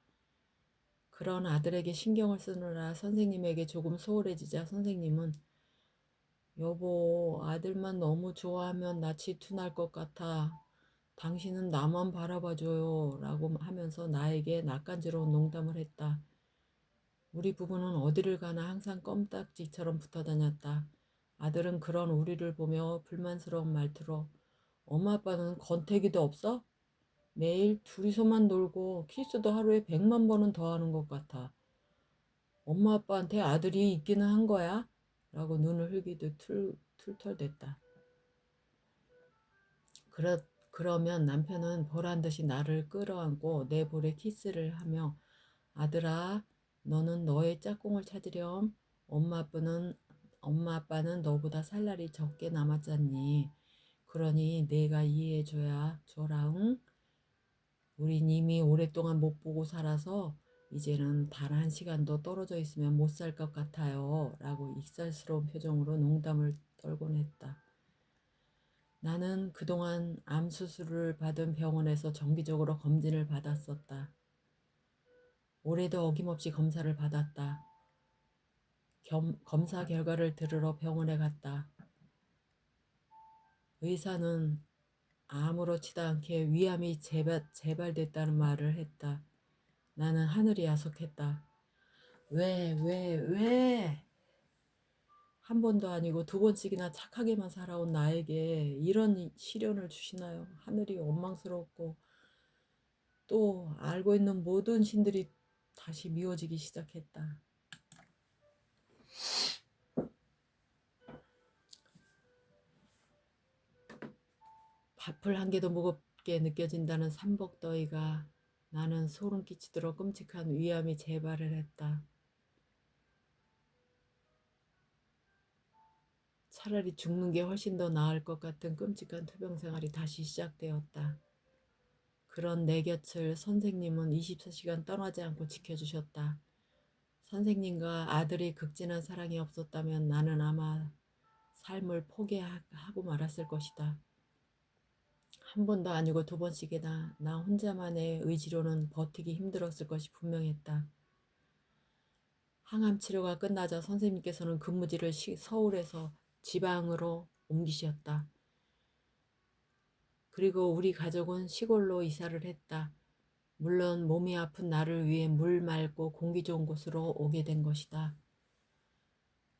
그런 아들에게 신경을 쓰느라 선생님에게 조금 소홀해지자 선생님은 여보, 아들만 너무 좋아하면 나 질투날 것 같아. 당신은 나만 바라봐줘요 라고 하면서 나에게 낯간지러운 농담을 했다. 우리 부부는 어디를 가나 항상 껌딱지처럼 붙어 다녔다. 아들은 그런 우리를 보며 불만스러운 말투로 엄마 아빠는 권태기도 없어? 매일 둘이서만 놀고 키스도 하루에 100만 번은 더 하는 것 같아. 엄마 아빠한테 아들이 있기는 한 거야? 라고 눈을 흘기듯 툴툴댔다. 그러면 남편은 보란듯이 나를 끌어안고 내 볼에 키스를 하며 아들아, 너는 너의 짝꿍을 찾으렴. 엄마 아빠는 너보다 살 날이 적게 남았잖니. 그러니 내가 이해해줘야 줘라, 응? 우린 이미 오랫동안 못 보고 살아서 이제는 단 한 시간도 떨어져 있으면 못 살 것 같아요. 라고 익살스러운 표정으로 농담을 떨곤 했다. 나는 그동안 암 수술을 받은 병원에서 정기적으로 검진을 받았었다. 올해도 어김없이 검사를 받았다. 검사 결과를 들으러 병원에 갔다. 의사는 아무렇지도 않게 위암이 재발됐다는 말을 했다. 나는 하늘이 야속했다. 왜? 한 번도 아니고 두 번씩이나 착하게만 살아온 나에게 이런 시련을 주시나요? 하늘이 원망스럽고 또 알고 있는 모든 신들이 다시 미워지기 시작했다. 밥풀 한 개도 무겁게 느껴진다는 삼복더위가 나는 소름 끼치도록 끔찍한 위암이 재발을 했다. 차라리 죽는 게 훨씬 더 나을 것 같은 끔찍한 투병 생활이 다시 시작되었다. 그런 내 곁을 선생님은 24시간 떠나지 않고 지켜주셨다. 선생님과 아들이 극진한 사랑이 없었다면 나는 아마 삶을 포기하고 말았을 것이다. 한 번도 아니고 두 번씩이나 나 혼자만의 의지로는 버티기 힘들었을 것이 분명했다. 항암 치료가 끝나자 선생님께서는 근무지를 서울에서 지방으로 옮기셨다. 그리고 우리 가족은 시골로 이사를 했다. 물론 몸이 아픈 나를 위해 물 맑고 공기 좋은 곳으로 오게 된 것이다.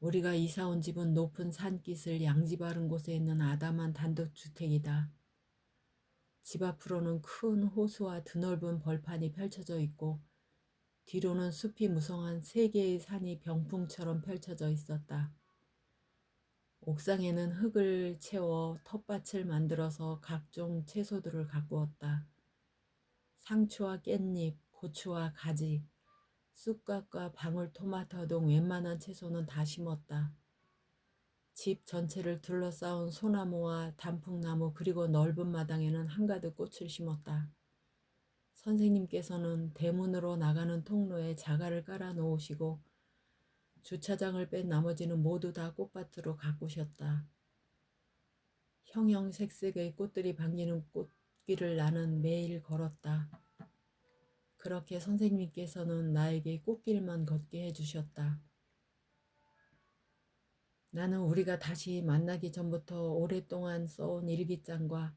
우리가 이사 온 집은 높은 산깃을 양지 바른 곳에 있는 아담한 단독주택이다. 집 앞으로는 큰 호수와 드넓은 벌판이 펼쳐져 있고 뒤로는 숲이 무성한 세 개의 산이 병풍처럼 펼쳐져 있었다. 옥상에는 흙을 채워 텃밭을 만들어서 각종 채소들을 가꾸었다. 상추와 깻잎, 고추와 가지, 쑥갓과 방울토마토 등 웬만한 채소는 다 심었다. 집 전체를 둘러싸은 소나무와 단풍나무 그리고 넓은 마당에는 한가득 꽃을 심었다. 선생님께서는 대문으로 나가는 통로에 자갈을 깔아 놓으시고 주차장을 뺀 나머지는 모두 다 꽃밭으로 가꾸셨다. 형형색색의 꽃들이 반기는 꽃길을 나는 매일 걸었다. 그렇게 선생님께서는 나에게 꽃길만 걷게 해주셨다. 나는 우리가 다시 만나기 전부터 오랫동안 써온 일기장과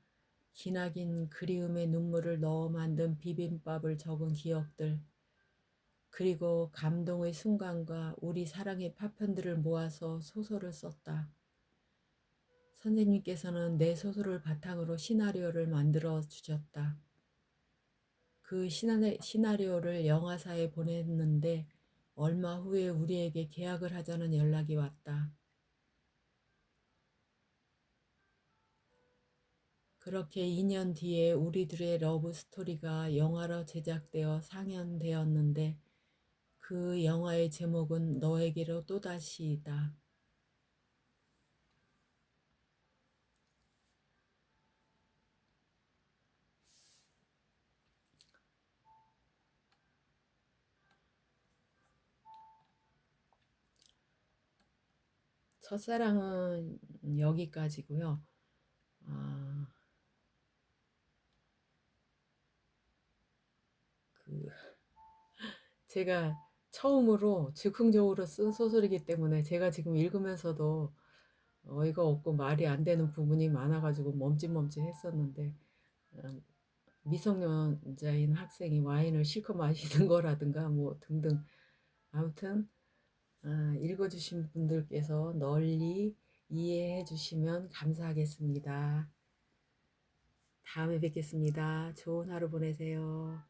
기나긴 그리움의 눈물을 넣어 만든 비빔밥을 적은 기억들, 그리고 감동의 순간과 우리 사랑의 파편들을 모아서 소설을 썼다. 선생님께서는 내 소설을 바탕으로 시나리오를 만들어 주셨다. 그 시나리오를 영화사에 보냈는데 얼마 후에 우리에게 계약을 하자는 연락이 왔다. 그렇게 2년 뒤에 우리들의 러브 스토리가 영화로 제작되어 상연되었는데 그 영화의 제목은 너에게로 또다시이다. 첫사랑은 여기까지고요. 아, 그 제가 처음으로 즉흥적으로 쓴 소설이기 때문에 제가 지금 읽으면서도 어이가 없고 말이 안 되는 부분이 많아가지고 멈칫멈칫했었는데 음, 미성년자인 학생이 와인을 실컷 마시는 거라든가 뭐 등등 아무튼 읽어주신 분들께서 널리 이해해 주시면 감사하겠습니다. 다음에 뵙겠습니다. 좋은 하루 보내세요.